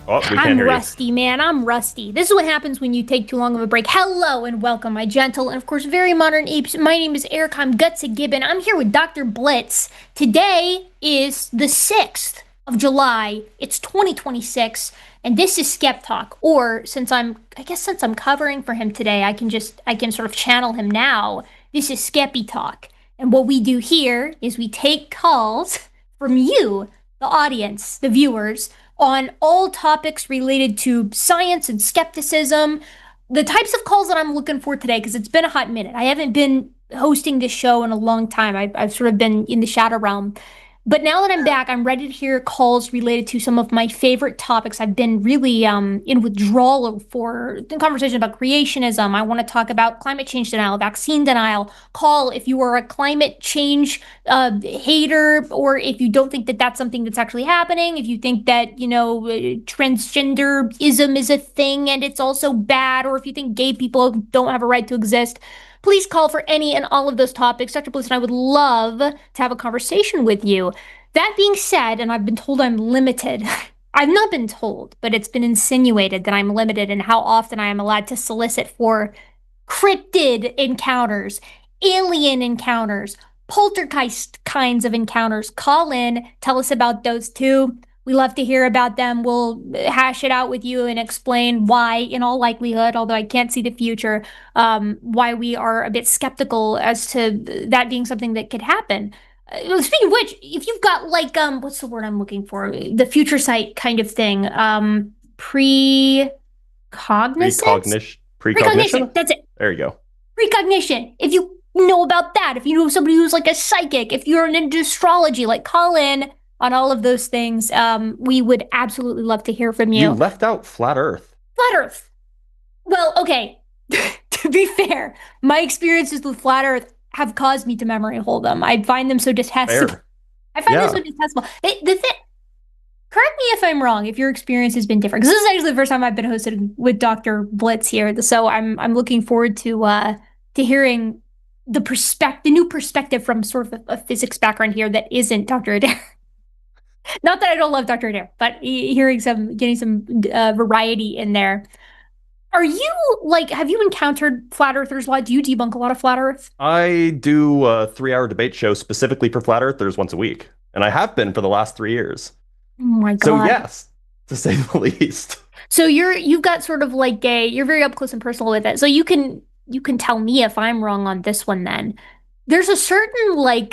Oh, we can't I'm hear you. rusty, man. I'm rusty. This is what happens when you take too long of a break. Hello and welcome, my gentle and, of course, very modern apes. My name is Erika. I'm Gutsy Gibbon. I'm here with Dr. Blitz. Today is the 6th of July. It's 2026, and this is SkepTalk. Or since I'm covering for him today, I can sort of channel him now. This is Skeppy Talk. And what we do here is we take calls from you, the audience, the viewers on all topics related to science and skepticism. The types of calls that I'm looking for today, because it's been a hot minute. I haven't been hosting this show in a long time. I've sort of been in the shadow realm. But now that I'm back, I'm ready to hear calls related to some of my favorite topics. I've been really in withdrawal for the conversation about creationism. I want to talk about climate change denial, vaccine denial. Call if you are a climate change hater, or if you don't think that that's something that's actually happening. If you think that, transgenderism is a thing and it's also bad, or if you think gay people don't have a right to exist. Please call for any and all of those topics. Dr. Bliss and I would love to have a conversation with you. That being said, and I've been told I'm limited, I've not been told, but it's been insinuated that I'm limited in how often I am allowed to solicit for cryptid encounters, alien encounters, poltergeist kinds of encounters. Call in, tell us about those too. We love to hear about them. We'll hash it out with you and explain why, in all likelihood, although I can't see the future, why we are a bit skeptical as to that being something that could happen. Speaking of which, if you've got like what's the word I'm looking for? The future sight kind of thing. Precognizance? Precognition. Precognition? That's it. There you go. Precognition. If you know about that, if you know somebody who's like a psychic, if you're into astrology, like call in on all of those things. We would absolutely love to hear from You you. left out flat Earth. Flat Earth. Well, okay. To be fair, my experiences with flat Earth have caused me to memory hold them. I find them so detestable. Fair. I find them Yeah. so detestable. The thing, correct me if I'm wrong, if your experience has been different, because this is actually the first time I've been hosted with Dr. Blitz here. So I'm looking forward to hearing the new perspective from sort of a physics background here that isn't Dr. Adair. Not that I don't love Dr. Adair, but getting some variety in there. Are you like, have you encountered flat earthers a lot? Do you debunk a lot of flat earth? I do a 3 hour debate show specifically for flat earthers once a week. And I have been for the last 3 years. Oh my So God. yes, to say the least. So you've got sort of like you're very up close and personal with it. So you can tell me if I'm wrong on this one then. There's a certain like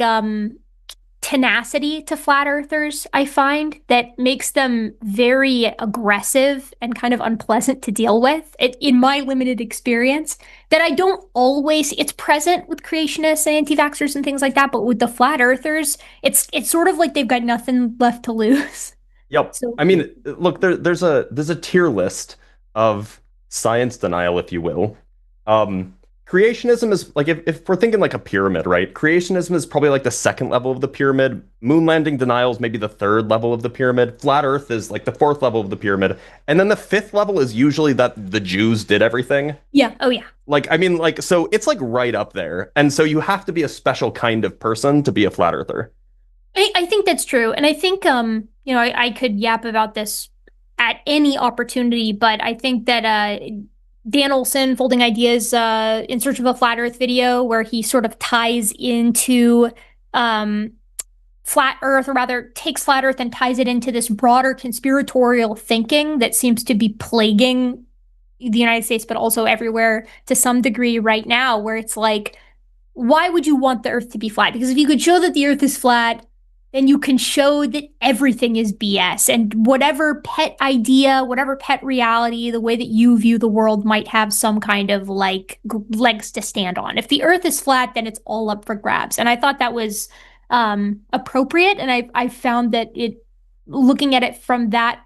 tenacity to flat earthers, I find, that makes them very aggressive and kind of unpleasant to deal with, in my limited experience, that I don't always, it's present with creationists and anti-vaxxers and things like that, but with the flat earthers, it's sort of like they've got nothing left to lose. Yep. So, I mean, look, there's a tier list of science denial, if you will. Um, Creationism is like if we're thinking like a pyramid, right? Creationism is probably like the second level of the pyramid. Moon landing denial is maybe the third level of the pyramid. Flat Earth is like the fourth level of the pyramid, and then the fifth level is usually that the Jews did everything. yeah, oh yeah. Like, I mean, like, so it's like right up there, and so you have to be a special kind of person to be a flat earther. I think that's true. And I think, I could yap about this at any opportunity, but I think that Dan Olson, Folding Ideas in Search of a Flat Earth video, where he sort of ties into um, flat Earth, or rather takes flat Earth and ties it into this broader conspiratorial thinking that seems to be plaguing the United States, but also everywhere to some degree right now, where it's like, why would you want the Earth to be flat? Because if you could show that the Earth is flat, then you can show that everything is BS. And whatever pet idea, whatever pet reality, the way that you view the world might have some kind of like legs to stand on. If the Earth is flat, then it's all up for grabs. And I thought that was appropriate. And I found that looking at it from that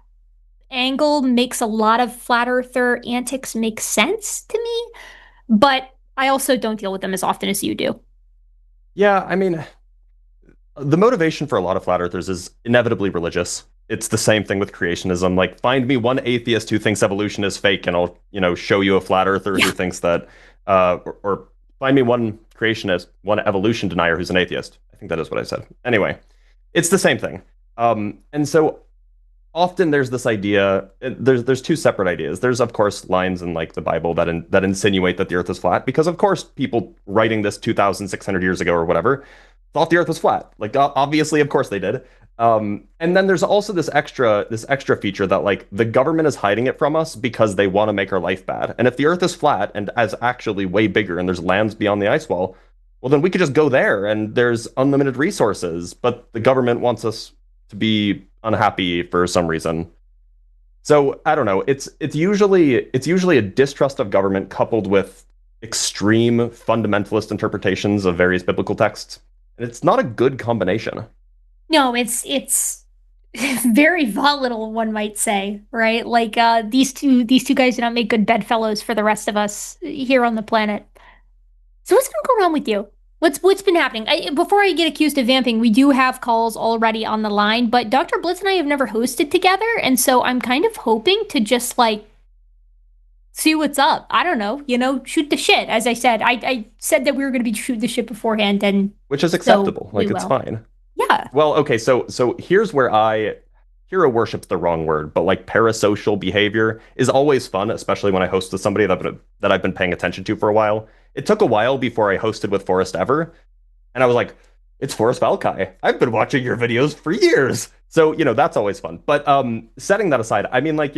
angle makes a lot of flat earther antics make sense to me. But I also don't deal with them as often as you do. Yeah, I mean, the motivation for a lot of flat earthers is inevitably religious. It's the same thing with creationism. Like, find me one atheist who thinks evolution is fake, and I'll, show you a flat earther Yeah. who thinks that, or find me one creationist, one evolution denier who's an atheist. I think that is what I said. Anyway, it's the same thing. And so often there's this idea, there's two separate ideas. There's of course lines in like the Bible that insinuate that the earth is flat, because of course people writing this 2600 years ago or whatever thought the earth was flat. Like obviously of course they did. And then there's also this extra feature that like the government is hiding it from us because they want to make our life bad. And if the earth is flat and as actually way bigger and there's lands beyond the ice wall, well then we could just go there and there's unlimited resources, but the government wants us to be unhappy for some reason. So I don't know. It's usually a distrust of government coupled with extreme fundamentalist interpretations of various biblical texts. And it's not a good combination. No, it's very volatile, one might say, right? Like these two guys do not make good bedfellows for the rest of us here on the planet. So what's been going on with you? What's been happening? Before I get accused of vamping, we do have calls already on the line, but Dr. Blitz and I have never hosted together, and so I'm kind of hoping to just like see what's up. I don't know, shoot the shit. As I said, I said that we were going to be shooting the shit beforehand, and Which is so acceptable. we Like it's will. fine. Yeah. Well, okay, so here's where hero worship's the wrong word, but like parasocial behavior is always fun, especially when I host with somebody that I've been paying attention to for a while. It took a while before I hosted with Forrest Ever, and I was like, it's Forrest Valkai. I've been watching your videos for years. So, that's always fun. But setting that aside, I mean, like,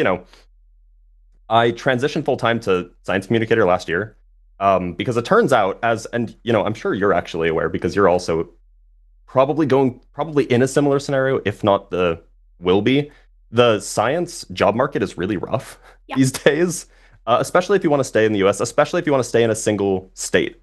I transitioned full time to science communicator last year. Because it turns out and I'm sure you're actually aware because you're also probably in a similar scenario, if not the will be. The science job market is really rough Yeah. these days, especially if you want to stay in the US, especially if you want to stay in a single state.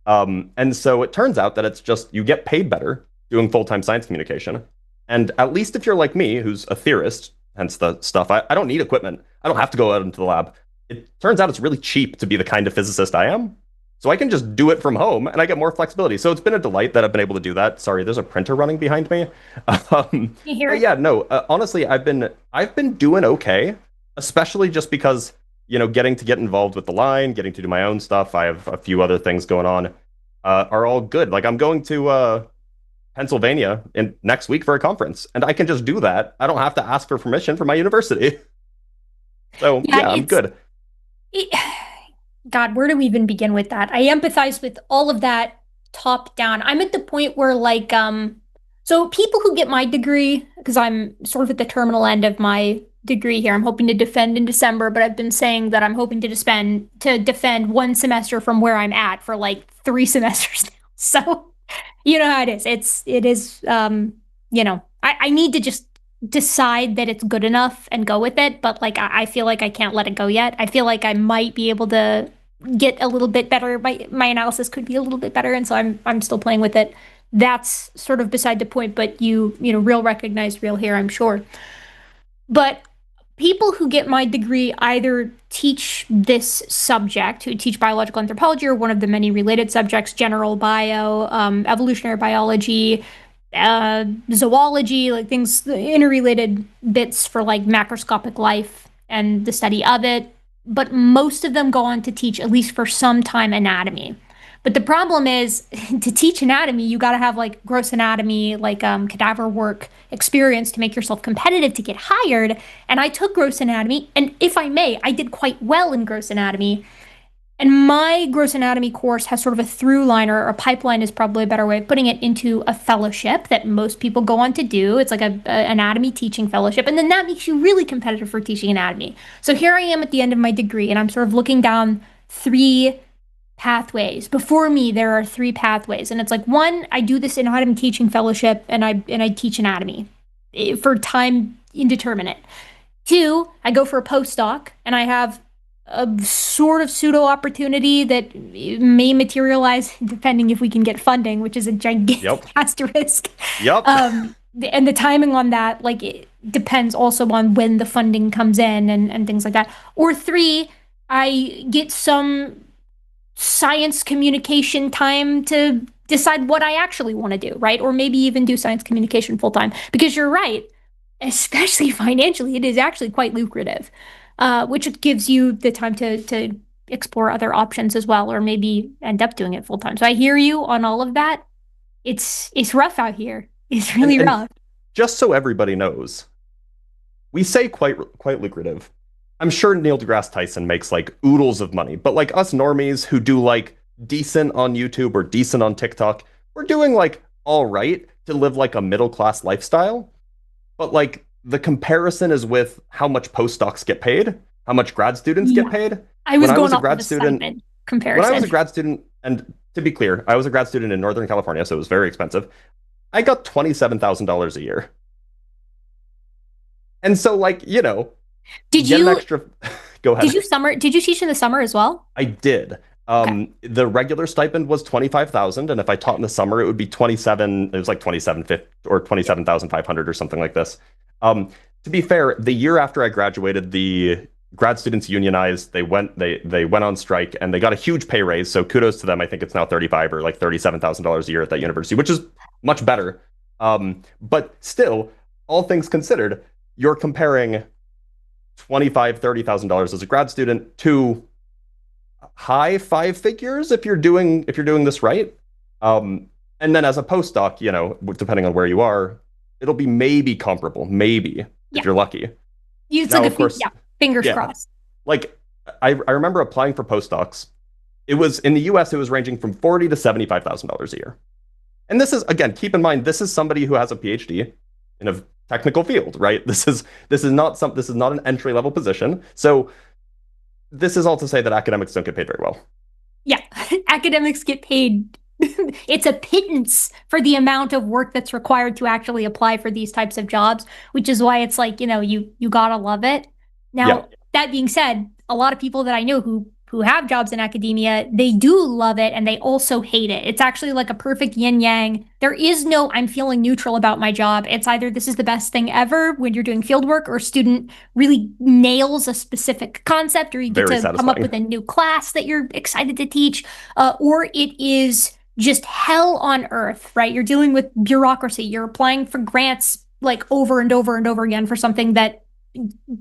And so it turns out that it's just you get paid better doing full-time science communication. And at least if you're like me, who's a theorist, hence the stuff, I don't need equipment. I don't have to go out into the lab. It turns out it's really cheap to be the kind of physicist I am. So I can just do it from home and I get more flexibility. So it's been a delight that I've been able to do that. Sorry, there's a printer running behind me. You hear But it? yeah, no, honestly, I've been doing okay, especially just because, getting to get involved with the line, getting to do my own stuff. I have a few other things going on, are all good. Like I'm going to Pennsylvania in next week for a conference, and I can just do that. I don't have to ask for permission from my university. So Yeah, yeah, I'm good. it, God, where do we even begin with that? I empathize with all of that top down. I'm at the point where so people who get my degree, because I'm sort of at the terminal end of my degree here. I'm hoping to defend in December, but I've been saying that I'm hoping to defend one semester from where I'm at for like 3 semesters now. So you know how it is. I need to just decide that it's good enough and go with it, but like I feel like I can't let it go yet. I feel like I might be able to get a little bit better. My analysis could be a little bit better, and so I'm still playing with it. That's sort of beside the point, but real recognize real here, I'm sure. But people who get my degree either teach this subject, who teach biological anthropology or one of the many related subjects, general bio, evolutionary biology, zoology, like things, interrelated bits for like macroscopic life and the study of it. But most of them go on to teach, at least for some time, anatomy. But the problem is to teach anatomy, you got to have like gross anatomy, like cadaver work experience to make yourself competitive to get hired. And I took gross anatomy, and if I may, I did quite well in gross anatomy. And my gross anatomy course has sort of a through line, or a pipeline is probably a better way of putting it, into a fellowship that most people go on to do. It's like a anatomy teaching fellowship. And then that makes you really competitive for teaching anatomy. So here I am at the end of my degree, and I'm sort of looking down three pathways. Before me, there are three pathways. And it's like, one, I do this anatomy teaching fellowship and I teach anatomy for time indeterminate. Two, I go for a postdoc and I have a sort of pseudo opportunity that may materialize depending if we can get funding, which is a gigantic Yep. asterisk. Yep. And the timing on that, like, it depends also on when the funding comes in and things like that. Or three, I get some science communication time to decide what I actually want to do, right? Or maybe even do science communication full time. Because you're right, especially financially, it is actually quite lucrative, which gives you the time to explore other options as well, or maybe end up doing it full time. So I hear you on all of that. It's rough out here. It's And really and rough. just so everybody knows, we say quite lucrative. I'm sure Neil deGrasse Tyson makes like oodles of money, but like us normies who do like decent on YouTube or decent on TikTok, we're doing like all right to live like a middle class lifestyle. But like the comparison is with how much postdocs get paid, how much grad students get Yeah. paid. I When was I was going a off of grad a student, stipend when I was comparison. a grad student, and to be clear, I was a grad student in Northern California, so it was very expensive. I got $27,000 a year. And so, like, Did you get an you extra. Go ahead. did you teach in the summer as well? I did. Okay. The regular stipend was 25,000, and if I taught in the summer, it would be 27. It was like 27,500 or 27,500 or something like this. To be fair, the year after I graduated, the grad students unionized. They went on strike, and they got a huge pay raise. So kudos to them. I think it's now 35 or like $37,000 a year at that university, which is much better. But still, all things considered, you're comparing 25, $30,000 as a grad student to high five figures if you're doing this right. And then as a postdoc, depending on where you are, it'll be maybe comparable, maybe if Yeah. you're lucky. It's Now, like of course, yeah, fingers yeah, crossed. like I remember applying for postdocs. It was in the U.S. It was ranging from $40,000 to $75,000 a year. And this is again, keep in mind, this is somebody who has a PhD in a technical field, right? This is not an entry level position. So this is all to say that academics don't get paid very well. Yeah, academics get paid. It's a pittance for the amount of work that's required to actually apply for these types of jobs, which is why it's like, you gotta love it. Yeah, Now, that being said, a lot of people that I know who have jobs in academia, they do love it and they also hate it. It's actually like a perfect yin yang. There is no I'm feeling neutral about my job. It's either this is the best thing ever when you're doing field work or a student really nails a specific concept or you get very to come up satisfying. with a new class that you're excited to teach, or it is just hell on earth, right? You're dealing with bureaucracy. You're applying for grants like over and over and over again for something that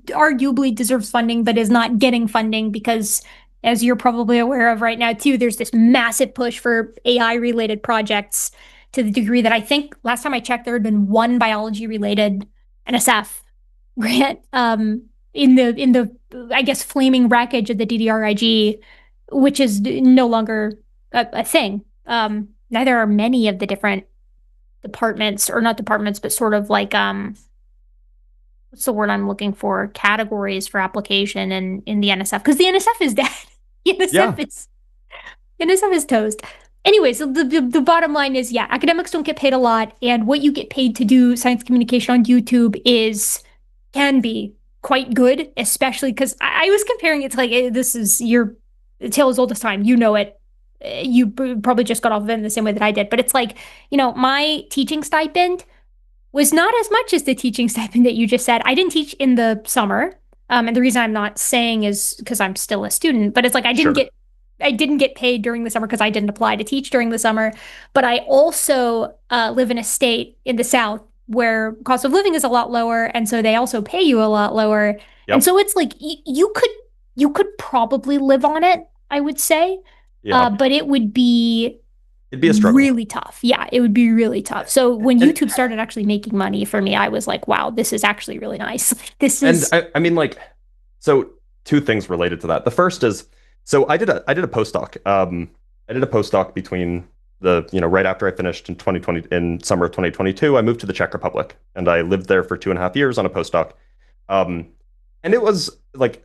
arguably deserves funding but is not getting funding because, as you're probably aware of right now too, there's this massive push for AI related projects to the degree that I think last time I checked there had been one biology related NSF grant in the I guess flaming wreckage of the DDRIG, which is no longer a thing. Neither are many of the different departments, or not departments, but sort of like what's the word I'm looking for? Categories for application in the NSF, because the NSF is dead. The Yeah, NSF is toast. Anyway, so the bottom line is, yeah, academics don't get paid a lot, and what you get paid to do science communication on YouTube can be quite good, especially because I was comparing it to like this is your tale as old as time. You know it. You probably just got off of it in the same way that I did, but it's like, my teaching stipend was not as much as the teaching stipend that you just said. I didn't teach in the summer. And the reason I'm not saying is because I'm still a student, but it's like sure. I didn't get paid during the summer because I didn't apply to teach during the summer. But I also live in a state in the South where cost of living is a lot lower, and so they also pay you a lot lower. And Yep. so it's like you could probably live on it, I would say, Yeah. but it would be It'd be a struggle. really tough. Yeah, it would be really tough. So when And YouTube started actually making money for me, I was like, wow, this is actually really nice. This and is I mean like so two things related to that. The first is so I did a postdoc. I did a postdoc between right after I finished in 2020 in summer of 2022. I moved to the Czech Republic and I lived there for 2.5 years on a postdoc. Um, and it was like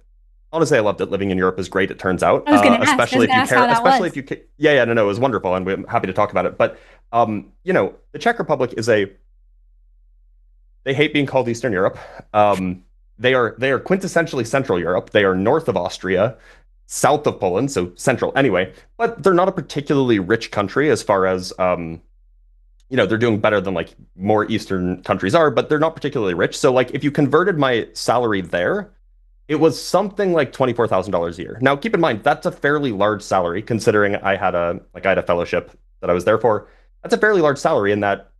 honestly, I loved it. Living in Europe is great. It turns out, I was especially if gonna you ask care, how that especially was. if you yeah, yeah, no, it was wonderful, and we're happy to talk about it. But the Czech Republic is a they hate being called Eastern Europe. They are quintessentially Central Europe. They are north of Austria, south of Poland, so central anyway. But they're not a particularly rich country as far as they're doing better than like more Eastern countries are, but they're not particularly rich. So like if you converted my salary there, it was something like $24,000 a year. Now keep in mind that's a fairly large salary considering I had a fellowship that I was there for. That's a fairly large salary in that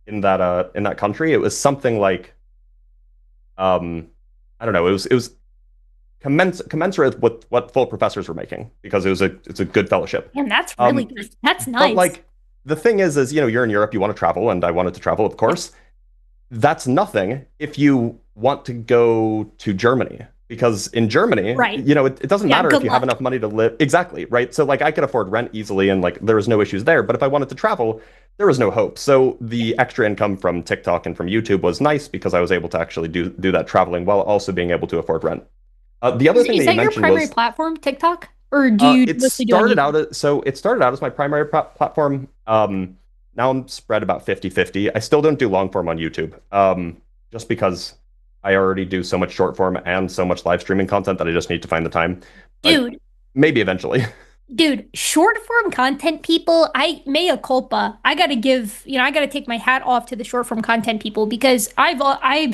country. It was something like um I don't know. It was commensurate with what full professors were making because it's a good fellowship. And that's really Um, good. That's but nice. like the thing is you're in Europe, you want to travel, and I wanted to travel, of course. That's nothing if you want to go to Germany because in Germany, Right. it doesn't Yeah, matter if good you have luck. enough money to live. Exactly, right? So like I could afford rent easily and like there was no issues there. But if I wanted to travel, there was no hope. So the extra income from TikTok and from YouTube was nice because I was able to actually do that traveling while also being able to afford rent. The other thing Is that you that your mentioned primary was platform, TikTok? Or do you mostly do on YouTube? it started out as my primary platform. Now I'm spread about 50-50. I still don't do long form on YouTube. Just because I already do so much short form and so much live streaming content that I just need to find the time. But Dude, maybe eventually. Dude, short form content people, I mea culpa. I gotta give, I gotta take my hat off to the short form content people because my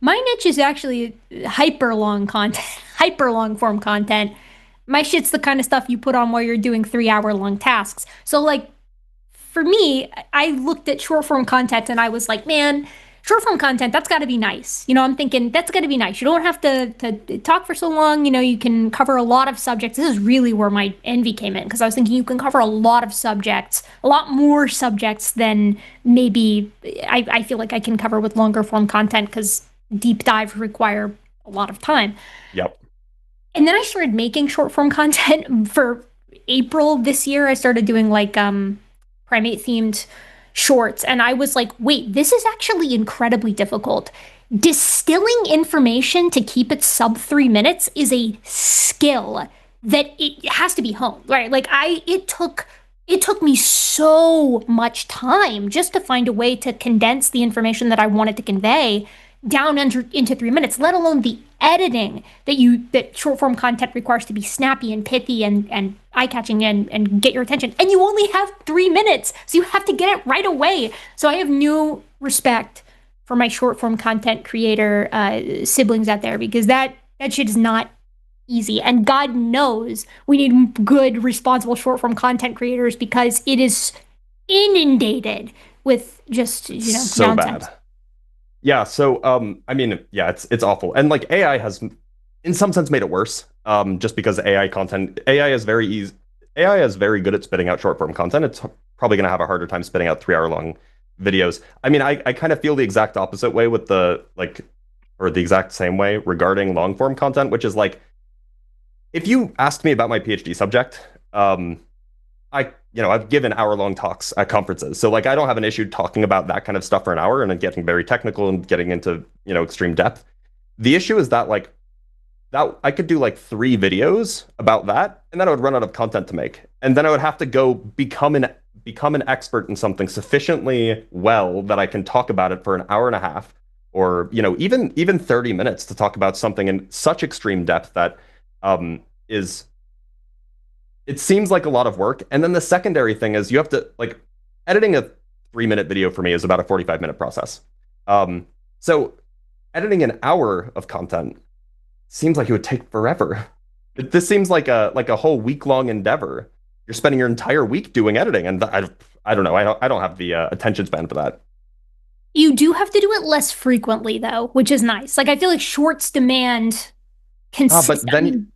niche is actually hyper long content, hyper long form content. My shit's the kind of stuff you put on while you're doing 3 hour long tasks. So, like, for me, I looked at short form content and I was like, man, short form content, that's got to be nice. I'm thinking that's got to be nice. You don't have to talk for so long. You can cover a lot of subjects. This is really where my envy came in because I was thinking you can cover a lot of subjects, a lot more subjects than maybe I feel like I can cover with longer form content because deep dive require a lot of time. Yep. And then I started making short form content for April this year. I started doing like primate themed shorts and I was like, "Wait, this is actually incredibly difficult." Distilling information to keep it sub 3 minutes is a skill that it has to be honed, right? Like it took me so much time just to find a way to condense the information that I wanted to convey down into 3 minutes, let alone the editing that short form content requires to be snappy and pithy and eye-catching and get your attention. And you only have 3 minutes, so you have to get it right away. So I have new respect for my short form content creator siblings out there because that shit is not easy. And God knows we need good, responsible short form content creators because it is inundated with just, So nonsense. bad. Yeah, so I mean, yeah, it's awful. And like AI has in some sense made it worse. Just because AI is very easy. AI is very good at spitting out short form content. It's probably gonna have a harder time spitting out 3 hour long videos. I mean, I kind of feel the exact opposite way with or the exact same way regarding long form content, which is like if you asked me about my PhD subject, I've given hour-long talks at conferences. So like I don't have an issue talking about that kind of stuff for an hour and then getting very technical and getting into, extreme depth. The issue is that like that I could do like 3 videos about that and then I would run out of content to make. And then I would have to go become an expert in something sufficiently well that I can talk about it for an hour and a half or, even 30 minutes to talk about something in such extreme depth that is it seems like a lot of work. And then the secondary thing is you have to like editing a 3 minute video for me is about a 45-minute process. So editing an hour of content seems like it would take forever. This seems like a whole week-long endeavor. You're spending your entire week doing editing, and I don't know. I don't have the attention span for that. You do have to do it less frequently, though, which is nice. Like, I feel like shorts demand But consist. I then mean,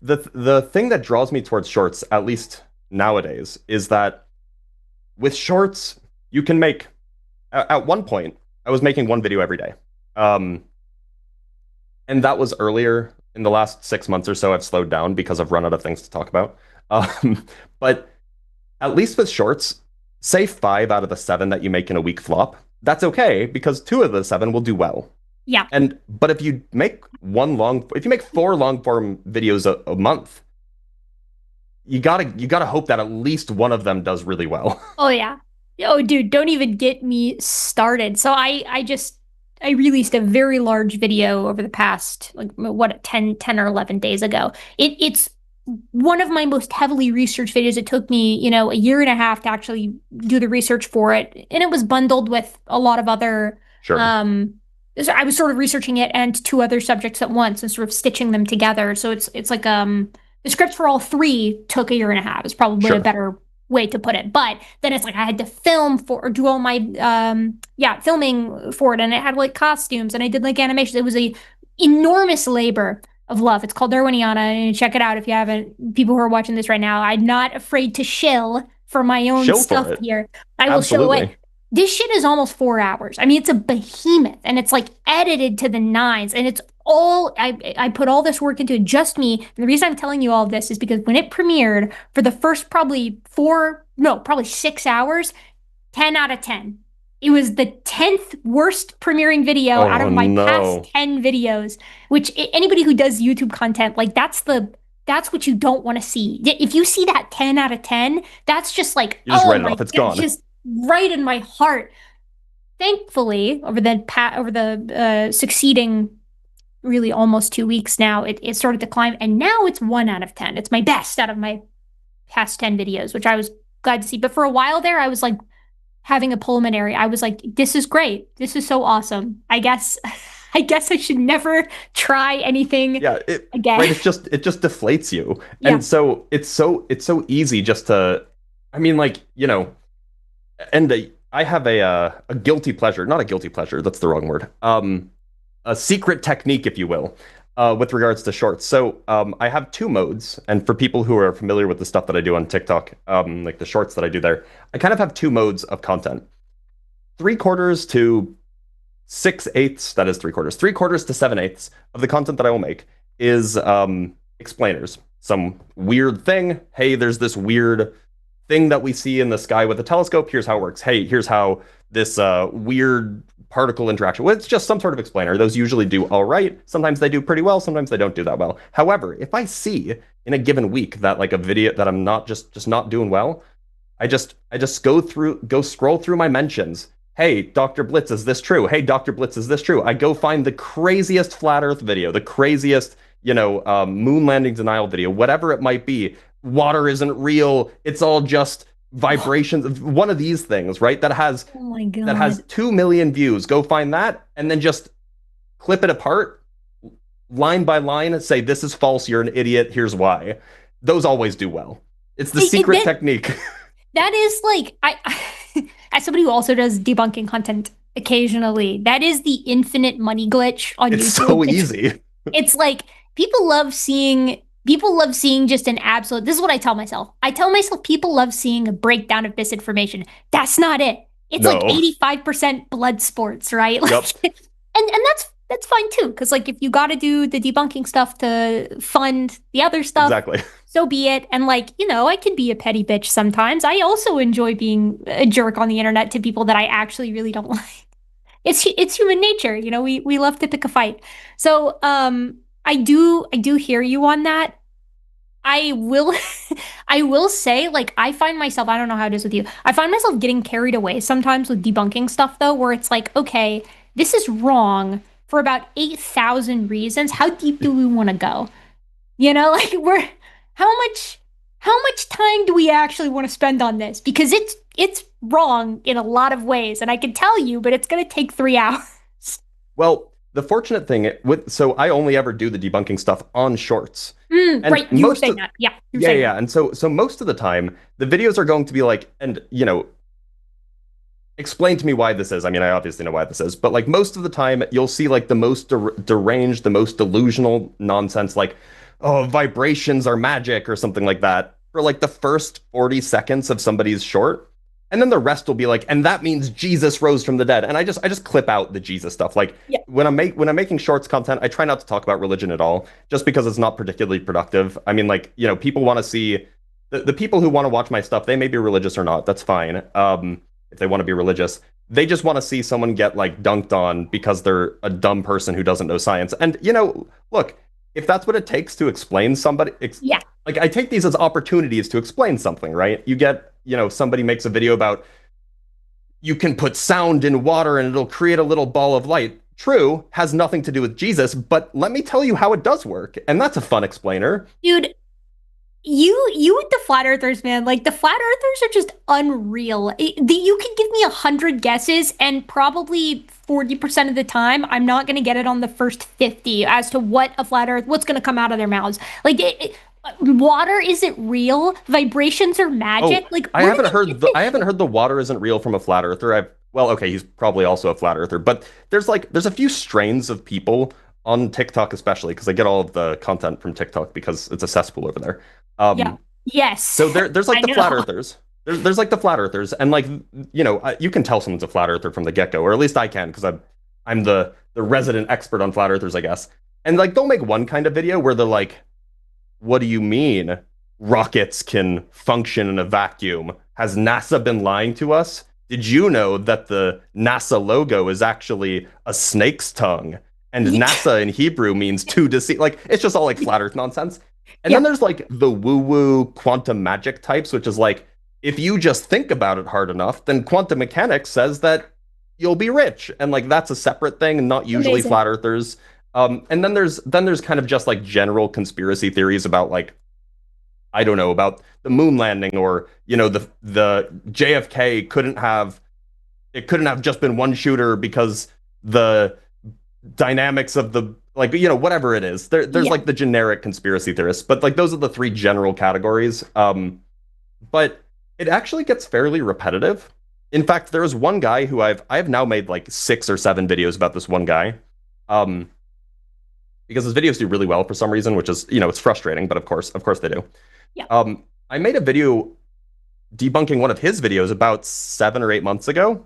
the thing that draws me towards shorts, at least nowadays, is that with shorts you can make at one point I was making one video every day. Um, and that was earlier in the last 6 months or so. I've slowed down because I've run out of things to talk about. But at least with shorts, say 5 out of the 7 that you make in a week flop. That's okay because 2 of the 7 will do well. yeah. But if you make 4 long form videos a month, you gotta hope that at least one of them does really well. Oh, yeah. Oh, dude, don't even get me started. So I released a very large video over the past, like, what, 10 or 11 days ago. It's one of my most heavily researched videos. It took me, a year and a half to actually do the research for it. And it was bundled with a lot of other, Sure, um, so I was sort of researching it and 2 other subjects at once and sort of stitching them together. So it's like, the script for all 3 took a year and a half is probably a sure, better way to put it. But then it's like I had to film for or do all my filming for it and it had like costumes and I did like animations. It was a enormous labor of love. It's called Darwiniana and check it out if you haven't. People who are watching this right now, I'm not afraid to shill for my own shill for stuff it. here. I will show away. Absolutely. This shit is almost 4 hours. I mean, it's a behemoth and it's like edited to the nines and it's all I put all this work into it, just me. And the reason I'm telling you all of this is because when it premiered for the first probably four, no, probably 6 hours, 10 out of 10. It was the 10th worst premiering video out Oh of my past no. 10 videos, which anybody who does YouTube content, like that's what you don't want to see. If you see that 10 out of 10, that's just like, You just oh write it my off. It's God, it's gone. just right in my heart. Thankfully, over the succeeding really almost 2 weeks now, it started to climb, and now it's 1 out of 10. It's my best out of my past 10 videos, which I was glad to see. But for a while there, I was like having a pulmonary. I was like, this is great. This is so awesome. I guess I guess I should never try anything Yeah, again. right. It just deflates you. Yeah. And so it's so easy just to, I mean, like, and I have a guilty pleasure, not a guilty pleasure, that's the wrong word. A secret technique, if you will, with regards to shorts. So I have two modes, and for people who are familiar with the stuff that I do on TikTok, like the shorts that I do there, I kind of have two modes of content. 3/4 to 6/8, that is 3/4, 3/4 to 7/8 of the content that I will make is explainers. Some weird thing. Hey, there's this weird thing that we see in the sky with a telescope. Here's how it works. Hey, here's how this weird particle interaction. Well, it's just some sort of explainer. Those usually do all right. Sometimes they do pretty well. Sometimes they don't do that well. However, if I see in a given week that like a video that I'm not just not doing well, I just go scroll through my mentions. Hey, Dr. Blitz, is this true? Hey, Dr. Blitz, is this true? I go find the craziest flat Earth video, the craziest, moon landing denial video, whatever it might be. Water isn't real. It's all just vibrations of one of these things, right? That has Oh my that has God. 2 million views. Go find that and then just clip it apart line by line and say, this is false. You're an idiot. Here's why. Those always do well. It's the secret That technique. that is like as somebody who also does debunking content occasionally, that is the infinite money glitch on It's YouTube. so easy. It's like people love seeing just an absolute. This is what I tell myself. I tell myself people love seeing a breakdown of misinformation. That's not it. It's like No. 85% blood sports, right? Like, Yep. and that's fine too, because like if you got to do the debunking stuff to fund the other stuff, Exactly. so be it. And like, I can be a petty bitch sometimes. I also enjoy being a jerk on the internet to people that I actually really don't like. It's human nature, we love to pick a fight. So I do hear you on that. I will I will say, like, I find myself, I don't know how it is with you. I find myself getting carried away sometimes with debunking stuff though, where it's like, okay, this is wrong for about 8,000 reasons. How deep do we want to go? Like how much how much time do we actually want to spend on this? Because it's wrong in a lot of ways, and I can tell you, but it's gonna take 3 hours. Well, the fortunate thing so I only ever do the debunking stuff on shorts. And Right, you were most saying of that. Yeah, you were yeah, saying yeah. that. And so most of the time the videos are going to be like, and explain to me why this is. I mean, I obviously know why this is, but like most of the time you'll see like the most deranged, the most delusional nonsense like, oh, vibrations are magic or something like that for like the first 40 seconds of somebody's short. And then the rest will be like, and that means Jesus rose from the dead. And I just clip out the Jesus stuff. Like Yeah. when I'm making shorts content, I try not to talk about religion at all, just because it's not particularly productive. I mean, like, people want to see the people who want to watch my stuff, they may be religious or not. That's fine. If they want to be religious, they just want to see someone get like dunked on because they're a dumb person who doesn't know science. And look, if that's what it takes to explain somebody, Yeah. like I take these as opportunities to explain something, right? You get, somebody makes a video about you can put sound in water and it'll create a little ball of light. True, has nothing to do with Jesus, but let me tell you how it does work. And that's a fun explainer. Dude, you with the flat earthers, man, like the flat earthers are just unreal. You can give me 100 guesses, and probably 40% of the time, I'm not going to get it on the first 50 as to what a flat earth, what's going to come out of their mouths. Like, water isn't real, vibrations are Oh, magic. Like, I where do haven't they heard get the this I haven't shit? heard the water isn't real from a flat earther. Well, okay, he's probably also a flat earther, but there's a few strains of people on TikTok especially because I get all of the content from TikTok because it's a cesspool over there. Yeah. Um, Yes. so there's like I the flat know. earthers. there's like the flat earthers, and like you can tell someone's a flat earther from the get go, or at least I can, because I'm the resident expert on flat earthers, I guess. And like they'll make one kind of video where they're like, "What do you mean rockets can function in a vacuum? Has NASA been lying to us? Did you know that the NASA logo is actually a snake's tongue? And NASA in Hebrew means to deceive." Like, it's just all like flat earth nonsense. And Yeah, then there's like the woo woo quantum magic types, which is like, if you just think about it hard enough, then quantum mechanics says that you'll be rich. And like, that's a separate thing, and not usually amazing. flat earthers. And then there's kind of just like general conspiracy theories about like, I don't know, about the moon landing, or the JFK couldn't have just been one shooter because the dynamics of the, like, whatever it is. There's Yeah. like the generic conspiracy theorists, but like those are the three general categories. But it actually gets fairly repetitive. In fact, there is one guy who I've now made like 6 or 7 videos about this one guy. Um, because his videos do really well for some reason, which is, it's frustrating, but of course they do. Yeah. I made a video debunking one of his videos about 7 or 8 months ago.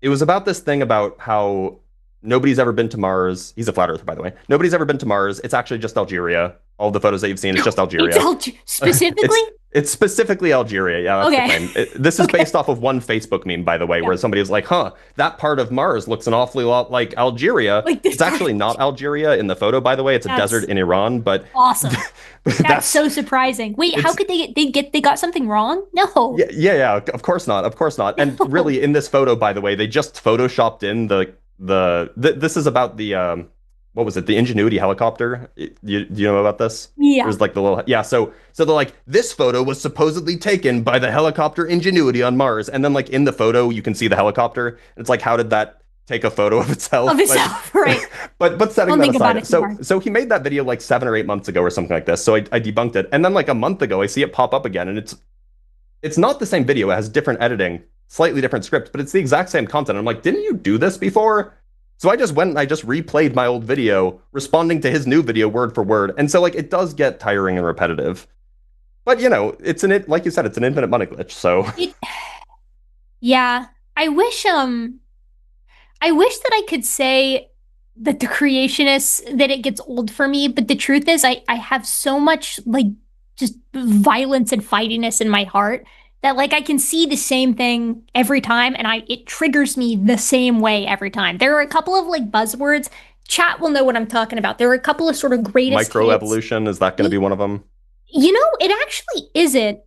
It was about this thing about how nobody's ever been to Mars. He's a flat earther, by the way. Nobody's ever been to Mars. It's actually just Algeria. All the photos that you've seen is just It's Algeria. specifically? It's specifically Algeria. Yeah, that's the Okay. claim. This is Okay. based off of one Facebook meme, by the way, Yeah. where somebody was like, "Huh, that part of Mars looks an awfully lot like Algeria." Like this It's actually not Algeria in the photo, by the way. It's a That's desert in Iran, but awesome. That's that's so surprising. Wait, how it's could they got something wrong? No. yeah. Of course not. Of course not. And No. really, in this photo, by the way, they just photoshopped in this is about the what was it? The Ingenuity helicopter. Do you know about this? Yeah. There's like the little, yeah. So they're like, this photo was supposedly taken by the helicopter Ingenuity on Mars, and then like in the photo you can see the helicopter. And it's like, how did that take a photo of itself? Of itself, right. But setting Don't that think about aside, it too so hard. so he made that video like 7 or 8 months ago or something like this. So I debunked it, and then like a month ago I see it pop up again, and it's not the same video. It has different editing, slightly different script, but it's the exact same content. I'm like, didn't you do this before? So I just went and I just replayed my old video, responding to his new video word for word. And so like it does get tiring and repetitive. But like you said, it's an infinite money glitch. So It, yeah. I wish I wish that I could say that the creationists that it gets old for me, but the truth is I have so much like just violence and fightiness in my heart that like I can see the same thing every time and I it triggers me the same way every time. There are a couple of like buzzwords. Chat will know what I'm talking about. There are a couple of sort of greatest hits. microevolution, is that going to be one of them? It actually isn't.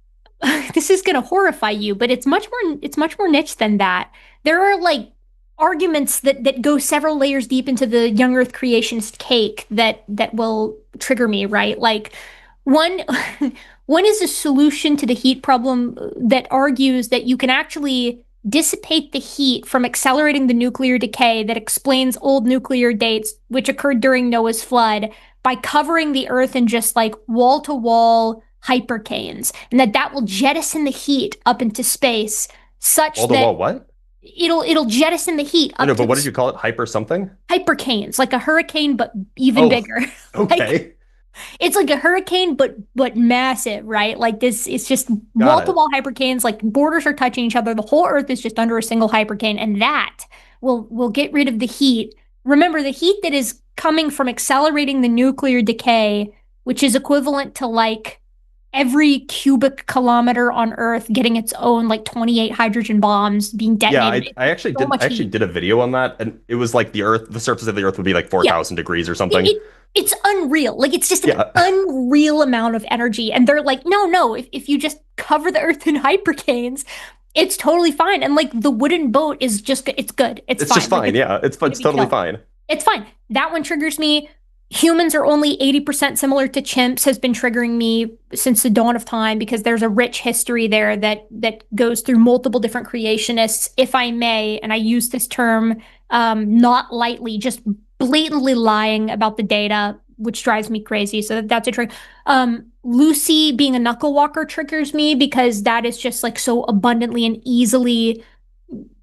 This is going to horrify you, but it's much more niche than that. There are like arguments that go several layers deep into the young earth creationist cake that will trigger me, right? Like one one is a solution to the heat problem that argues that you can actually dissipate the heat from accelerating the nuclear decay that explains old nuclear dates which occurred during Noah's flood by covering the earth in just like wall to wall hypercanes, and that will jettison the heat up into space such All the that wall, what? it'll jettison the heat I up know, to but what did you call it? Hyper something? hypercanes, like a hurricane but even Oh, bigger. Like okay. it's like a hurricane but massive, right? Like this it's just Got wall to it. wall hypercanes, like borders are touching each other. The whole earth is just under a single hypercane, and that will get rid of the heat. Remember, the heat that is coming from accelerating the nuclear decay, which is equivalent to like every cubic kilometer on Earth getting its own like 28 hydrogen bombs being Yeah, detonated. I actually So did much I actually heat. did a video on that, and it was like the surface of the earth would be like Yeah, 4,000 degrees or it, something. it it's unreal. Like it's just an Yeah. unreal amount of energy. And they're like, no, no, if you just cover the earth in hypercanes, it's totally fine. And like the wooden boat is just it's good. It's It's just fine. Like fine. Yeah, it's gonna it's be totally killed. fine. It's fine. That one triggers me. Humans are only 80% similar to chimps has been triggering me since the dawn of time because there's a rich history there that goes through multiple different creationists, if I may, and I use this term not lightly, just blatantly lying about the data, which drives me crazy. So that's a trigger. Lucy being a knuckle walker triggers me because that is just like so abundantly and easily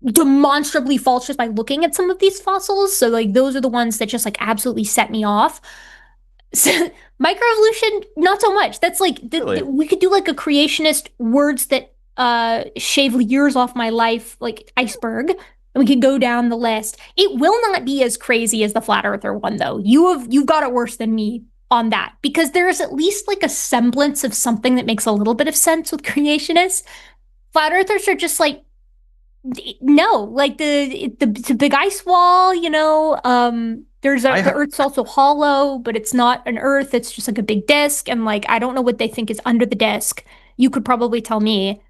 demonstrably false just by looking at some of these fossils. So like those are the ones that just like absolutely set me off. So, microevolution, not so much. That's like Really. we could do like a creationist words that shave years off my life, like iceberg. And we could go down the list. It will not be as crazy as the flat earther one, though. You've got it worse than me on that because there is at least like a semblance of something that makes a little bit of sense with creationists. Flat earthers are just like no, like the big ice wall, there's I the ha Earth's also hollow, but it's not an Earth. It's just like a big disk, and like I don't know what they think is under the disk. You could probably tell me.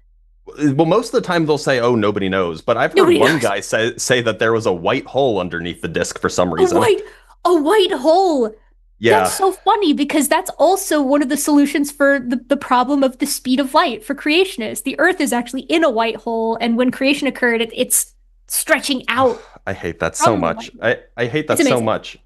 well, most of the time they'll say, "Oh, nobody knows," but I've heard Nobody one knows. guy say that there was a white hole underneath the disk for some A reason. white, a white hole. That's Yeah. so funny because that's also one of the solutions for the problem of the speed of light for creationists. The Earth is actually in a white hole, and when creation occurred, it's stretching out I hate that so from the much. white hole. I hate It's that so amazing. much.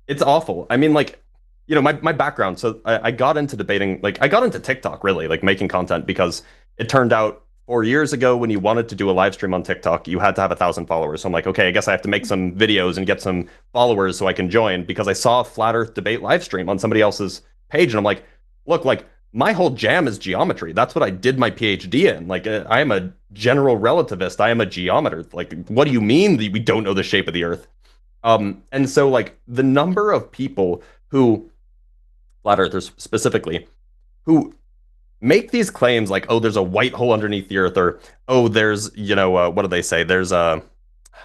It's awful. I mean, like, my background. So I got into debating, like, I got into TikTok really, like making content because it turned out 4 years ago when you wanted to do a live stream on TikTok, you had to have 1,000 followers. So I'm like, okay, I guess I have to make some videos and get some followers so I can join because I saw a flat Earth debate live stream on somebody else's page, and I'm like, look, like my whole jam is geometry. That's what I did my PhD in. Like, I am a general relativist. I am a geometer. Like, what do you mean that we don't know the shape of the Earth? And so like the number of people who, flat earthers specifically, who make these claims like, oh, there's a white hole underneath the earth, or oh, there's, what do they say? There's a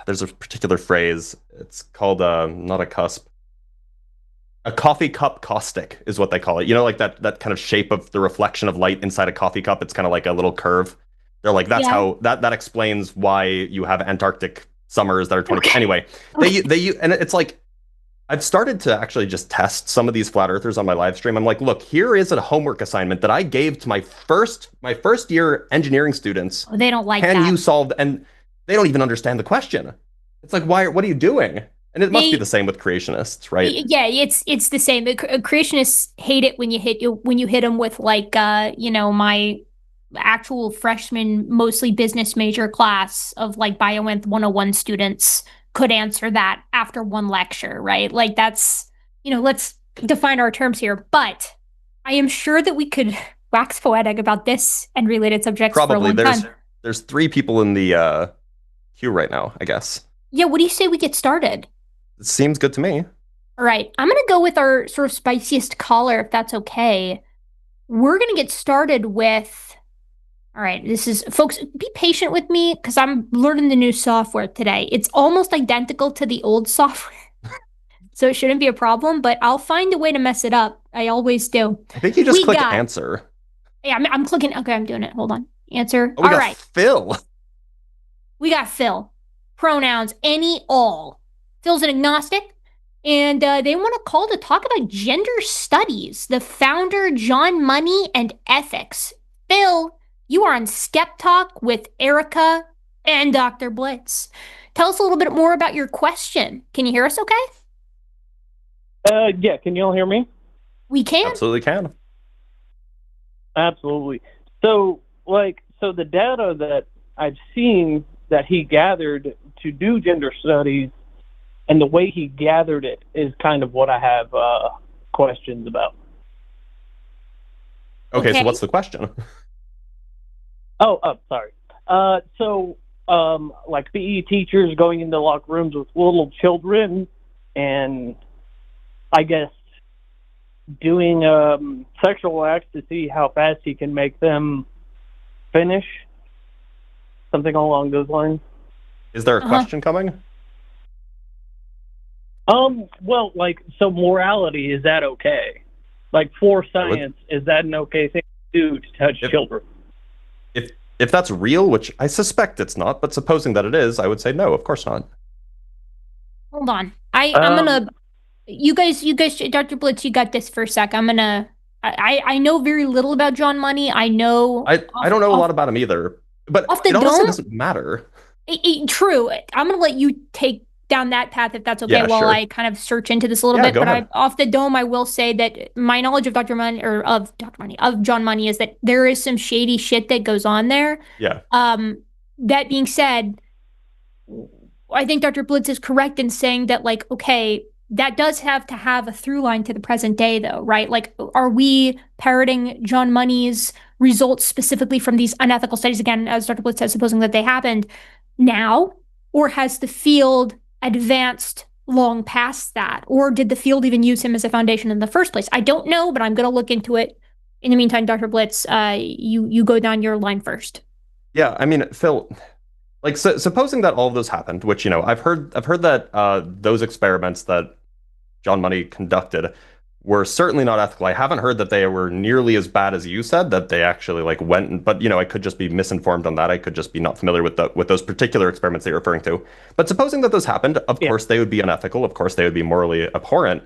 particular phrase. It's called not a cusp. A coffee cup caustic is what they call it. Like that kind of shape of the reflection of light inside a coffee cup. It's kind of like a little curve. They're like, that's Yeah. how that explains why you have Antarctic summers that are 24. Okay. Anyway, Okay. and it's like I've started to actually just test some of these flat earthers on my live stream. I'm like, look, here is a homework assignment that I gave to my first year engineering students. Oh, they don't like Can that. you solve? And they don't even understand the question. It's like, why? What are you doing? And it must be They the same with creationists, right? Yeah, it's the same. Creationists hate it when you hit them with like my actual freshman mostly business major class of like bioenth 101 students could answer that after one lecture, right? Like that's, let's define our terms here. But I am sure that we could wax poetic about this and related subjects for a Probably long there's time. there's three people in the queue right now, I guess. Yeah, what do you say we get started? It seems good to me. All right, I'm gonna go with our sort of spiciest caller, if that's okay. We're gonna get started with. All right, this is, folks, be patient with me because I'm learning the new software today. It's almost identical to the old software, so it shouldn't be a problem, but I'll find a way to mess it up. I always do. I think you just We click got, answer. yeah, I'm clicking. Okay, I'm doing it. Hold on. Answer. Oh, we All got right, Phil. we got Phil. Pronouns, any, all. Phil's an agnostic, and they want to call to talk about gender studies, the founder, John Money, and ethics. Phil, you are on SkepTalk with Erika and Dr. Blitz. Tell us a little bit more about your question. Can you hear us okay? Yeah, can you all hear me? We can. Absolutely can. Absolutely. So the data that I've seen that he gathered to do gender studies and the way he gathered it is kind of what I have questions about. Okay, so Okay. what's the question? Sorry. Like PE teachers going into locker rooms with little children and I guess doing sexual acts to see how fast he can make them finish, something along those lines. Is there a Uh-huh. question coming? Well, so morality, is that okay? Like, for I would- science, is that an okay thing to do to touch If children? if that's real, which I suspect it's not, but supposing that it is, I would say no, of course not. Hold on. I'm Um, gonna. You guys, Dr. Blitz, you got this for a sec. I know very little about John Money. I know I don't know a lot about him either, but off the it honestly dome. doesn't matter. True. I'm gonna let you take down that path if that's okay Yeah, while sure. I kind of search into this a little Yeah, bit. go But ahead. off the dome, I will say that my knowledge of Dr. Money or of Dr. Money of John Money is that there is some shady shit that goes on there. Yeah. That being said, I think Dr. Blitz is correct in saying that, like, okay, that does have to have a through line to the present day, though, right? Like, are we parroting John Money's results specifically from these unethical studies, again, as Dr. Blitz said, supposing that they happened now, or has the field advanced long past that? Or did the field even use him as a foundation in the first place? I don't know, but I'm going to look into it. In the meantime, Dr. Blitz, you go down your line first. Yeah, I mean, Phil, like supposing that all of those happened, which, I've heard that those experiments that John Money conducted were certainly not ethical. I haven't heard that they were nearly as bad as you said, that they actually like went but I could just be misinformed on that. I could just be not familiar with those particular experiments that you're referring to. But supposing that those happened, of course they would be unethical, of course they would be morally abhorrent.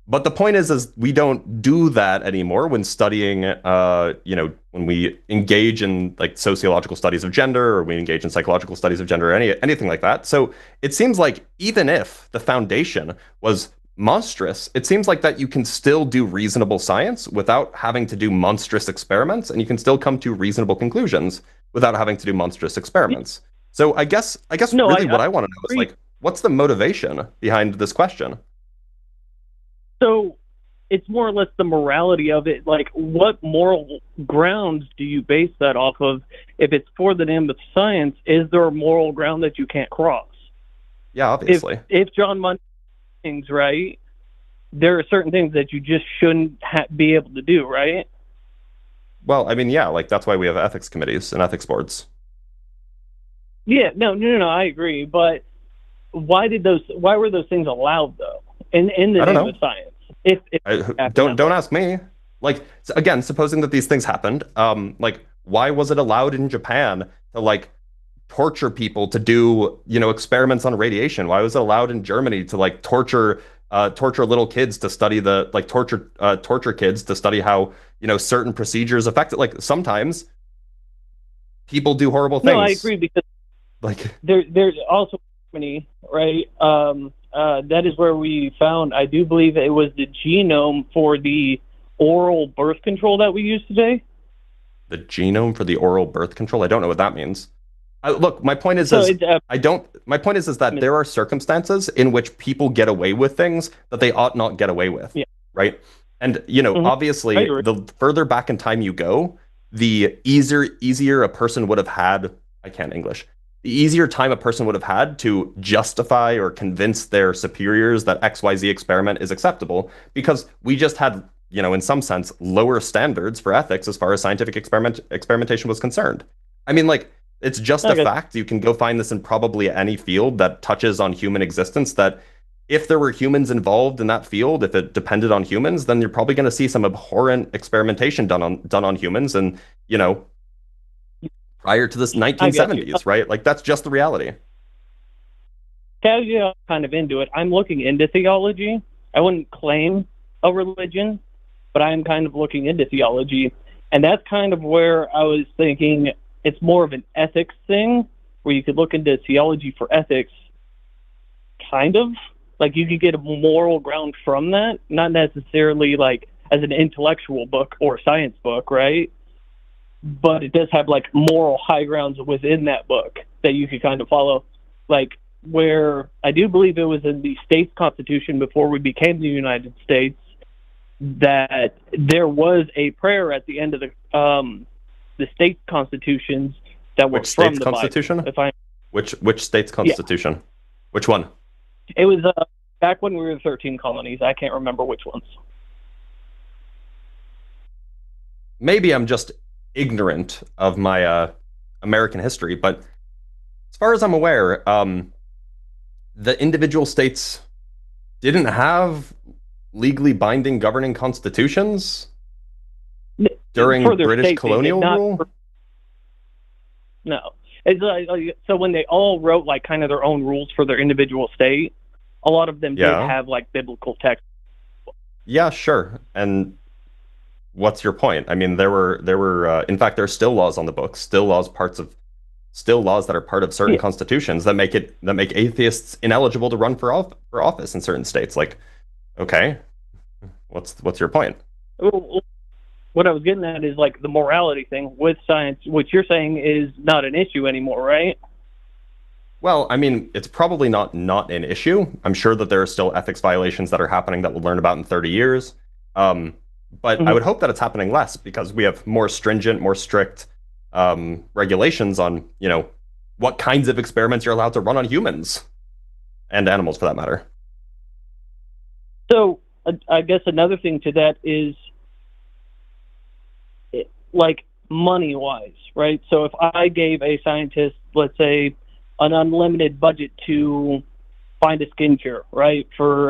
But the point is we don't do that anymore when studying, when we engage in like sociological studies of gender, or we engage in psychological studies of gender, or anything like that. So it seems like even if the foundation was monstrous, it seems like that you can still do reasonable science without having to do monstrous experiments, and you can still come to reasonable conclusions without having to do monstrous experiments. So I guess No, really what I want to know is agree. like, what's the motivation behind this question? So it's more or less the morality of it. Like, what moral grounds do you base that off of? If it's for the name of science, is there a moral ground that you can't cross? Yeah, obviously. If John Money things right, there are certain things that you just shouldn't be able to do, right? Well, I mean, yeah, like that's why we have ethics committees and ethics boards. Yeah, no, I agree. But why were those things allowed though? In the name of science? Don't ask me. Like, again, supposing that these things happened, like, why was it allowed in Japan to like torture people to do experiments on radiation? Why was it allowed in Germany to like torture little kids to study torture kids to study how certain procedures affect it? Like, sometimes people do horrible things. No, I agree, because like there's also Germany, right? That is where we found, I do believe it was the genome for the oral birth control that we use today. The genome for the oral birth control? I don't know what that means. Look, my point is, my point is that there are circumstances in which people get away with things that they ought not get away with, right? And obviously, the further back in time you go, the easier a person would have had. I can't English. The easier time a person would have had to justify or convince their superiors that XYZ experiment is acceptable, because we just had, in some sense, lower standards for ethics as far as scientific experimentation was concerned. I mean, like, it's just a fact. You can go find this in probably any field that touches on human existence, that if there were humans involved in that field, if it depended on humans, then you're probably going to see some abhorrent experimentation done on humans. And, prior to this 1970s, right? Like, that's just the reality. Casually, kind of into it. I'm looking into theology. I wouldn't claim a religion, but I'm kind of looking into theology. And that's kind of where I was thinking it's more of an ethics thing, where you could look into theology for ethics, kind of. Like, you could get a moral ground from that, not necessarily like as an intellectual book or science book, right? But it does have like moral high grounds within that book that you could kind of follow. Like, where I do believe it was in the state's constitution before we became the United States, that there was a prayer at the end of the state constitutions that were from the Constitution? Bible. Which state's constitution? Yeah. Which one? It was back when we were 13 colonies. I can't remember which ones. Maybe I'm just ignorant of my American history, but as far as I'm aware, the individual states didn't have legally binding governing constitutions during British colonial rule. No, it's like, so when they all wrote like kind of their own rules for their individual state, a lot of them did have like biblical text. Yeah, sure. And what's your point? I mean, there were in fact, there are still laws on the books, still laws that are part of certain constitutions that make atheists ineligible to run for office in certain states. Like, okay, what's your point? What I was getting at is like the morality thing with science, which you're saying is not an issue anymore, right? Well, I mean, it's probably not an issue. I'm sure that there are still ethics violations that are happening that we'll learn about in 30 years. But I Mhm. would hope that it's happening less because we have more stringent, more strict regulations on, what kinds of experiments you're allowed to run on humans and animals for that matter. So I guess another thing to that is like money wise, right? So if I gave a scientist, let's say, an unlimited budget to find a skin cure, right, for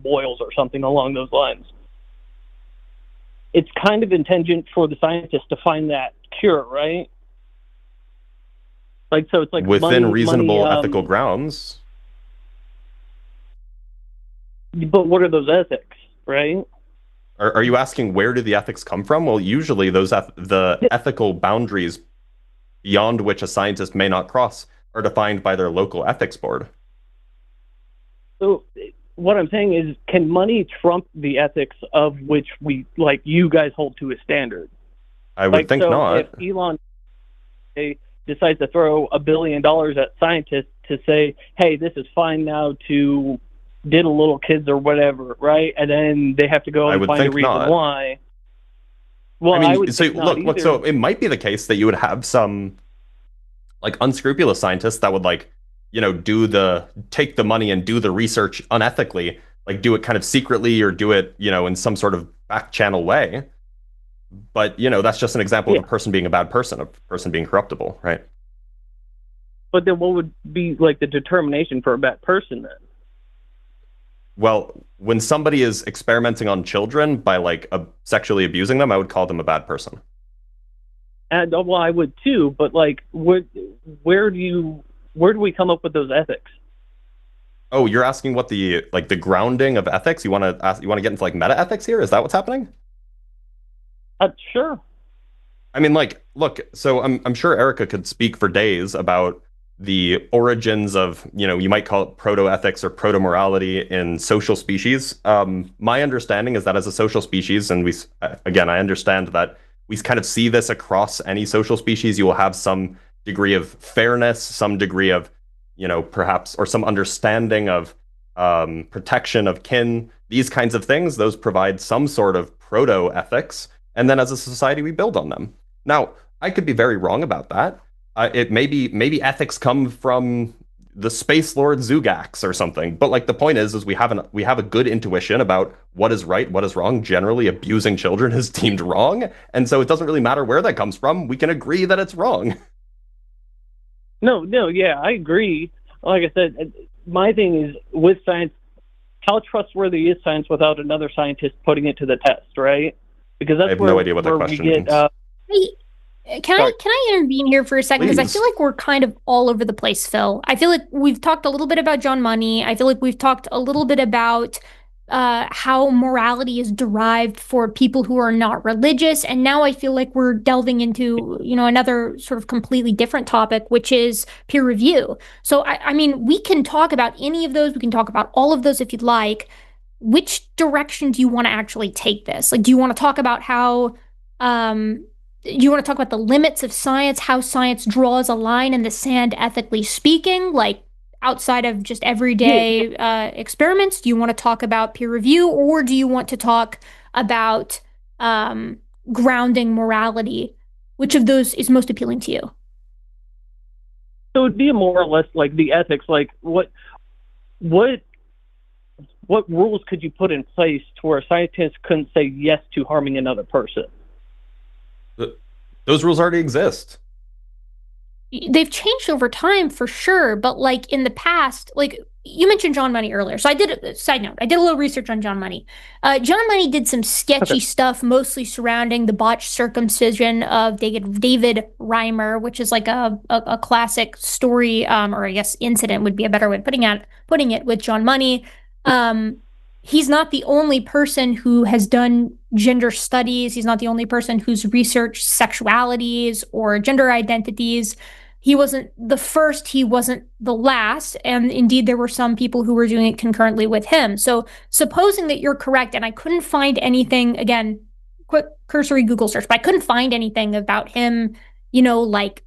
boils or something along those lines, it's kind of intelligent for the scientist to find that cure, right? Like, so it's like Within money. reasonable ethical grounds. But what are those ethics, right? Are you asking where do the ethics come from? Well, usually the ethical boundaries beyond which a scientist may not cross are defined by their local ethics board. So what I'm saying is, can money trump the ethics of which we, like, you guys hold to a standard? I would Like, think so not. if Elon decides to throw $1 billion at scientists to say, hey, this is fine now to diddle little kids or whatever, right? And then they have to go I and would find a think reason not. why. Well, I I mean, would so think not look, either. so it might be the case that you would have some like unscrupulous scientists that would like, take the money and do the research unethically, like do it kind of secretly or do it, in some sort of back channel way. But, that's just an example Yeah. of a person being a bad person, a person being corruptible, right? But then what would be like the determination for a bad person then? Well, when somebody is experimenting on children by like sexually abusing them, I would call them a bad person. And well, I would too, but like, where do we come up with those ethics? Oh, you're asking what the grounding of ethics? You want to get into like meta ethics here? Is that what's happening? Sure. I mean, like, look, so I'm sure Erika could speak for days about the origins of, you might call it proto-ethics or proto-morality in social species. My understanding is that as a social species, and again, I understand that we kind of see this across any social species, you will have some degree of fairness, some degree of, perhaps, or some understanding of protection of kin, these kinds of things. Those provide some sort of proto-ethics. And then as a society, we build on them. Now, I could be very wrong about that. It maybe ethics come from the space lord Zugax or something. But like the point is we have a good intuition about what is right, what is wrong. Generally, abusing children is deemed wrong, and so it doesn't really matter where that comes from. We can agree that it's wrong. No, yeah, I agree. Like I said, my thing is with science, how trustworthy is science without another scientist putting it to the test, right? Because that's I have no idea what that question means. Hey, can I intervene here for a second? Because I Please. feel like we're kind of all over the place, Phil. I feel like we've talked a little bit about John Money. I feel like we've talked a little bit about how morality is derived for people who are not religious, and now I feel like we're delving into another sort of completely different topic, which is peer review. So I mean, we can talk about any of those. We can talk about all of those if you'd like. Which direction do you want to actually take this? Like, do you want to talk about how you want to talk about the limits of science, how science draws a line in the sand, ethically speaking, like outside of just everyday experiments? Do you want to talk about peer review, or do you want to talk about grounding morality? Which of those is most appealing to you? So it'd be more or less like the ethics, like what rules could you put in place to where scientists couldn't say yes to harming another person? Those rules already exist. They've changed over time for sure, but like in the past, like you mentioned John Money earlier. So I did, side note, I did a little research on John Money. John Money did some sketchy stuff, mostly surrounding the botched circumcision of David Reimer, which is like a classic story, or I guess incident would be a better way of putting it with John Money. He's not the only person who has done gender studies. He's not the only person who's researched sexualities or gender identities. He wasn't the first, he wasn't the last, and indeed there were some people who were doing it concurrently with him. So supposing that you're correct, and I couldn't find anything, again, quick cursory Google search, but I couldn't find anything about him, like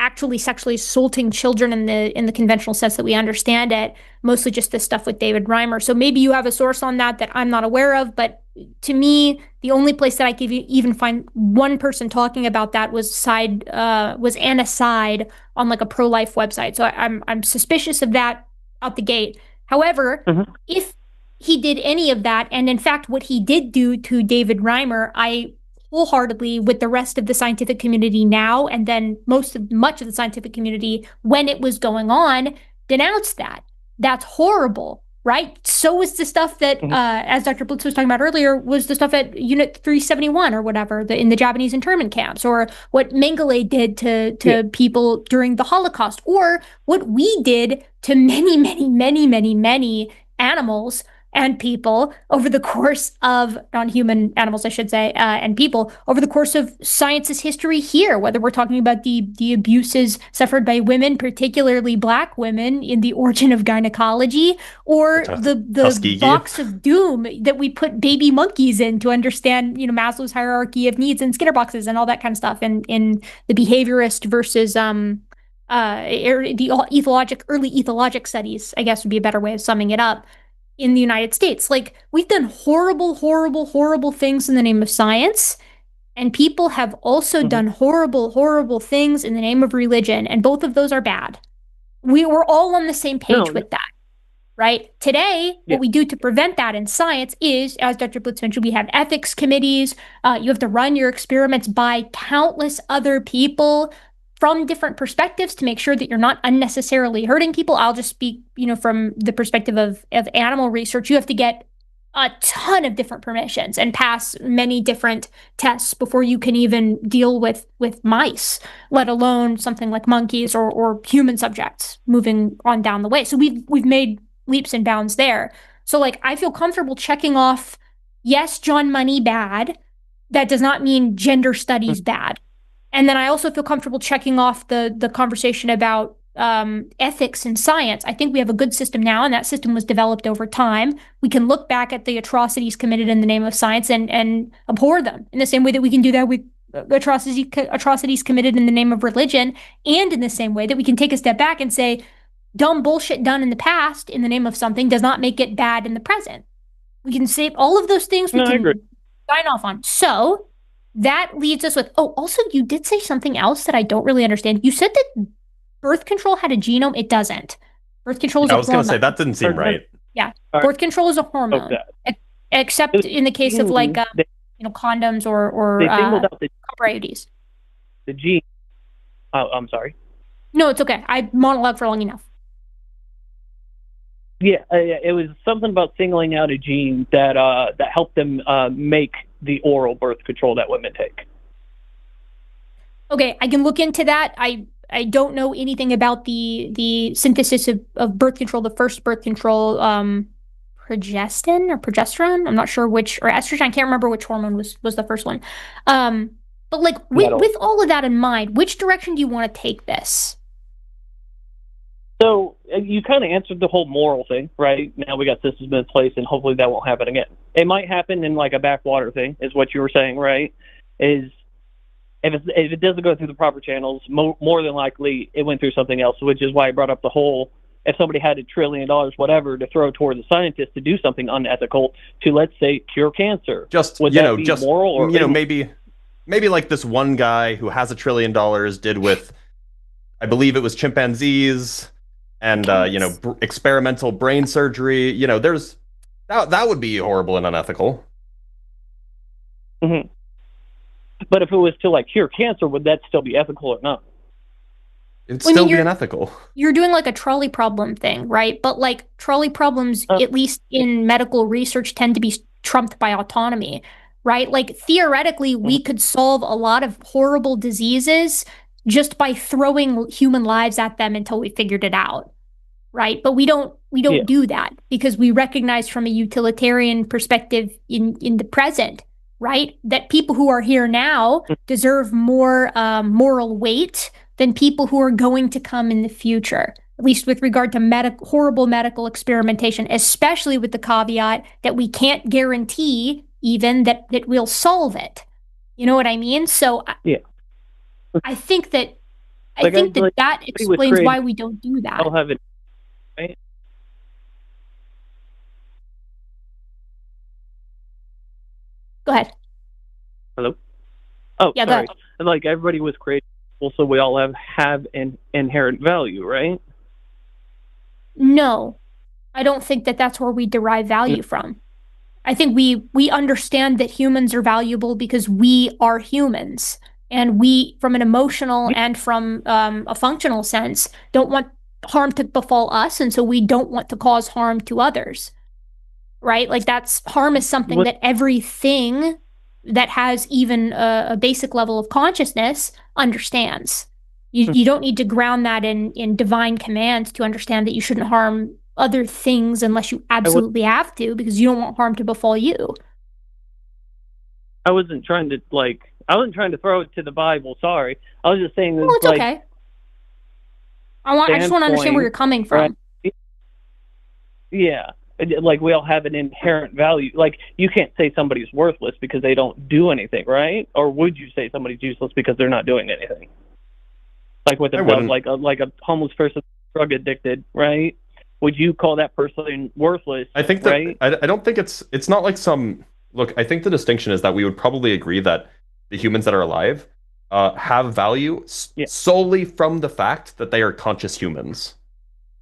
actually sexually assaulting children in the conventional sense that we understand it, mostly just this stuff with David Reimer. So maybe you have a source on that I'm not aware of, but to me, the only place that I could even find one person talking about that was Anna Side on like a pro-life website. So I'm suspicious of that out the gate. However, if he did any of that, and in fact, what he did do to David Reimer, I wholeheartedly, with the rest of the scientific community now, and then much of the scientific community when it was going on, denounced that. That's horrible, right? So was the stuff that, as Dr. Blitz was talking about earlier, was the stuff at Unit 371 or whatever, in the Japanese internment camps, or what Mengele did to people during the Holocaust, or what we did to many, many, many, many, many animals and people over the course of non-human animals, I should say, and people over the course of science's history here, whether we're talking about the abuses suffered by women, particularly Black women, in the origin of gynecology, or the box of doom that we put baby monkeys in to understand, Maslow's hierarchy of needs and Skinner boxes and all that kind of stuff, in the behaviorist versus the early ethologic studies, I guess would be a better way of summing it up, in the United States. Like, we've done horrible, horrible, horrible things in the name of science, and people have also done horrible, horrible things in the name of religion, and both of those are bad. We were all on the same page with that, right? Today, what we do to prevent that in science is, as Dr. Blitz mentioned, we have ethics committees. You have to run your experiments by countless other people from different perspectives to make sure that you're not unnecessarily hurting people. I'll just speak, from the perspective of animal research. You have to get a ton of different permissions and pass many different tests before you can even deal with mice, let alone something like monkeys or human subjects moving on down the way. So we've made leaps and bounds there. So like, I feel comfortable checking off, yes, John Money bad. That does not mean gender studies bad. And then I also feel comfortable checking off the conversation about ethics in science. I think we have a good system now, and that system was developed over time. We can look back at the atrocities committed in the name of science and abhor them in the same way that we can do that with atrocities committed in the name of religion, and in the same way that we can take a step back and say, dumb bullshit done in the past in the name of something does not make it bad in the present. We can say all of those things. We can sign off on. So that leads us with, also, you did say something else that I don't really understand. You said that birth control had a genome. It doesn't. Birth control is a hormone. I was going to say, that didn't seem right. Yeah. Birth control is a hormone. Except in the case of like, condoms or they singled out IUDs. The gene. Oh, I'm sorry. No, it's okay. I monologued for long enough. Yeah, it was something about singling out a gene that helped them make the oral birth control that women take. Okay, I can look into that. I don't know anything about the synthesis of birth control, the first birth control, progesterone. I'm not sure which, or estrogen. I can't remember which hormone was the first one. But like with all of that in mind, which direction do you want to take this? So you kind of answered the whole moral thing, right? Now we got systems in place, and hopefully that won't happen again. It might happen in like a backwater thing, is what you were saying, right? Is if it doesn't go through the proper channels, more than likely it went through something else, which is why I brought up the whole, if somebody had $1 trillion, whatever, to throw towards a scientist to do something unethical to, let's say, cure cancer. Would that be moral or maybe like this one guy who has $1 trillion did with, I believe it was chimpanzees, and experimental brain surgery. There's that would be horrible and unethical. Mm-hmm. But if it was to like cure cancer, would that still be ethical or not? It'd still be unethical. You're doing like a trolley problem thing, right? But like trolley problems, at least in medical research, tend to be trumped by autonomy, right? Like theoretically, we could solve a lot of horrible diseases just by throwing human lives at them until we figured it out, right? But we don't do that because we recognize from a utilitarian perspective in the present, right, that people who are here now deserve more moral weight than people who are going to come in the future, at least with regard to horrible medical experimentation, especially with the caveat that we can't guarantee even that we'll solve it. You know what I mean? So I think that I Like, think like that he was explains created, why we don't do that. I'll have it, right? Go ahead. Hello? Oh, Yeah, go sorry. ahead. And like everybody was created, so we all have an inherent value, right? No, I don't think that that's where we derive value from. I think we understand that humans are valuable because we are humans, and we, from an emotional and from a functional sense, don't want harm to befall us, and so we don't want to cause harm to others. Right? Like that's harm is something What that everything that has even a basic level of consciousness understands. You don't need to ground that in divine commands to understand that you shouldn't harm other things unless you I was absolutely have to because you don't want harm to befall you. I wasn't trying to I wasn't trying to throw it to the Bible. Sorry, I was just saying Well, this it's okay. I just want to understand where you're standpoint, coming right? from. Yeah, like we all have an inherent value. Like you can't say somebody's worthless because they don't do anything, right? Or would you say somebody's useless because they're not doing anything? Like with a I drug, wouldn't. like a homeless person, drug addicted, right? Would you call that person worthless, I think that right? I don't think it's not like some look. I think the distinction is that we would probably agree that the humans that are alive have value Yeah. solely from the fact that they are conscious humans.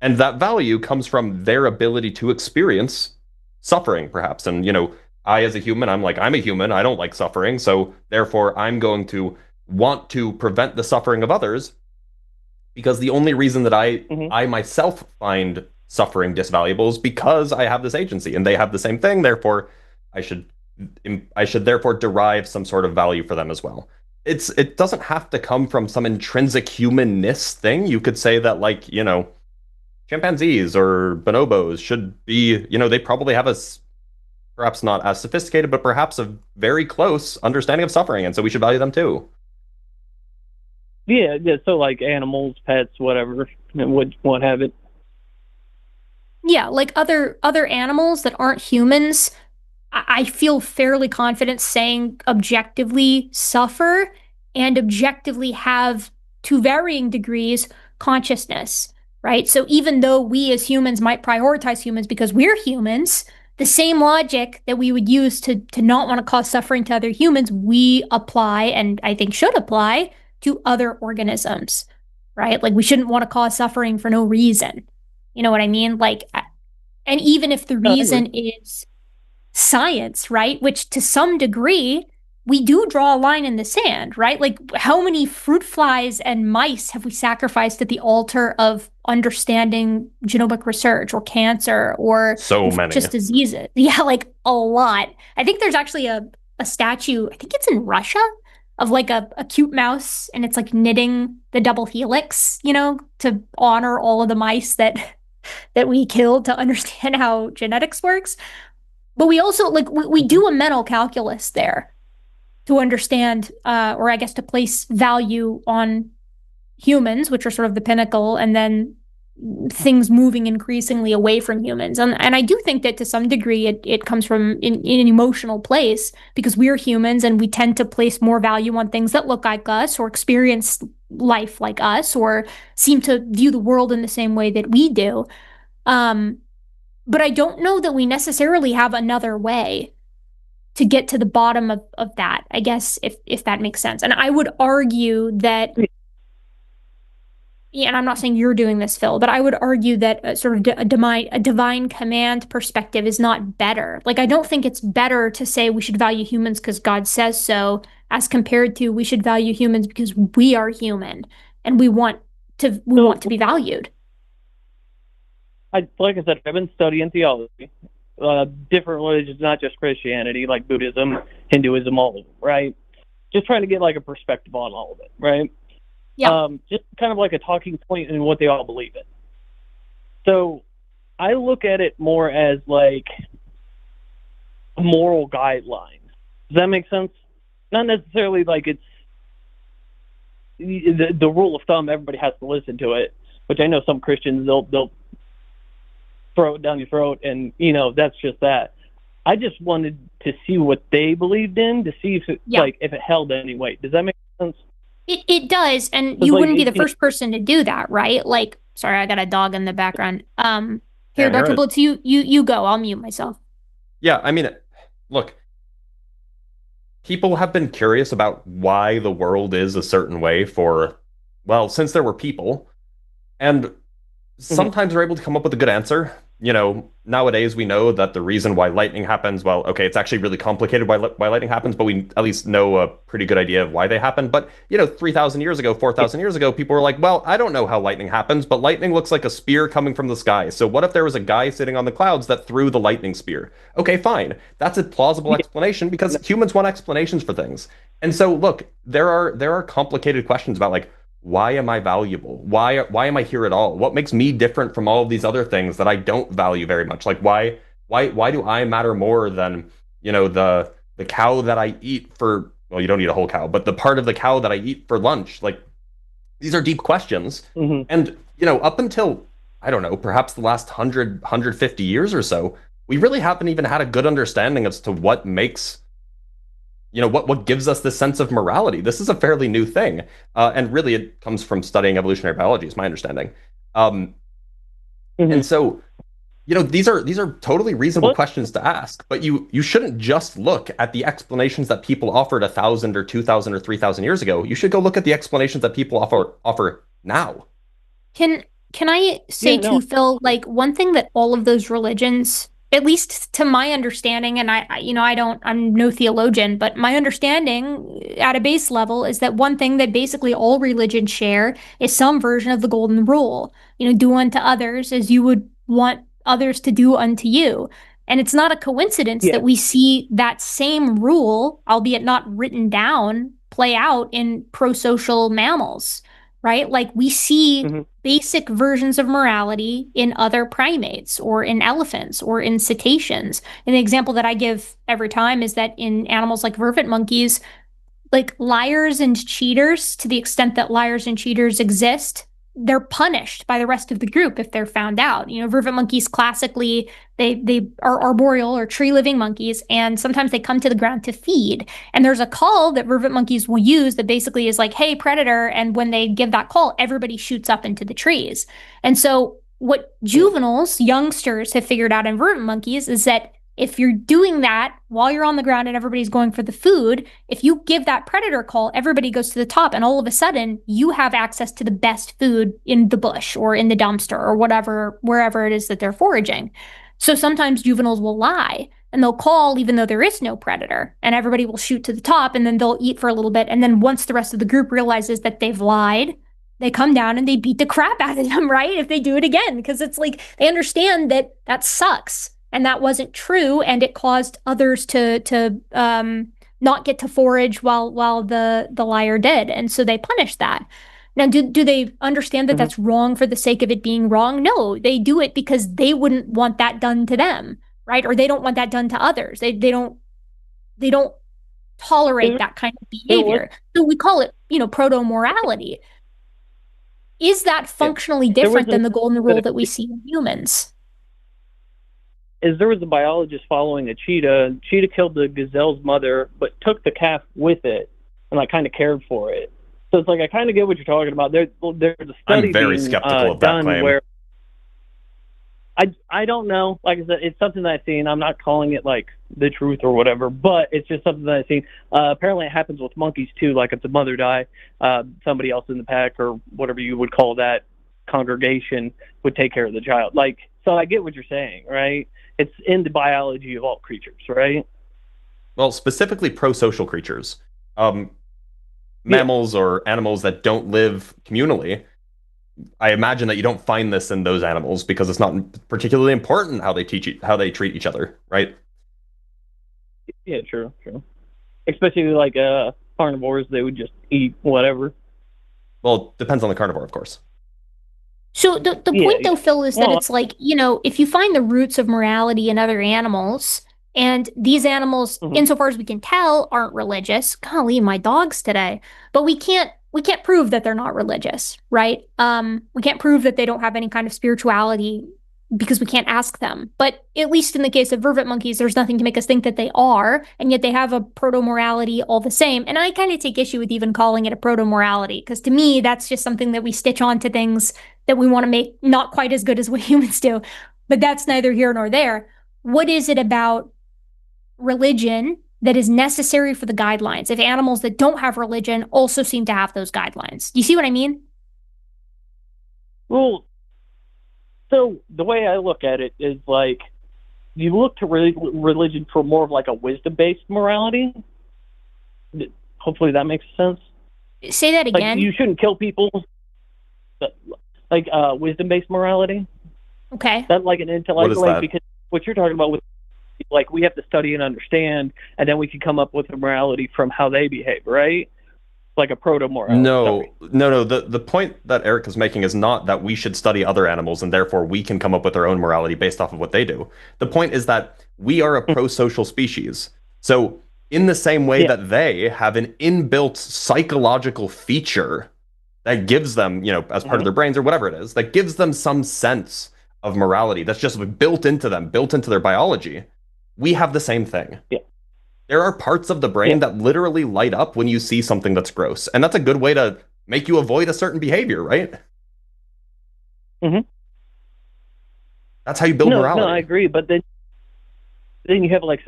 And that value comes from their ability to experience suffering, perhaps. And, I, as a human, I'm a human. I don't like suffering. So therefore, I'm going to want to prevent the suffering of others because the only reason that Hmm. I myself find suffering disvaluable is because I have this agency and they have the same thing. Therefore, I should I should therefore derive some sort of value for them as well. It doesn't have to come from some intrinsic humanness thing. You could say that chimpanzees or bonobos should be, they probably have perhaps not as sophisticated, but perhaps a very close understanding of suffering, and so we should value them too. Yeah, yeah. So like animals, pets, whatever, and what have it. Yeah, like other animals that aren't humans, I feel fairly confident saying objectively suffer and objectively have, to varying degrees, consciousness, right? So even though we as humans might prioritize humans because we're humans, the same logic that we would use to not want to cause suffering to other humans, we apply and I think should apply to other organisms, right? Like we shouldn't want to cause suffering for no reason. You know what I mean? And even if the I agree. reason is science, right? Which to some degree, we do draw a line in the sand, right? Like how many fruit flies and mice have we sacrificed at the altar of understanding genomic research or cancer or So many. infectious diseases? Yeah, like a lot. I think there's actually a statue, I think it's in Russia, of like a cute mouse and it's like knitting the double helix, to honor all of the mice that we killed to understand how genetics works. But we also like we Mhm. do a mental calculus there to understand, or I guess to place value on humans, which are sort of the pinnacle, and then things moving increasingly away from humans. And I do think that to some degree it comes from in an emotional place because we're humans and we tend to place more value on things that look like us or experience life like us or seem to view the world in the same way that we do. Um, but I don't know that we necessarily have another way to get to the bottom of that, I guess, if that makes sense. And I would argue that, yeah, and I'm not saying you're doing this, Phil, but I would argue that a divine command perspective is not better. Like, I don't think it's better to say we should value humans because God says so, as compared to we should value humans because we are human and we So want to be valued. like I said, I've been studying theology, different religions, not just Christianity, like Buddhism, Hinduism, all of them, right? Just trying to get like a perspective on all of it, right? Yeah. Just kind of like a talking point in what they all believe in. So I look at it more as like moral guidelines. Does that make sense? Not necessarily like it's the rule of thumb. Everybody has to listen to it, which I know some Christians they'll throw it down your throat, and that's just that. I just wanted to see what they believed in to see if it Yeah. if it held any weight. Does that make sense? It does, and It's you like wouldn't be the first person to do that, right? Like, sorry, I got a dog in the background. Here, Can't hear Dr. it. Blitz, you go. I'll mute myself. Yeah, I mean, look, people have been curious about why the world is a certain way for, well, since there were people. And Mhm. sometimes we're able to come up with a good answer. Nowadays we know that the reason why lightning happens, well, okay, it's actually really complicated why lightning happens, but we at least know a pretty good idea of why they happen. But, 3,000 years ago, 4,000 years ago, people were like, well, I don't know how lightning happens, but lightning looks like a spear coming from the sky. So what if there was a guy sitting on the clouds that threw the lightning spear? Okay, fine. That's a plausible Yeah. explanation because humans want explanations for things. And so, look, there are complicated questions about like, why am I valuable? Why am I here at all? What makes me different from all of these other things that I don't value very much? Like why do I matter more than, the cow that I eat for, well, you don't eat a whole cow, but the part of the cow that I eat for lunch? Like these are deep questions. Mhm. And, up until, I don't know, perhaps the last 150 years or so, we really haven't even had a good understanding as to what makes, what gives us this sense of morality. This is a fairly new thing, and really it comes from studying evolutionary biology, is my understanding. um, and Mhm. so, these are totally reasonable Well, questions to ask, but you shouldn't just look at the explanations that people offered 1,000 or 2,000 or 3,000 years ago. You should go look at the explanations that people offer now. Can can I yeah, say no. too, Phil, like one thing that all of those religions, at least to my understanding, and I'm no theologian, but my understanding at a base level is that one thing that basically all religions share is some version of the golden rule. Do unto others as you would want others to do unto you. And it's not a coincidence Yeah. that we see that same rule, albeit not written down, play out in pro-social mammals, right? Like we see Mhm. basic versions of morality in other primates or in elephants or in cetaceans. And the example that I give every time is that in animals like vervet monkeys, like liars and cheaters, to the extent that liars and cheaters exist, they're punished by the rest of the group if they're found out. Vervet monkeys classically, they are arboreal or tree living monkeys, and sometimes they come to the ground to feed. And there's a call that vervet monkeys will use that basically is like, "Hey, predator!" And when they give that call, everybody shoots up into the trees. And so, what Mhm. juveniles, youngsters, have figured out in vervet monkeys is that if you're doing that while you're on the ground and everybody's going for the food, if you give that predator call, everybody goes to the top, and all of a sudden you have access to the best food in the bush or in the dumpster or whatever, wherever it is that they're foraging. So sometimes juveniles will lie and they'll call even though there is no predator, and everybody will shoot to the top and then they'll eat for a little bit. And then once the rest of the group realizes that they've lied, they come down and they beat the crap out of them, right? If they do it again, because it's like they understand that that sucks and that wasn't true, and it caused others to not get to forage while the liar did, and so they punish that. Now, do they understand that Mhm. that's wrong for the sake of it being wrong? No, they do it because they wouldn't want that done to them, right? Or they don't want that done to others. They don't tolerate There, that kind of there was behavior. So we call it, proto morality. Is that Yeah. functionally there was different an than the golden that rule that we see in humans? is there was a biologist following a cheetah. Cheetah killed the gazelle's mother, but took the calf with it and like kind of cared for it. So it's like I kind of get what you're talking about. There's a I'm study very being skeptical of that done claim. where I don't know. Like I said, it's something that I've seen. I'm not calling it like the truth or whatever, but it's just something that I've seen. Apparently, it happens with monkeys too. Like if the mother die, somebody else in the pack or whatever you would call that congregation would take care of the child. Like, so I get what you're saying, right? It's in the biology of all creatures, right? Well, specifically pro-social creatures. Um, Yeah, Mammals or animals that don't live communally, I imagine that you don't find this in those animals because it's not particularly important how they treat each other, right? yeah, true, true. Especially like carnivores, they would just eat whatever. Well, it depends on the carnivore, of course. So the Yeah, point though, yeah. Phil, is that Well, it's like, if you find the roots of morality in other animals, and these animals, mhm. insofar as we can tell, aren't religious. Golly, my dogs today. But we can't prove that they're not religious, right? We can't prove that they don't have any kind of spirituality because we can't ask them. But at least in the case of vervet monkeys, there's nothing to make us think that they are, and yet they have a proto-morality all the same. And I kind of take issue with even calling it a proto-morality, because to me, that's just something that we stitch onto things that we want to make not quite as good as what humans do. But that's neither here nor there. What is it about religion that is necessary for the guidelines if animals that don't have religion also seem to have those guidelines? Do you see what I mean? Well, so the way I look at it is like you look to religion for more of like a wisdom-based morality. Hopefully that makes sense. Say that again. Like you shouldn't kill people. Like wisdom-based morality. Okay. That like an intellectual. What is that? Because what you're talking about with like we have to study and understand, and then we can come up with a morality from how they behave, right? Like a proto-morality. No. The point that Erika's making is not that we should study other animals and therefore we can come up with our own morality based off of what they do. The point is that we are a pro-social species. So in the same way that they have an inbuilt psychological feature that gives them, as part of their brains or whatever it is, that gives them some sense of morality that's just built into them, built into their biology. We have the same thing. Yeah. There are parts of the brain that literally light up when you see something that's gross. And that's a good way to make you avoid a certain behavior, right? Mm-hmm. That's how you build morality. No, I agree. But then you have like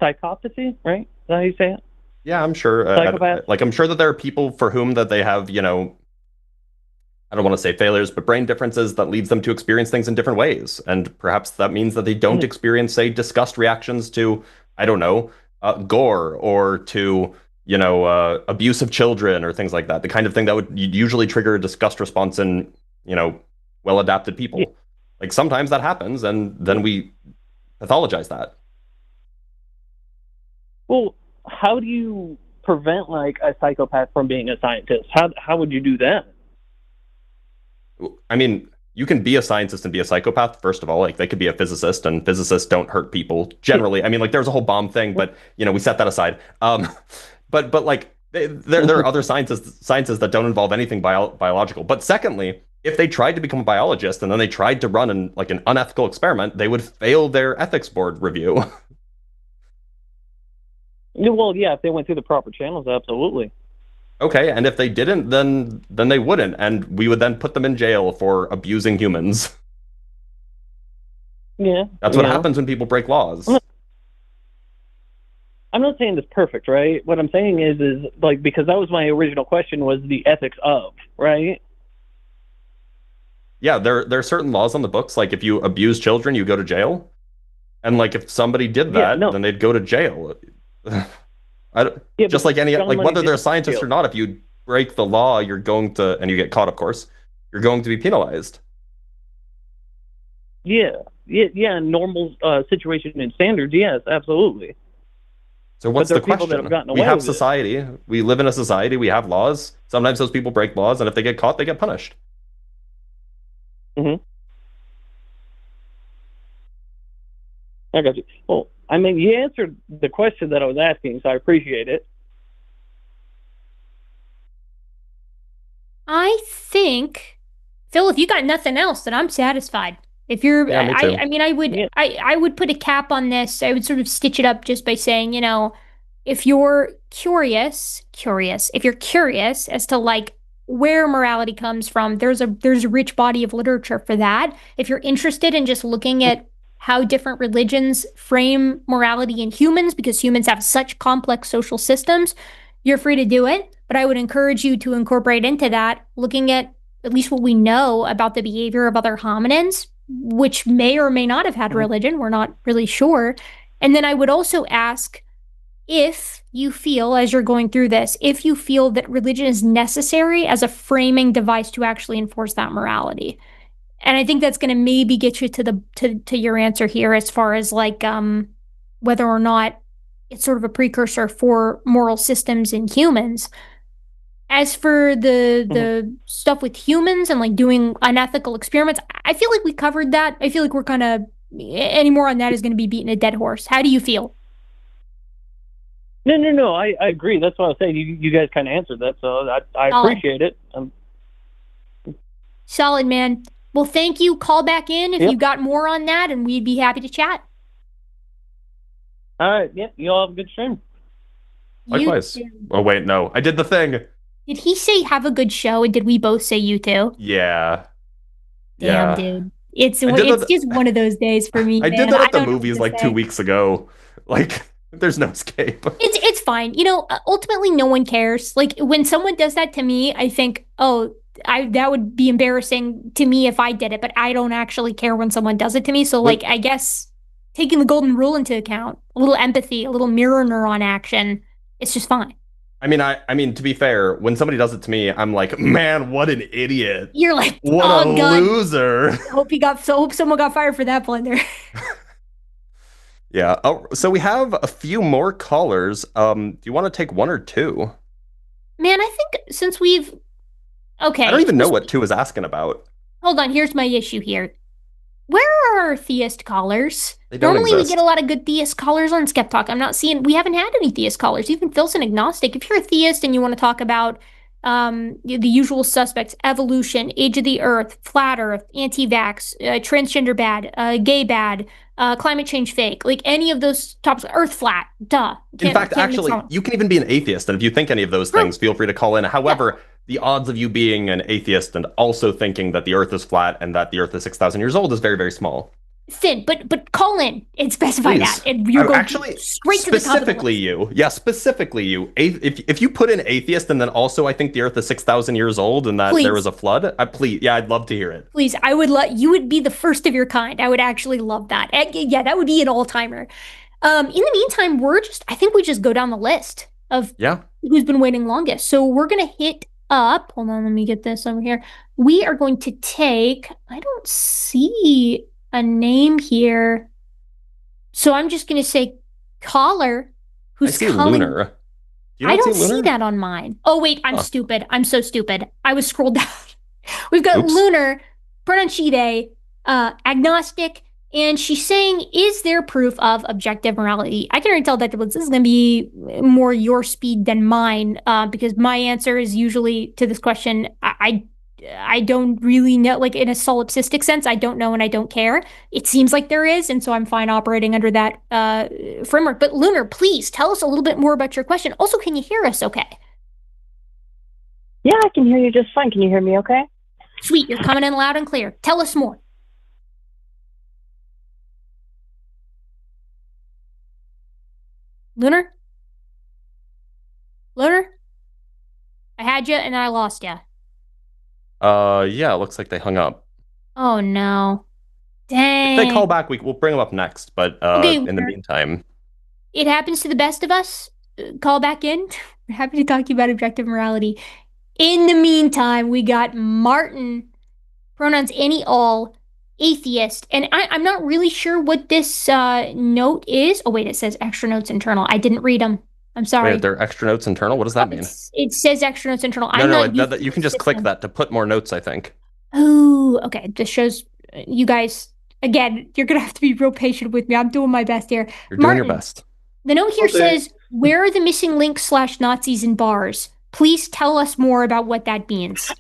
psychopathy, right? Is that how you say it? Yeah, I'm sure. I'm sure that there are people for whom that they have, I don't want to say failures, but brain differences that leads them to experience things in different ways. And perhaps that means that they don't experience, say, disgust reactions to, I don't know, gore or to, abuse of children or things like that. The kind of thing that would usually trigger a disgust response in, well-adapted people. Yeah. Like sometimes that happens and then we pathologize that. Well, how do you prevent like a psychopath from being a scientist? How would you do that? I mean, you can be a scientist and be a psychopath, first of all. Like, they could be a physicist, and physicists don't hurt people generally. I mean, like, there's a whole bomb thing, but, we set that aside. But like, there are other sciences that don't involve anything biological. But secondly, if they tried to become a biologist and then they tried to run an unethical experiment, they would fail their ethics board review. Well, yeah, if they went through the proper channels, absolutely. Okay, and if they didn't, then they wouldn't, and we would then put them in jail for abusing humans. Yeah. That's what happens when people break laws. I'm not saying it's perfect, right? What I'm saying is like, because that was my original question, was the ethics of, right? Yeah, there are certain laws on the books, like if you abuse children, you go to jail. And like if somebody did that, then they'd go to jail. Just like any, like whether they're a scientist or not, if you break the law, you're going to, and you get caught, of course, you're going to be penalized. Yeah, normal situation and standards, yes, absolutely. So what's the question? We have society. We live in a society. We have laws. Sometimes those people break laws, and if they get caught, they get punished. Mm-hmm. I got you. Well, I mean, you answered the question that I was asking, so I appreciate it. I think, Phil, if you got nothing else, then I'm satisfied. If you're, I mean, I would put a cap on this. I would sort of stitch it up just by saying, if you're curious as to like where morality comes from, there's a rich body of literature for that. If you're interested in just looking at how different religions frame morality in humans, because humans have such complex social systems, you're free to do it. But I would encourage you to incorporate into that, looking at least what we know about the behavior of other hominins, which may or may not have had religion. We're not really sure. And then I would also ask if you feel, as you're going through this, if you feel that religion is necessary as a framing device to actually enforce that morality. And I think that's going to maybe get you to your answer here as far as like whether or not it's sort of a precursor for moral systems in humans. As for the stuff with humans and like doing unethical experiments, I feel like we covered that. I feel like we're kind of, any more on that is going to be beating a dead horse. How do you feel? No. I agree. That's what I was saying. You guys kind of answered that, so I appreciate it. Solid, man. Well, thank you. Call back in if Yep. you got more on that, and we'd be happy to chat. All right. Yep. You all have a good stream. Likewise. You Oh wait, no, I did the thing. Did he say have a good show, and did we both say you too? Yeah, Damn, yeah. dude. It's I did it's that. just one of those days for me, I did man. that I at the don't know what movies to like 2 say. weeks ago. Like, there's no escape. It's fine. Ultimately, no one cares. Like when someone does that to me, I think, oh, I that would be embarrassing to me if I did it, but I don't actually care when someone does it to me. So, When like, I guess taking the golden rule into account, a little empathy, a little mirror neuron action, it's just fine. I mean, to be fair, when somebody does it to me, I'm like, man, what an idiot. You're like, What a oh god, loser. hope someone got fired for that blunder. Yeah. Oh, so we have a few more callers. Do you want to take one or two? Man, I think since we've I don't okay, even know what two is asking about. hold on, here's my issue here. Where are our theist callers? They don't Normally we get a exist. lot of good theist callers on SkepTalk. We haven't had any theist callers. Even Phil's an agnostic. If you're a theist and you want to talk about the usual suspects, evolution, age of the earth, flat earth, anti-vax, transgender bad, gay bad, climate change fake, like any of those topics, earth flat, duh. In fact, Can't mix actually, wrong. you can even be an atheist, and if you think any of those True. things, feel free to call in. Yeah. However, the odds of you being an atheist and also thinking that the Earth is flat and that the Earth is 6,000 years old is very, very small. Thin, but call in and specify Please. that. And you're going Actually, straight to the top of the specifically list. you. Yeah, specifically you. If you put in atheist and then also I think the Earth is 6,000 years old and that Please. there was a flood, please, yeah, I'd love to hear it. Please, I would you would be the first of your kind. I would actually love that. Yeah, that would be an all-timer. In the meantime, I think we just go down the list of Yeah. who's been waiting longest. So we're gonna hit up. Hold on, let me get this over here. We are going to take, I don't see a name here. So I'm just gonna say caller I who's see calling. lunar. Do you I not don't see lunar? see that on mine. Oh wait, I'm Huh. stupid. I'm so stupid. I was scrolled down. We've got Oops. lunar, pronoun she, they, agnostic, and she's saying, is there proof of objective morality? I can already tell Dr. Blitz this is going to be more your speed than mine, because my answer is usually to this question, I don't really know, like in a solipsistic sense, I don't know and I don't care. It seems like there is, and so I'm fine operating under that framework. But Lunar, please tell us a little bit more about your question. Also, can you hear us okay? Yeah, I can hear you just fine. Can you hear me okay? Sweet, you're coming in loud and clear. Tell us more. Lunar? Lunar? I had you and I lost you. Yeah, it looks like they hung up. Oh no. If they call Dang. back, we'll bring them up next. But Okay, in the Lunar. meantime, It happens to the best of us. Call back in. We're happy to talk to you about objective morality. In the meantime, we got Martin, pronouns any, all, atheist. And I'm not really sure what this note is. Oh, wait, it says extra notes internal. I didn't read them. I'm sorry. wait, there are extra notes internal. What does that mean? It says extra notes internal. No, I'm no, not used to you can the just click system. that to put more notes, I think. Oh, okay. This shows you guys, again, you're going to have to be real patient with me. I'm doing my best here. You're doing your Martin, best. the note here Okay. says, where are the missing links / Nazis in bars? Please tell us more about what that means.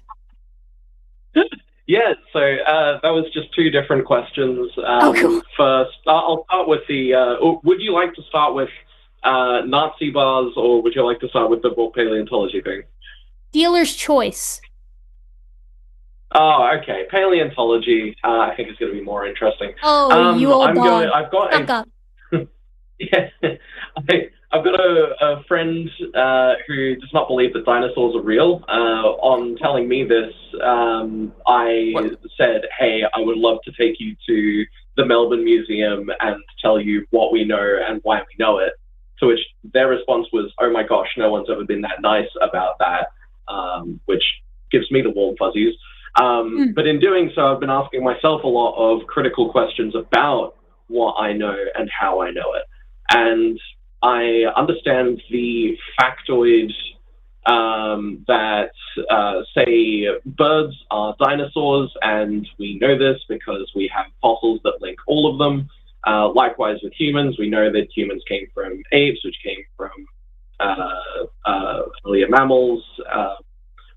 Yeah, so that was just two different questions. Cool. First, I'll start with would you like to start with Nazi bars, or would you like to start with the bulk paleontology thing? Dealer's choice. Oh, okay. Paleontology, I think is going to be more interesting. Oh, you old dog. I've got Suck up. Yeah, I've got a friend who does not believe that dinosaurs are real. On telling me this, I What? said, hey, I would love to take you to the Melbourne Museum and tell you what we know and why we know it. To which their response was, oh my gosh, no one's ever been that nice about that, which gives me the warm fuzzies. But in doing so, I've been asking myself a lot of critical questions about what I know and how I know it. And I understand the factoid that, say, birds are dinosaurs, and we know this because we have fossils that link all of them. Likewise with humans, we know that humans came from apes, which came from earlier mammals.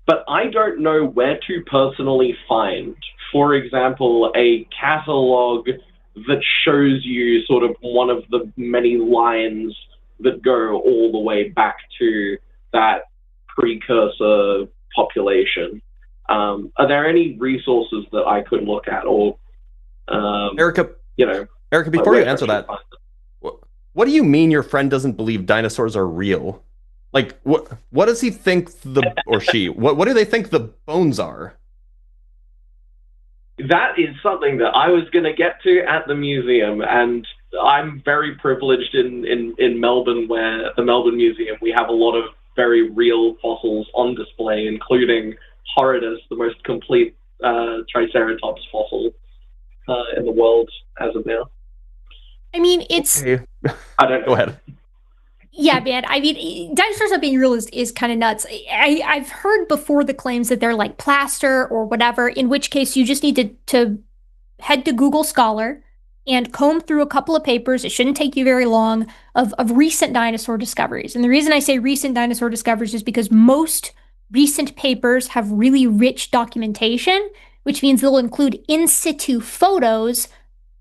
But I don't know where to personally find for example, a catalog that shows you sort of one of the many lines that go all the way back to that precursor population. Are there any resources that I could look at, or Erika, Erika, before you answer that, what do you mean your friend doesn't believe dinosaurs are real? Like, what does he think or she? What do they think the bones are? That is something that I was going to get to at the museum, and I'm very privileged in Melbourne, where the Melbourne Museum, we have a lot of very real fossils on display, including Horridus, the most complete Triceratops fossil in the world as of now. I mean, it's... Okay. I don't know. Go ahead. Yeah, man. I mean, dinosaurs not being real is kind of nuts. I've heard before the claims that they're like plaster or whatever, in which case you just need to head to Google Scholar and comb through a couple of papers. It shouldn't take you very long of recent dinosaur discoveries. And the reason I say recent dinosaur discoveries is because most recent papers have really rich documentation, which means they'll include in situ photos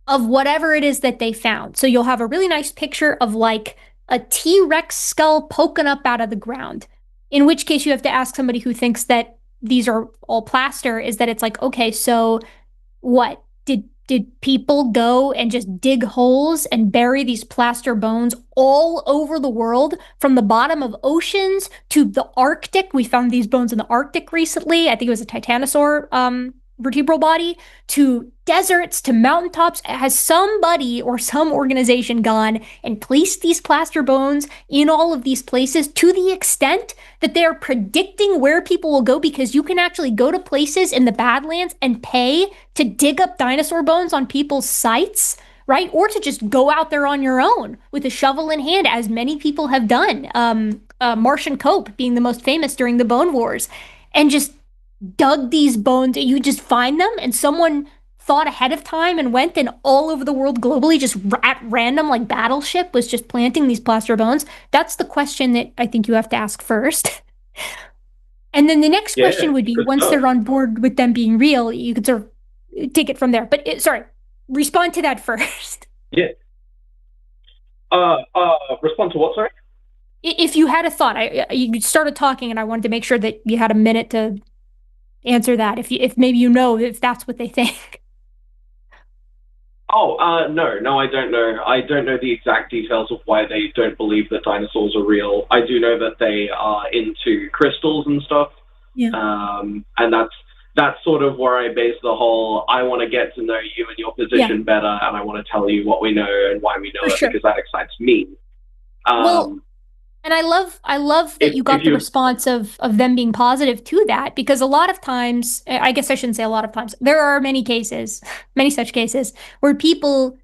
of whatever it is that they found. So you'll have a really nice picture of like a T-Rex skull poking up out of the ground. In which case you have to ask somebody who thinks that these are all plaster, is that it's like, okay, so what? Did people go and just dig holes and bury these plaster bones all over the world, from the bottom of oceans to the Arctic? We found these bones in the Arctic recently. I think it was a titanosaur vertebral body, to deserts, to mountaintops. Has somebody or some organization gone and placed these plaster bones in all of these places to the extent that they're predicting where people will go? Because you can actually go to places in the Badlands and pay to dig up dinosaur bones on people's sites, right? Or to just go out there on your own with a shovel in hand, as many people have done. Martian Cope being the most famous during the Bone Wars, and just dug these bones. You just find them, and someone thought ahead of time and went and all over the world globally, just at random, like Battleship, was just planting these plaster bones. That's the question that I think you have to ask first. And then the next question would be, once they're on board with them being real, you could sort of take it from there. But respond to that first. Yeah. Respond to what, sorry? If you had a thought, you started talking and I wanted to make sure that you had a minute to answer that, if maybe if that's what they think. No, I don't know. I don't know the exact details of why they don't believe that dinosaurs are real. I do know that they are into crystals and stuff. Yeah. And that's sort of where I base the whole, I want to get to know you and your position better, and I want to tell you what we know and why we know it, because that excites me. And I love that you got the response of them being positive to that, because a lot of times, I guess I shouldn't say a lot of times, there are many such cases where people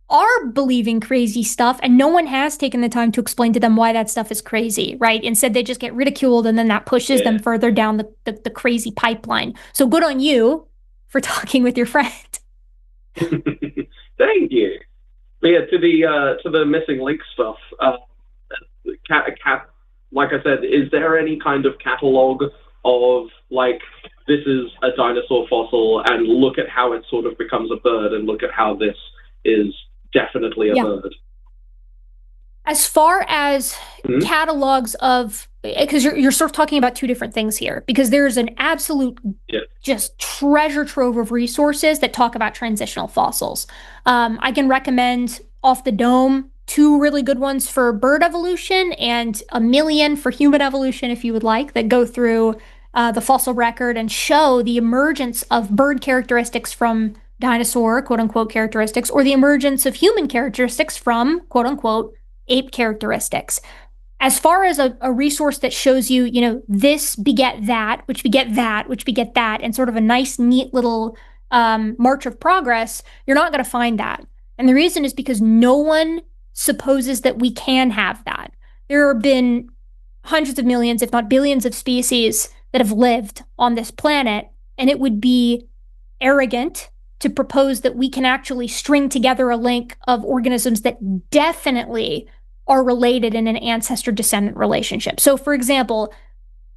are believing crazy stuff and no one has taken the time to explain to them why that stuff is crazy, right? Instead, they just get ridiculed, and then that pushes them further down the crazy pipeline. So good on you for talking with your friend. Thank you. But yeah, to the missing link stuff, like I said, is there any kind of catalog of, like, this is a dinosaur fossil and look at how it sort of becomes a bird, and look at how this is definitely a bird? As far as catalogs of, because you're sort of talking about two different things here, because there's an absolute just treasure trove of resources that talk about transitional fossils. I can recommend Off the Dome, 2 really good ones for bird evolution, and 1,000,000 for human evolution, if you would like, that go through the fossil record and show the emergence of bird characteristics from dinosaur, quote-unquote, characteristics, or the emergence of human characteristics from, quote-unquote, ape characteristics. As far as a resource that shows you, this beget that, which beget that, which beget that, and sort of a nice, neat little march of progress, you're not going to find that. And the reason is because no one supposes that we can have that. There have been hundreds of millions, if not billions, of species that have lived on this planet, and it would be arrogant to propose that we can actually string together a link of organisms that definitely are related in an ancestor-descendant relationship. So, for example,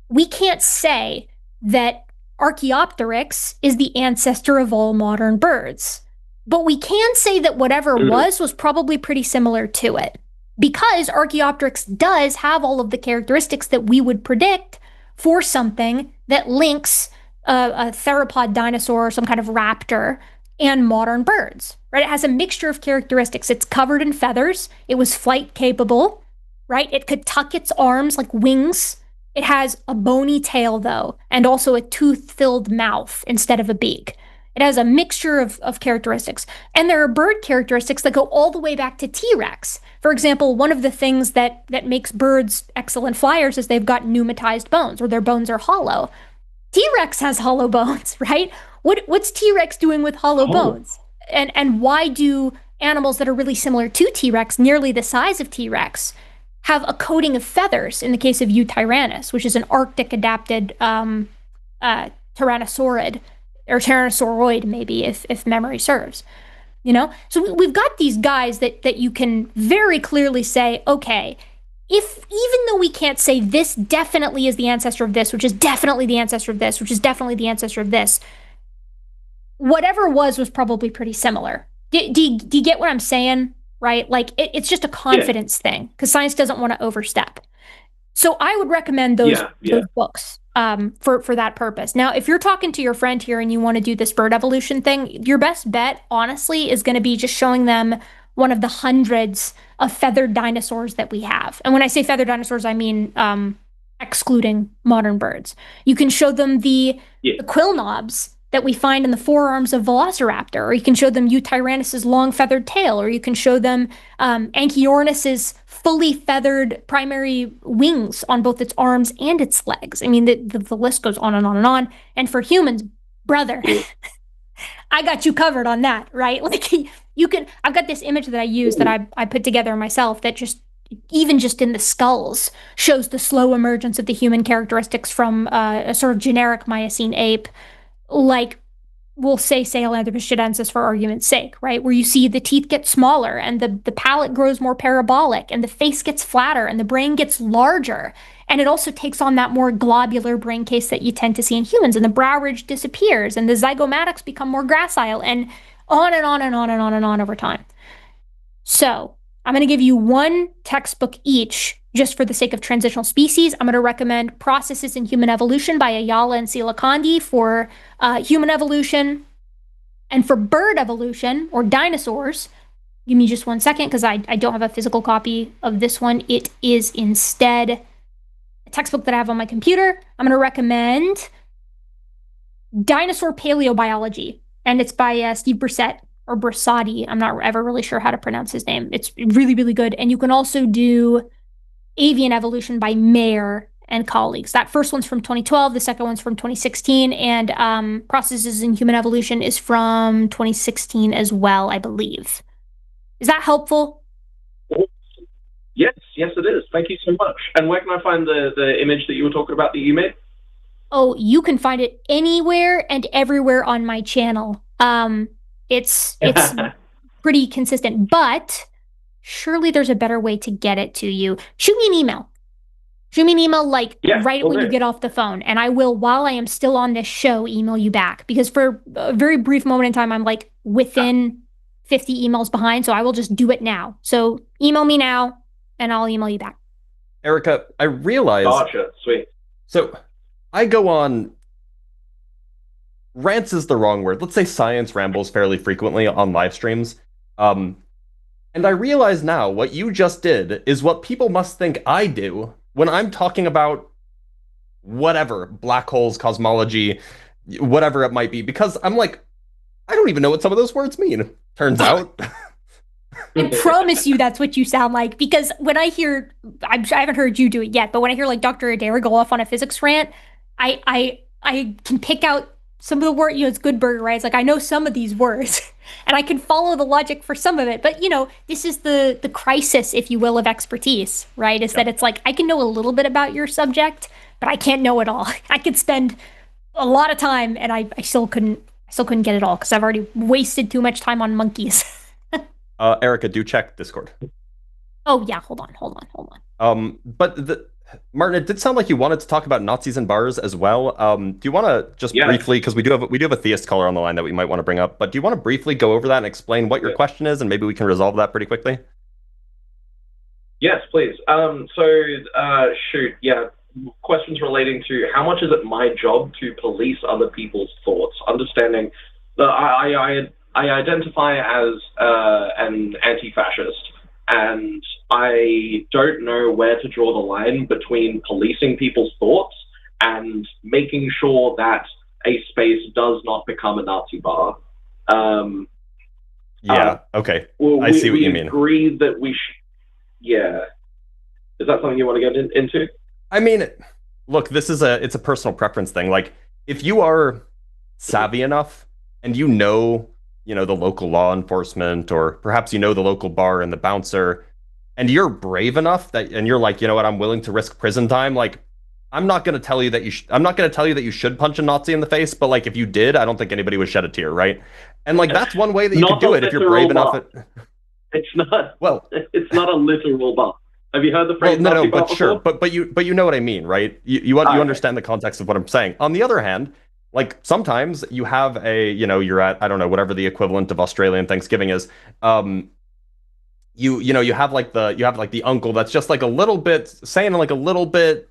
we can't say that Archaeopteryx is the ancestor of all modern birds. But we can say that whatever was probably pretty similar to it. Because Archaeopteryx does have all of the characteristics that we would predict for something that links a theropod dinosaur or some kind of raptor and modern birds, right? It has a mixture of characteristics. It's covered in feathers. It was flight capable, right? It could tuck its arms like wings. It has a bony tail, though, and also a tooth-filled mouth instead of a beak. It has a mixture of characteristics. And there are bird characteristics that go all the way back to T-Rex. For example, one of the things that makes birds excellent flyers is they've got pneumatized bones, or their bones are hollow. T-Rex has hollow bones, right? What's T-Rex doing with hollow bones? And why do animals that are really similar to T-Rex, nearly the size of T-Rex, have a coating of feathers in the case of Eutyrannus, which is an Arctic adapted tyrannosaurid, or tyrannosauroid maybe, if memory serves. You know? So we've got these guys that you can very clearly say, okay, even though we can't say this definitely is the ancestor of this, which is definitely the ancestor of this, which is definitely the ancestor of this, whatever was probably pretty similar. Do you get what I'm saying? Right? Like, it's just a confidence thing, because science doesn't want to overstep. So I would recommend those books for that purpose. Now, if you're talking to your friend here and you want to do this bird evolution thing, your best bet, honestly, is going to be just showing them one of the hundreds of feathered dinosaurs that we have. And when I say feathered dinosaurs, I mean excluding modern birds. You can show them the quill knobs that we find in the forearms of Velociraptor, or you can show them Eutyrannus's long feathered tail, or you can show them Anchiornis's fully feathered primary wings on both its arms and its legs. I mean, the list goes on and on and on. And for humans, brother, I got you covered on that, right? Like, you can, I've got this image that I use that I put together myself that just, even just in the skulls, shows the slow emergence of the human characteristics from a sort of generic Miocene ape, like, we'll say Sahelanthropus chilensis for argument's sake, right? Where you see the teeth get smaller and the palate grows more parabolic and the face gets flatter and the brain gets larger. And it also takes on that more globular brain case that you tend to see in humans, and the brow ridge disappears and the zygomatics become more gracile, and on and on and on and on and on over time. So I'm going to give you one textbook each just for the sake of transitional species. I'm going to recommend Processes in Human Evolution by Ayala and Silakandi for human evolution. And for bird evolution, or dinosaurs, give me just 1 second because I don't have a physical copy of this one. It is instead a textbook that I have on my computer. I'm going to recommend Dinosaur Paleobiology, and it's by Steve Brissett, or Brissati. I'm not ever really sure how to pronounce his name. It's really, really good. And you can also do Avian Evolution by Mayer and colleagues. That first one's from 2012, the second one's from 2016, and Processes in Human Evolution is from 2016 as well, I believe. Is that helpful? Yes, it is. Thank you so much. And where can I find the image that you were talking about that you made? Oh, you can find it anywhere and everywhere on my channel. It's pretty consistent, but surely there's a better way to get it to you. Shoot me an email. Shoot me an email right when you get off the phone, and I will, while I am still on this show, email you back. Because for a very brief moment in time, I'm like within 50 emails behind, so I will just do it now. So email me now, and I'll email you back. Erika, I realize... Gotcha, sweet. So I go on... Rants is the wrong word. Let's say science rambles fairly frequently on live streams. And I realize now what you just did is what people must think I do when I'm talking about whatever, black holes, cosmology, whatever it might be, because I'm like, I don't even know what some of those words mean, turns out. I promise you that's what you sound like, because when I hear, I haven't heard you do it yet, but when I hear like Dr. Adair go off on a physics rant, I can pick out some of the words, it's Goodburger, right? It's like, I know some of these words and I can follow the logic for some of it. But, this is the crisis, if you will, of expertise, right? Is that it's like, I can know a little bit about your subject, but I can't know it all. I could spend a lot of time and I still couldn't get it all because I've already wasted too much time on monkeys. Erika, do check Discord. Oh, yeah. Hold on. But Martin, it did sound like you wanted to talk about Nazis and bars as well. Do you want to just Yeah. briefly, because we do have a theist caller on the line that we might want to bring up, but do you want to briefly go over that and explain what your Yeah. question is, and maybe we can resolve that pretty quickly? Yes, please. Shoot, yeah. Questions relating to how much is it my job to police other people's thoughts? Understanding that I identify as an anti-fascist, and I don't know where to draw the line between policing people's thoughts and making sure that a space does not become a Nazi bar. Yeah, okay. Well, I see what you mean. We agree that we should. Yeah. Is that something you want to get into? I mean, look, it's a personal preference thing. Like, if you are savvy enough and the local law enforcement, or perhaps the local bar and the bouncer, and you're brave enough and you're like, you know what, I'm willing to risk prison time. Like, I'm not going to tell you that I'm not going to tell you that you should punch a Nazi in the face, but like, if you did, I don't think anybody would shed a tear, right? And like, that's one way that you could do it if you're brave enough. It's not. Well, it's not a literal bar. Have you heard the phrase? Well, no, Nazi bar but sure, before? but you know what I mean, right? You understand the context of what I'm saying. On the other hand, like, sometimes you have you're at, I don't know, whatever the equivalent of Australian Thanksgiving is. You have the uncle that's just like a little bit saying like a little bit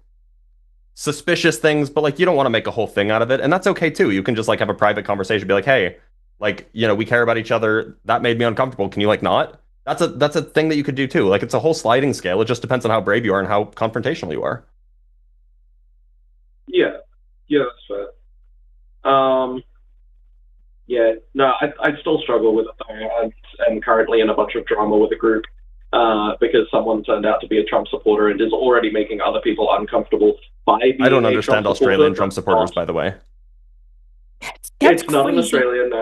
suspicious things, but like, you don't want to make a whole thing out of it, and that's okay too. You can just like have a private conversation, be like, hey, like, we care about each other. That made me uncomfortable. Can you like not? That's a thing that you could do too. Like, it's a whole sliding scale. It just depends on how brave you are and how confrontational you are. Yeah, that's fair. Yeah, no, I still struggle with it though. I'm currently in a bunch of drama with a group because someone turned out to be a Trump supporter and is already making other people uncomfortable by being I don't a understand Trump Australian supporter. Trump supporters, by the way. That's It's not an crazy. Australian.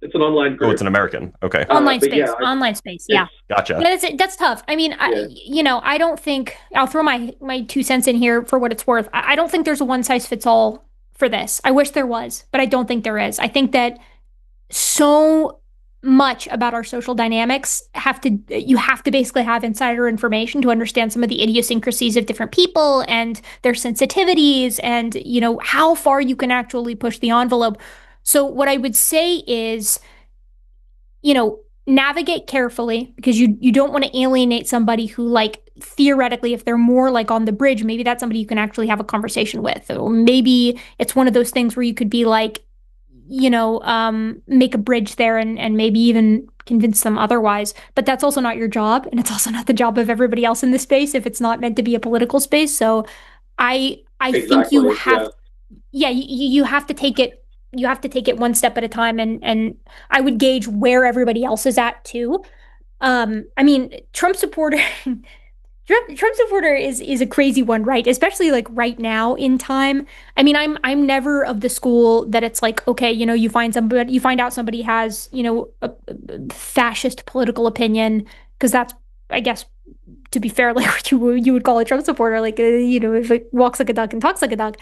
It's an online Oh, group. it's an American. Okay, Online but space. yeah, Online space. Yeah. gotcha. Yeah, that's tough. I mean, I don't think I'll throw my 2 cents in here for what it's worth. I don't think there's a one size fits all for this. I wish there was, but I don't think there is. I think that so much about our social dynamics you have to basically have insider information to understand some of the idiosyncrasies of different people and their sensitivities, and how far you can actually push the envelope. So what I would say is, navigate carefully, because you don't want to alienate somebody who, like, theoretically, if they're more like on the bridge, maybe that's somebody you can actually have a conversation with. Or maybe it's one of those things where you could be like, make a bridge there, and maybe even convince them otherwise. But that's also not your job, and it's also not the job of everybody else in this space if it's not meant to be a political space. So I think you have, you have to take it. You have to take it one step at a time, and I would gauge where everybody else is at too. I mean, Trump supporter. Trump supporter is a crazy one, right? Especially like right now in time. I mean, I'm never of the school that it's like, okay, you find out somebody has, a fascist political opinion, because that's, I guess, to be fair, like what you would call a Trump supporter, like, if it walks like a duck and talks like a duck.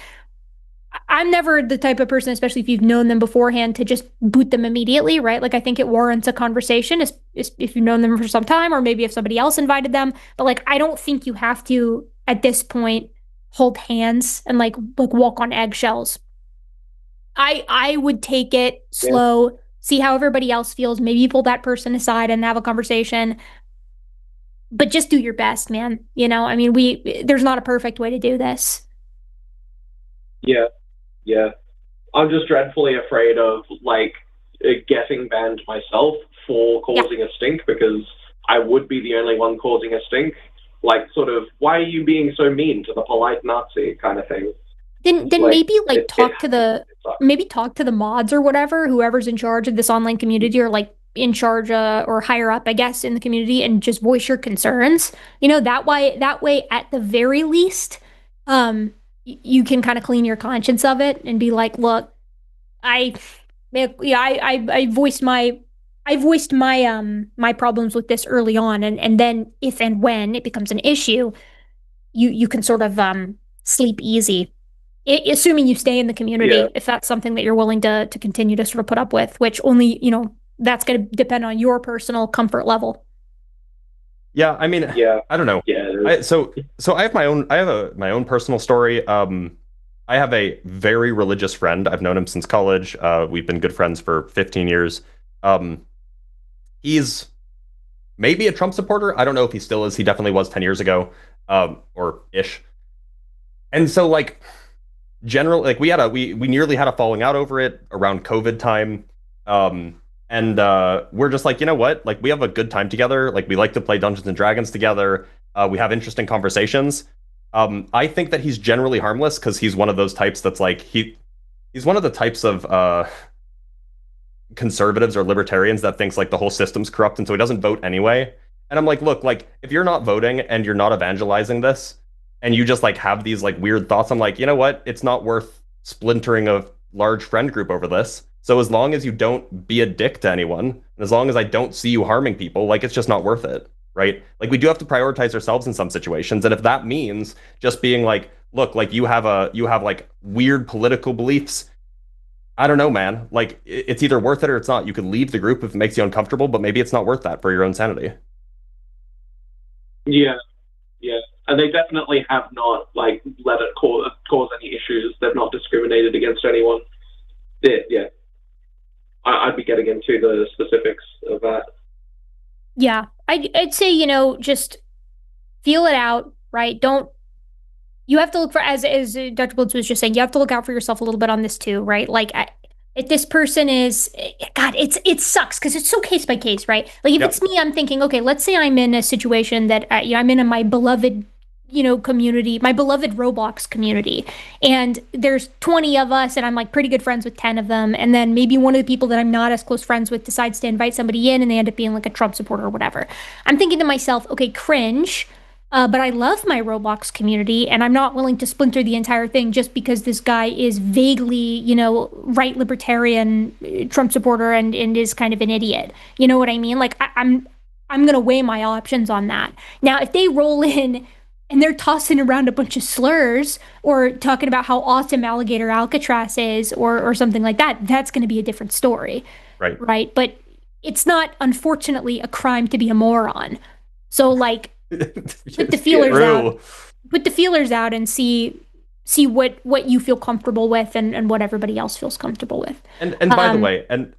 I'm never the type of person, especially if you've known them beforehand, to just boot them immediately, right? Like, I think it warrants a conversation if you've known them for some time, or maybe if somebody else invited them. But like, I don't think you have to, at this point, hold hands and like walk on eggshells. I would take it slow, see how everybody else feels, maybe pull that person aside and have a conversation. But just do your best, man. I mean, there's not a perfect way to do this. Yeah. I'm just dreadfully afraid of like getting banned myself for causing a stink, because I would be the only one causing a stink. Like, sort of, why are you being so mean to the polite Nazi kind of thing? Then Like, maybe like talk to it sucks. the mods or whatever, whoever's in charge of this online community, or like in charge or higher up, I guess, in the community, and just voice your concerns. That way, at the very least, you can kind of clean your conscience of it and be like, look, I voiced my problems with this early on, and then if and when it becomes an issue, you can sort of sleep easy. Assuming you stay in the community, Yeah. if that's something that you're willing to continue to sort of put up with, which only, that's going to depend on your personal comfort level. Yeah, I mean, Yeah, I don't know. yeah, So I have my own personal story. I have a very religious friend. I've known him since college. We've been good friends for 15 years. Um, he's maybe a Trump supporter. I don't know if he still is. He definitely was 10 years ago, or ish. And so like general like we nearly had a falling out over it around COVID time. And we're just like, you know what? Like we have a good time together. Like we like to play Dungeons and Dragons together. We have interesting conversations. I think that he's generally harmless because he's one of those types that's like he's one of the types of conservatives or libertarians that thinks like the whole system's corrupt and so he doesn't vote anyway. And I'm like, look, like if you're not voting and you're not evangelizing this and you just like have these like weird thoughts, I'm like, you know what? It's not worth splintering a large friend group over this. So as long as you don't be a dick to anyone, and as long as I don't see you harming people, like it's just not worth it, right? Like we do have to prioritize ourselves in some situations, and if that means just being like, look, like you have like weird political beliefs, I don't know, man. Like it's either worth it or it's not. You could leave the group if it makes you uncomfortable, but maybe it's not worth that for your own sanity. yeah, yeah. And they definitely have not like let it cause any issues. They've not discriminated against anyone. Yeah, I'd be getting into the specifics of that. Yeah, I'd say, just feel it out, right? Don't You have to look for, as Dr. Blitz was just saying, you have to look out for yourself a little bit on this too, right? Like, if this person is, God, it sucks because it's so case by case, right? Like, if Yep. it's me, I'm thinking, okay, let's say I'm in a situation that I'm in my beloved, community, my beloved Roblox community, and there's 20 of us, and I'm like pretty good friends with 10 of them, and then maybe one of the people that I'm not as close friends with decides to invite somebody in, and they end up being like a Trump supporter or whatever. I'm thinking to myself, okay, cringe. But I love my Roblox community, and I'm not willing to splinter the entire thing just because this guy is vaguely, right libertarian Trump supporter and is kind of an idiot. You know what I mean? Like I'm gonna weigh my options on that. Now, if they roll in and they're tossing around a bunch of slurs or talking about how awesome Alligator Alcatraz is or something like that, that's gonna be a different story, Right. right? But it's not, unfortunately, a crime to be a moron. So like put the feelers out. Put the feelers out and see what you feel comfortable with and what everybody else feels comfortable with. And by the way, and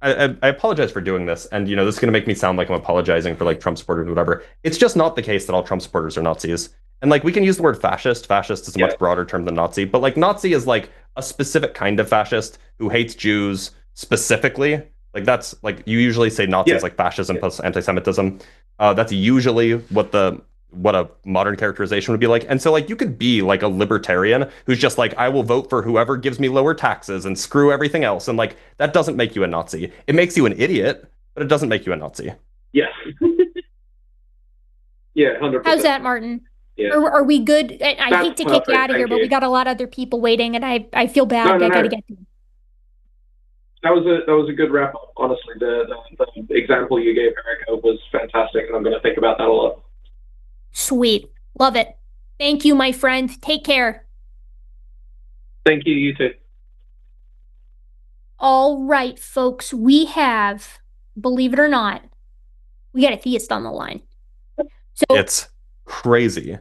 I apologize for doing this, and this is going to make me sound like I'm apologizing for like Trump supporters or whatever. It's just not the case that all Trump supporters are Nazis. And like we can use the word fascist. Fascist is a much broader term than Nazi, but like Nazi is like a specific kind of fascist who hates Jews specifically. Like that's like you usually say Nazis like fascism plus anti-Semitism. That's usually what a modern characterization would be like. And so like you could be like a libertarian who's just like, I will vote for whoever gives me lower taxes and screw everything else. And like that doesn't make you a Nazi. It makes you an idiot, but it doesn't make you a Nazi. Yes. Yeah, 100%. How's that, Martin? Yeah. Are we good? I hate to kick you out of here, but we you. got a lot of other people waiting, and I feel bad. No, I gotta get to them. That was a good wrap up. Honestly, the example you gave, Erika, was fantastic, and I'm going to think about that a lot. Sweet. Love it. Thank you, my friend. Take care. Thank you. You too. All right, folks. We have, believe it or not, we got a theist on the line. So It's crazy.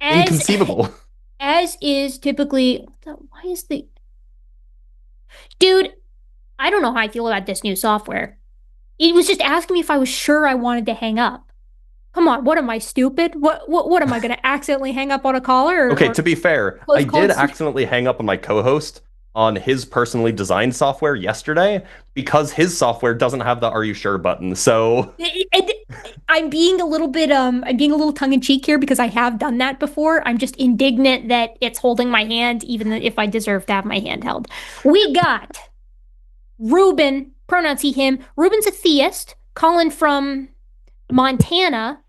Inconceivable. As is typically, why is the dude? I don't know how I feel about this new software. It was just asking me if I was sure I wanted to hang up. Come on, what am I, stupid? What am I going to accidentally hang up on a caller? Okay, to be fair, I did accidentally hang up on my co-host on his personally designed software yesterday because his software doesn't have the "Are you sure?" button. So I'm being a little tongue in cheek here because I have done that before. I'm just indignant that it's holding my hand, even if I deserve to have my hand held. We got Ruben, pronouns he, him. Ruben's a theist, calling from Montana.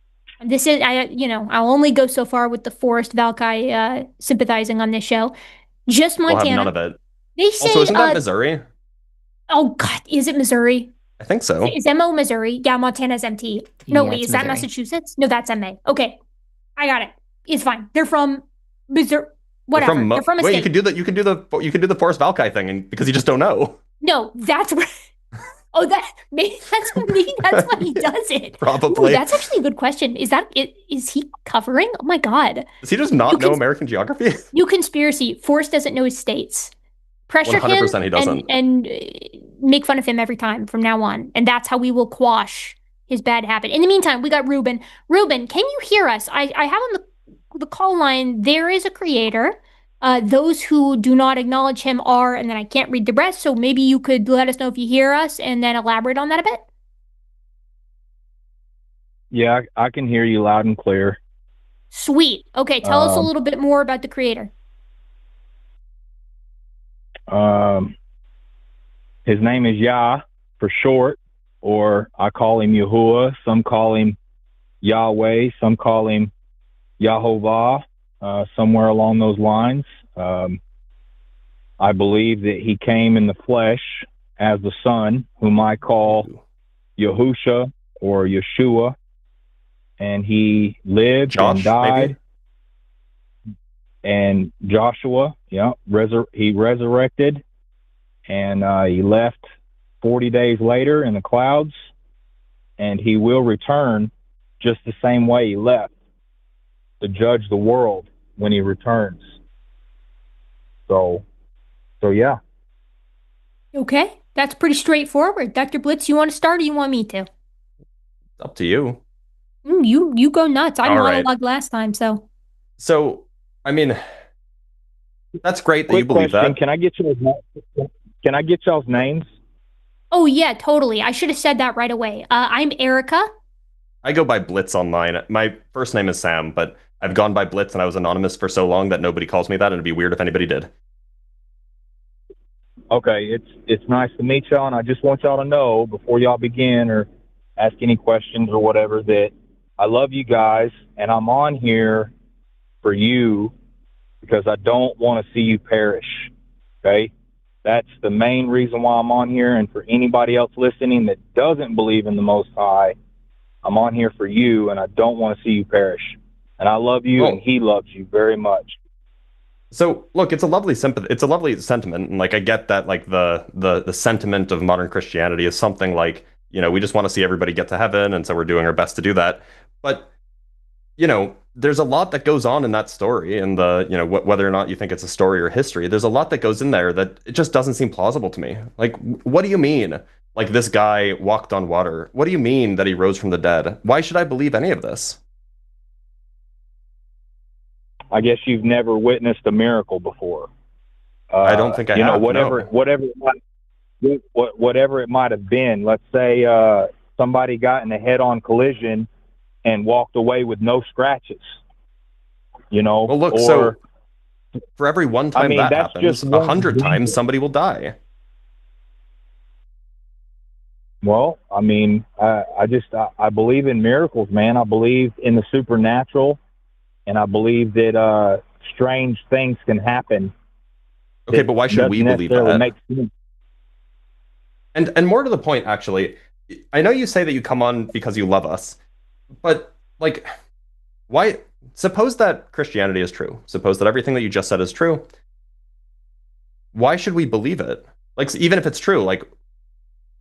This is, I'll only go so far with the Forrest Valkai sympathizing on this show. Just Montana. We'll have none of it. They say, also, isn't that Missouri? Oh, God, is it Missouri? I think so. Is MO Missouri? Yeah, Montana's MT. No, Yeah, wait, it's is that Missouri. Massachusetts? No, that's MA. Okay, I got it. It's fine. They're from Missouri. Whatever. They're from a Wait, state. you could do the Forrest Valkai thing, because you just don't know. No, that's where Oh, maybe that's why he does it. Ooh, Probably. that's actually a good question. Is that it? Is he covering? Oh my God. Does he just New, not know cons- American geography? new conspiracy. Forrest doesn't know his states. Pressure him 100% he doesn't. and make fun of him every time from now on. And that's how we will quash his bad habit. In the meantime, we got Ruben. Ruben, can you hear us? I have on the call line, there is a creator. Those who do not acknowledge him are, and then I can't read the rest. So maybe you could let us know if you hear us and then elaborate on that a bit. Yeah, I can hear you loud and clear. Sweet. Okay, tell us a little bit more about the creator. His name is Yah for short, or I call him Yahuwah. Some call him Yahweh. Some call him Yahovah, somewhere along those lines. I believe that he came in the flesh as the Son, whom I call Yahusha or Yeshua, and he lived and died. Maybe? And Joshua, yeah, he resurrected, and he left 40 days later in the clouds, and he will return just the same way he left, to judge the world when he returns. So yeah. Okay, that's pretty straightforward. Dr. Blitz, you want to start or you want me to? Up to you. You go nuts. I All monologued last time, so. So, I mean, that's great that Quick you believe question, that. Can I get y'all's names? Oh yeah, totally. I should have said that right away. I'm Erika. I go by Blitz online. My first name is Sam, but I've gone by Blitz and I was anonymous for so long that nobody calls me that, and it'd be weird if anybody did. Okay, it's nice to meet y'all, and I just want y'all to know before y'all begin or ask any questions or whatever that I love you guys, and I'm on here for you because I don't want to see you perish. Okay? That's the main reason why I'm on here, and for anybody else listening that doesn't believe in the Most High, I'm on here for you, and I don't want to see you perish. And I love you, and he loves you very much. So look, it's a lovely sentiment, and like I get that like the sentiment of modern Christianity is something like, we just want to see everybody get to heaven, and so we're doing our best to do that. But there's a lot that goes on in that story, and whether or not you think it's a story or history, there's a lot that goes in there that it just doesn't seem plausible to me. Like, what do you mean? Like, this guy walked on water. What do you mean that he rose from the dead? Why should I believe any of this? I guess you've never witnessed a miracle before. I don't think I have. Whatever it might have been. Let's say somebody got in a head-on collision and walked away with no scratches. Well, look. So for every one time that happens, 100 times somebody will die. Well, I mean, I believe in miracles, man. I believe in the supernatural. And I believe that strange things can happen. Okay, but why should we believe that? And more to the point, actually, I know you say that you come on because you love us, but like, why? Suppose that Christianity is true. Suppose that everything that you just said is true. Why should we believe it? Like, even if it's true, like,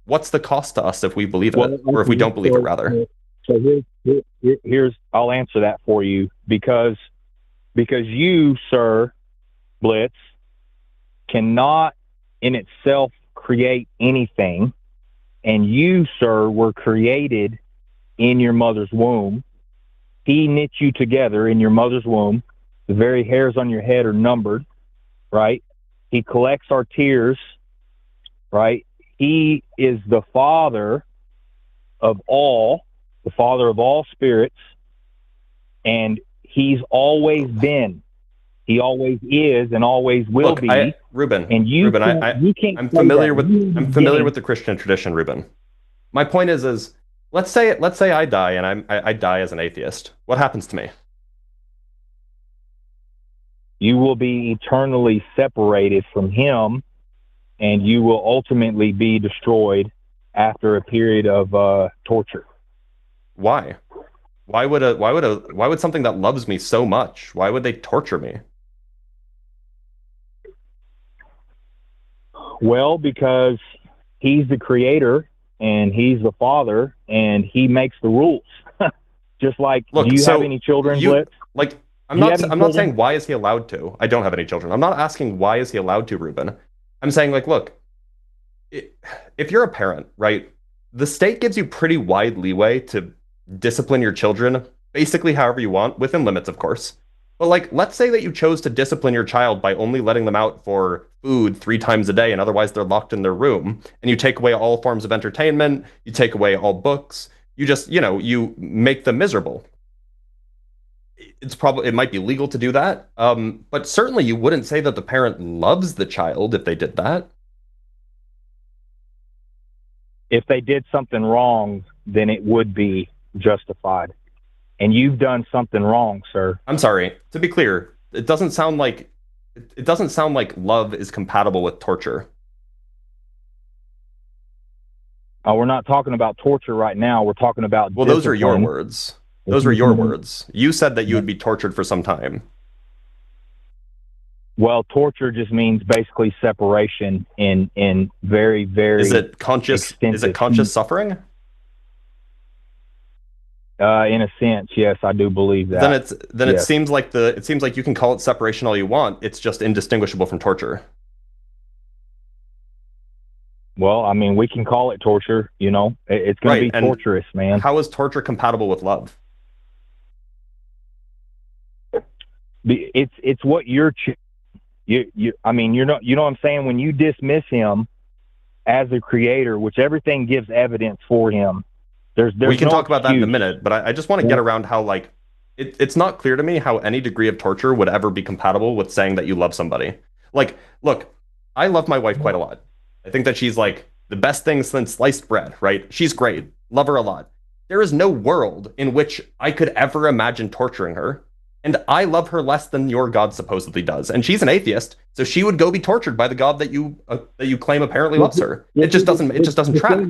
what's the cost to us if we believe it, or if we don't believe it, rather? So here's I'll answer that for you because you, sir, Blitz, cannot in itself create anything, and you, sir, were created in your mother's womb. He knit you together in your mother's womb. The very hairs on your head are numbered, right? He collects our tears, right? He is the Father of all. The Father of all spirits, and he's always been. He always is and always will be. Ruben, and I'm familiar with the Christian tradition, Ruben. My point is let's say I die and I die as an atheist. What happens to me? You will be eternally separated from him, and you will ultimately be destroyed after a period of torture. Why? Why would something that loves me so much, why would they torture me? Well, because he's the creator and he's the father, and he makes the rules. Just like, Look, do you so have any children, you Blitz? like I'm Do you not have any I'm not children? saying why is he allowed to. I don't have any children. I'm not asking why is he allowed to, Ruben. I'm saying like, look, if you're a parent, right, the state gives you pretty wide leeway to discipline your children basically however you want, within limits, of course. But like, let's say that you chose to discipline your child by only letting them out for food 3 times a day, and otherwise they're locked in their room, and you take away all forms of entertainment, you take away all books, you just, you make them miserable. It might be legal to do that, but certainly you wouldn't say that the parent loves the child if they did that. If they did something wrong, then it would be justified. And you've done something wrong, sir. I'm sorry. To be clear, it doesn't sound like love is compatible with torture. We're not talking about torture right now. We're talking about Well, those are your discipline. words. Those are your words. You said that you would be tortured for some time. Well, torture just means basically separation in very, very. Is it conscious? Is it conscious suffering? In a sense, yes, I do believe that. Then Yes. it seems like you can call it separation all you want. It's just indistinguishable from torture. Well, I mean, we can call it torture. You know, it's going Right, to be and torturous, man. How is torture compatible with love? It's what you're. I mean, you know what I'm saying. When you dismiss him as a creator, which everything gives evidence for him. There's we can no talk about that in a excuse. minute, but I just want to get around how like it's not clear to me how any degree of torture would ever be compatible with saying that you love somebody. Like, look, I love my wife quite a lot. I think that she's like the best thing since sliced bread, right? She's great. Love her a lot. There is no world in which I could ever imagine torturing her. And I love her less than your God supposedly does. And she's an atheist, so she would go be tortured by the God that you claim apparently loves her. It just doesn't track.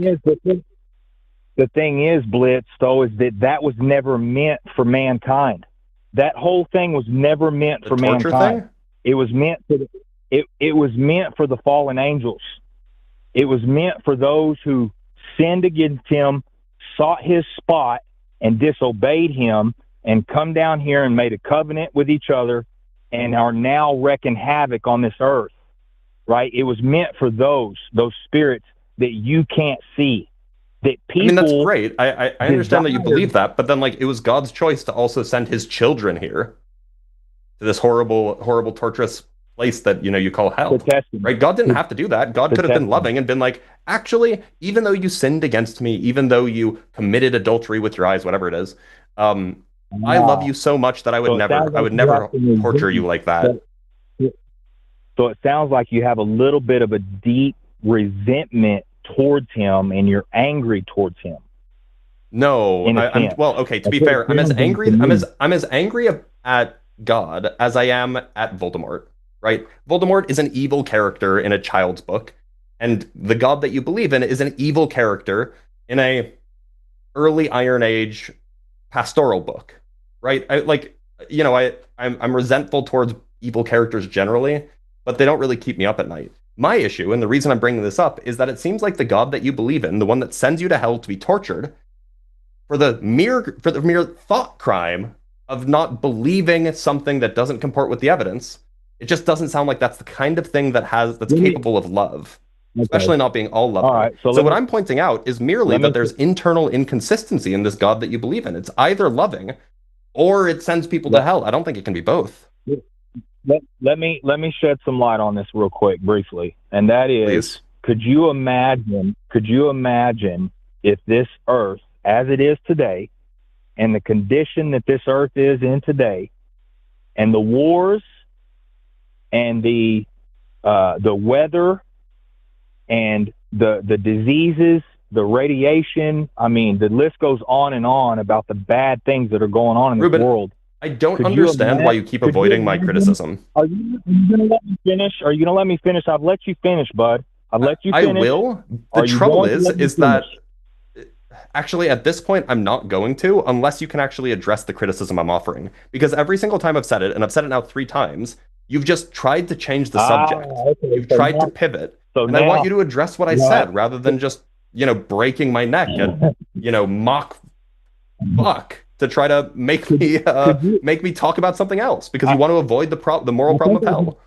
The thing is, Blitz, though, is that was never meant for mankind. That whole thing was never meant for torture mankind. thing? It was meant for it was meant for the fallen angels. It was meant for those who sinned against him, sought his spot, and disobeyed him, and come down here and made a covenant with each other, and are now wreaking havoc on this earth. Right? It was meant for those spirits that you can't see. That people, I mean, that's great. I understand that you believe that, but then like it was God's choice to also send his children here to this horrible, horrible, torturous place that you call hell. Right? God didn't have to do that. God could have been loving and been like, actually, even though you sinned against me, even though you committed adultery with your eyes, whatever it is, I love you so much that I would never torture you like that. So it sounds like you have a little bit of a deep resentment towards him, and you're angry towards him. No, I'm well. Okay, to be fair, I'm as angry at God as I am at Voldemort. Right? Voldemort is an evil character in a child's book, and the God that you believe in is an evil character in a early Iron Age pastoral book. Right? I'm resentful towards evil characters generally, but they don't really keep me up at night. My issue, and the reason I'm bringing this up, is that it seems like the God that you believe in, the one that sends you to hell to be tortured, for the mere thought crime of not believing something that doesn't comport with the evidence, it just doesn't sound like that's the kind of thing that's capable of love, especially not being all loving. All right, so what I'm pointing out is merely that there's internal inconsistency in this God that you believe in. It's either loving or it sends people to hell. I don't think it can be both. Let me shed some light on this real quick, briefly, and that is, Please. Could you imagine if this earth, as it is today, and the condition that this earth is in today, and the wars, and the weather, and the diseases, the radiation, I mean, the list goes on and on about the bad things that are going on in this Ruben, world. I don't understand why you keep avoiding my criticism. Are you going to let me finish? Are you going to let me finish? I've let you finish, bud. I've let you finish. I will. The trouble is that actually at this point I'm not going to, unless you can actually address the criticism I'm offering. Because every single time I've said it, and I've said it now 3 times, you've just tried to change the subject. Okay. You've tried to pivot. And I want you to address what I said rather than just breaking my neck at, mock fuck to try to make me make me talk about something else because you want to avoid the moral problem of hell.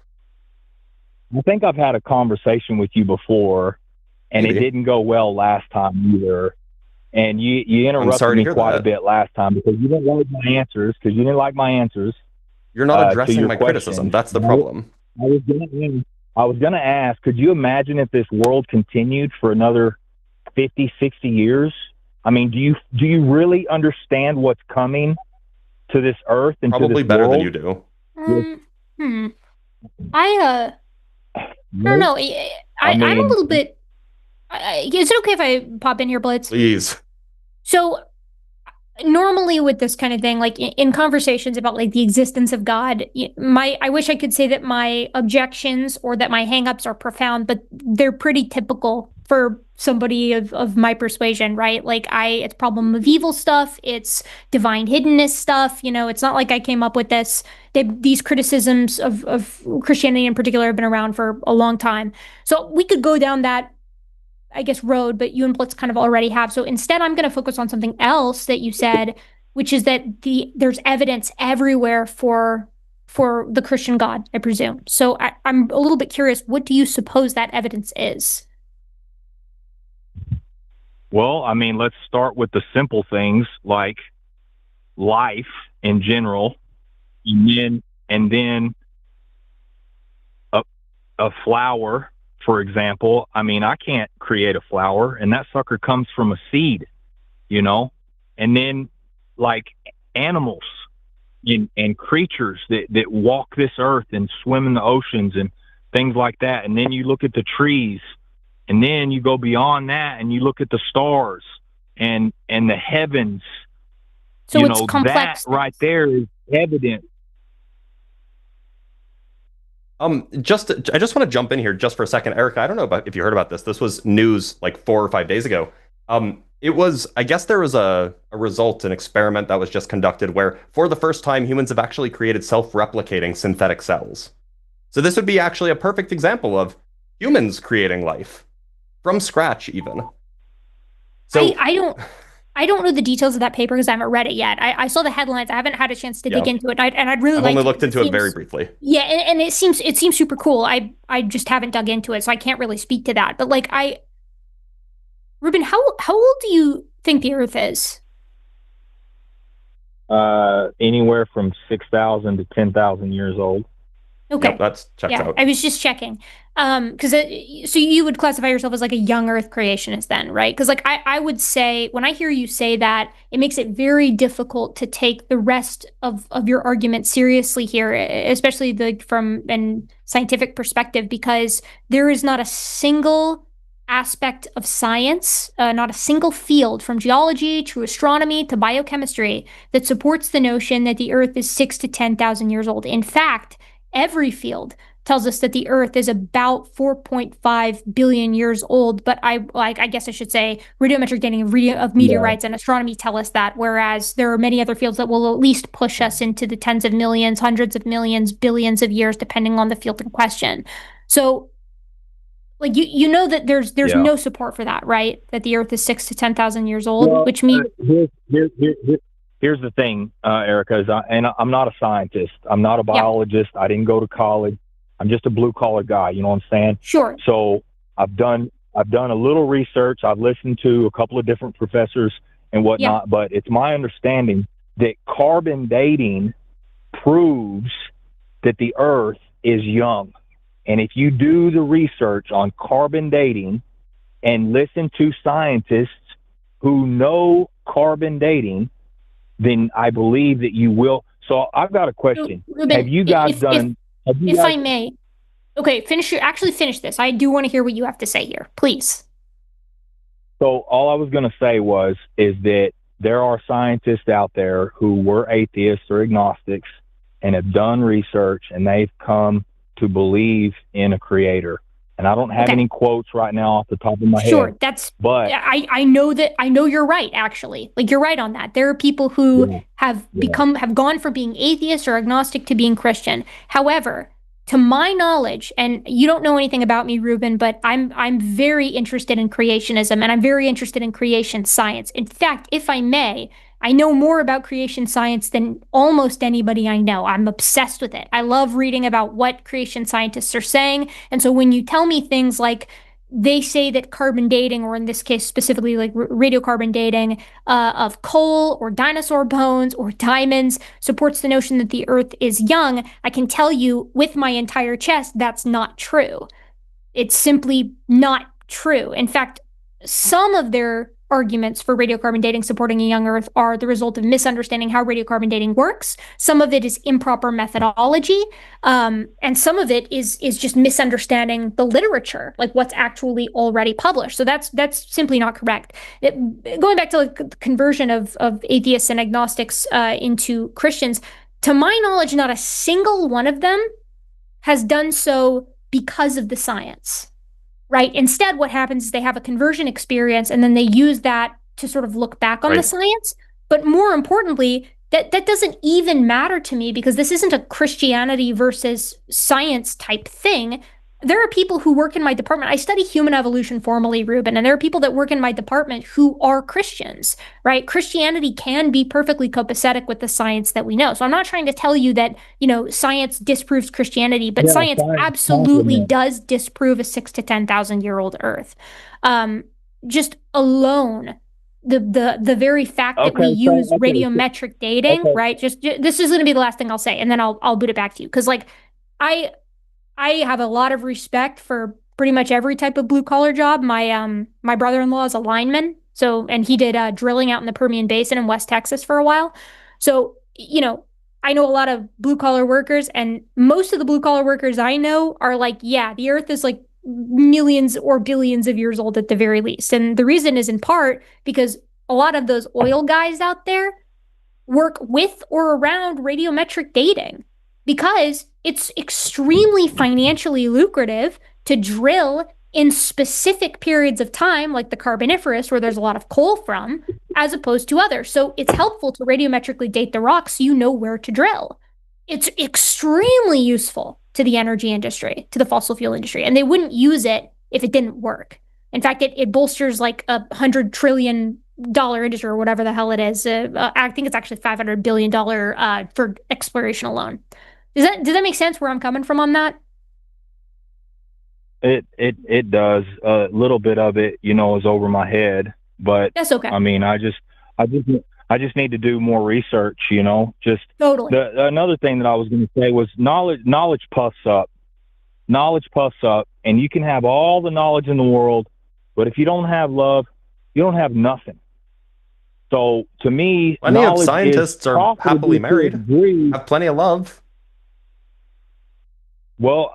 I think I've had a conversation with you before, and Maybe. it didn't go well last time either. And you interrupted me quite a bit last time because you didn't like my answers. You're not addressing my question. criticism. That's the problem. I was going to ask, could you imagine if this world continued for another 50, 60 years? I mean, do you really understand what's coming to this earth and probably to this better world? than you do. I don't know. I'm a little bit. Is it okay if I pop in here, Blitz? Please. So normally with this kind of thing, like in conversations about like the existence of God, I wish I could say that my objections or that my hangups are profound, but they're pretty typical for somebody of my persuasion, right? Like it's problem of evil stuff, it's divine hiddenness stuff. It's not like I came up with this. These criticisms of Christianity in particular have been around for a long time. So we could go down that, I guess, road, but you and Blitz kind of already have. So instead, I'm going to focus on something else that you said, which is that there's evidence everywhere for the Christian God, I presume. So I'm a little bit curious, what do you suppose that evidence is? Well, I mean, let's start with the simple things like life in general, and then a flower, for example. I mean, I can't create a flower, and that sucker comes from a seed, and then like animals and creatures that walk this earth and swim in the oceans and things like that. And then you look at the trees, and then you go beyond that and you look at the stars and the heavens. So it's complex. That right there is evidence. I just want to jump in here just for a second, Erika. I don't know if you heard about this. This was news like 4 or 5 days ago. I guess there was an experiment that was just conducted where for the first time humans have actually created self-replicating synthetic cells. So this would be actually a perfect example of humans creating life from scratch, even. So I don't know the details of that paper because I haven't read it yet. I saw the headlines. I haven't had a chance to dig into it, and I'd really like to. I've only looked into it very briefly. Yeah, and it seems super cool. I just haven't dug into it, so I can't really speak to that. But like Ruben, how old do you think the Earth is? Anywhere from 6,000 to 10,000 years old. Okay, yep, that checks out. I was just checking. So you would classify yourself as like a young Earth creationist then, right? Because like I would say, when I hear you say that, it makes it very difficult to take the rest of your argument seriously here, especially from a scientific perspective, because there is not a single aspect of science, not a single field from geology to astronomy to biochemistry that supports the notion that the Earth is 6,000 to 10,000 years old. In fact, every field tells us that the Earth is about 4.5 billion years old. But I guess I should say radiometric dating of meteorites and astronomy tell us that, whereas there are many other fields that will at least push us into the tens of millions, hundreds of millions, billions of years, depending on the field in question. So like you know that there's no support for that, right? That the Earth is 6,000 to 10,000 years old, which means here's the thing, Erika, I'm not a scientist. I'm not a biologist. I didn't go to college. I'm just a blue collar guy. You know what I'm saying? Sure. So I've done a little research. I've listened to a couple of different professors and whatnot, but it's my understanding that carbon dating proves that the Earth is young. And if you do the research on carbon dating and listen to scientists who know carbon dating, then I believe that you will. So I've got a question. Ruben, have you guys done? If I may, okay, finish this. I do want to hear what you have to say here, please. So all I was going to say is that there are scientists out there who were atheists or agnostics and have done research, and they've come to believe in a creator. And I don't have any quotes right now off the top of my head. Sure, but I know you're right, actually. Like, you're right on that. There are people who have gone from being atheist or agnostic to being Christian. However, to my knowledge, and you don't know anything about me, Ruben, but I'm very interested in creationism and I'm very interested in creation science. In fact, if I may, I know more about creation science than almost anybody I know. I'm obsessed with it. I love reading about what creation scientists are saying. And so when you tell me things like they say that carbon dating, or in this case specifically like radiocarbon dating of coal or dinosaur bones or diamonds, supports the notion that the Earth is young, I can tell you with my entire chest that's not true. It's simply not true. In fact, some of their arguments for radiocarbon dating supporting a young Earth are the result of misunderstanding how radiocarbon dating works. Some of it is improper methodology, and some of it is just misunderstanding the literature, like what's actually already published. So that's simply not correct. Going back to the conversion of atheists and agnostics into Christians, to my knowledge, not a single one of them has done so because of the science, right? Instead, what happens is they have a conversion experience and then they use that to sort of look back on the science. But more importantly, that doesn't even matter to me because this isn't a Christianity versus science type thing. There are people who work in my department. I study human evolution formally, Ruben, and there are people that work in my department who are Christians, right? Christianity can be perfectly copacetic with the science that we know. So I'm not trying to tell you that, science disproves Christianity, but science absolutely does disprove a 6 to 10,000 year old Earth. Just alone, the very fact that we use radiometric dating, right? Just this is going to be the last thing I'll say, and then I'll boot it back to you because I have a lot of respect for pretty much every type of blue collar job. My brother-in-law is a lineman, and he did drilling out in the Permian Basin in West Texas for a while. So, I know a lot of blue collar workers, and most of the blue collar workers I know are like, yeah, the Earth is like millions or billions of years old at the very least. And the reason is in part because a lot of those oil guys out there work with or around radiometric dating because it's extremely financially lucrative to drill in specific periods of time, like the Carboniferous, where there's a lot of coal from, as opposed to others. So it's helpful to radiometrically date the rocks so you know where to drill. It's extremely useful to the energy industry, to the fossil fuel industry, and they wouldn't use it if it didn't work. In fact, it bolsters like $100 trillion industry or whatever the hell it is. I think it's actually $500 billion for exploration alone. Does that make sense where I'm coming from on that? It does. A little bit of it, is over my head, but that's okay. I mean, I just need to do more research, just totally. Another thing that I was going to say was knowledge puffs up, and you can have all the knowledge in the world, but if you don't have love, you don't have nothing. So to me, plenty of scientists are happily married, have plenty of love. Well,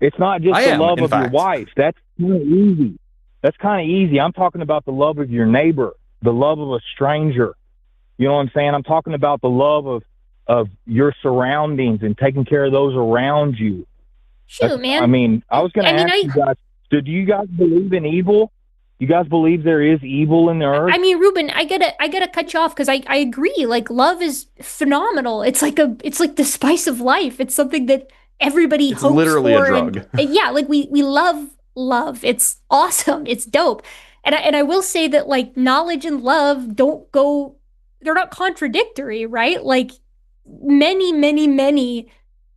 it's not just the love of your wife. That's kind of easy. I'm talking about the love of your neighbor, the love of a stranger. You know what I'm saying? I'm talking about the love of your surroundings and taking care of those around you. Shoot, man. I mean, I was going to ask you guys, do you guys believe in evil? You guys believe there is evil in the earth? I mean, Ruben, I gotta cut you off because I agree. Like, love is phenomenal. It's like the spice of life. It's something that everybody hopes for. It's literally a drug. Yeah, like we love love. It's awesome. It's dope. And I will say that like knowledge and love they're not contradictory, right? Like many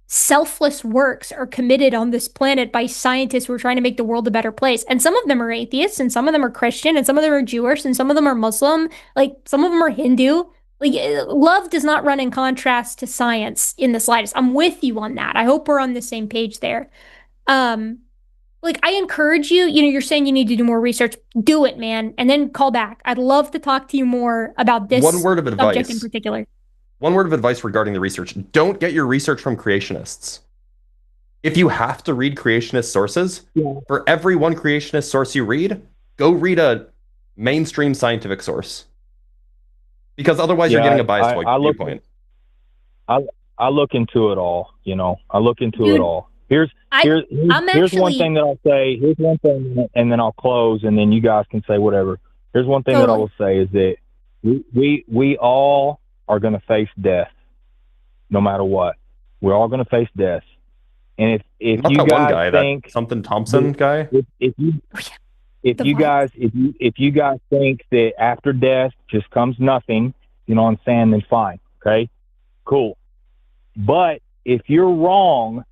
selfless works are committed on this planet by scientists who are trying to make the world a better place. And some of them are atheists, and some of them are Christian, and some of them are Jewish, and some of them are Muslim, like some of them are Hindu. Like, love does not run in contrast to science in the slightest. I'm with you on that. I hope we're on the same page there. Like, I encourage you, you're saying you need to do more research. Do it, man. And then call back. I'd love to talk to you more about this subject in particular. One word of advice regarding the research. Don't get your research from creationists. If you have to read creationist sources, for every one creationist source you read, go read a mainstream scientific source. Because otherwise you're getting a biased viewpoint. I look into it all, I look into it all. Here's one thing that I'll say. Here's one thing, and then I'll close, and then you guys can say whatever. Here's one thing that I will say is that we all are going to face death, no matter what. We're all going to face death. And if Not you that one guys guy, that think something Thompson guy. if you if The you virus. guys if you guys think that after death just comes nothing, you know what I'm saying, then fine. Okay? Cool. But if you're wrong,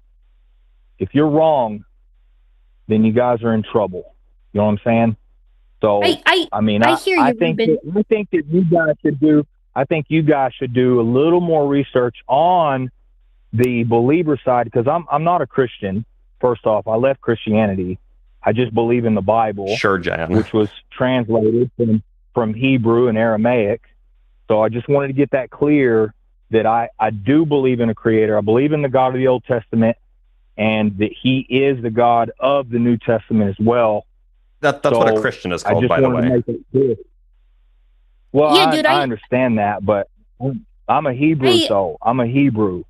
then you guys are in trouble. You know what I'm saying? So I mean, I hear you, think Ruben. I think that you guys should do. I think you guys should do a little more research on the believer side, because I'm not a Christian. First off, I left Christianity. I just believe in the Bible, Sure, Jan. which was translated from Hebrew and Aramaic. So I just wanted to get that clear, that I do believe in a creator. I believe in the God of the Old Testament, and that he is the God of the New Testament as well. That's So what a Christian is I called, just by the wanted to way. make it clear. Well, Yeah, dude, I understand that, but I'm a Hebrew, I so I'm a Hebrew.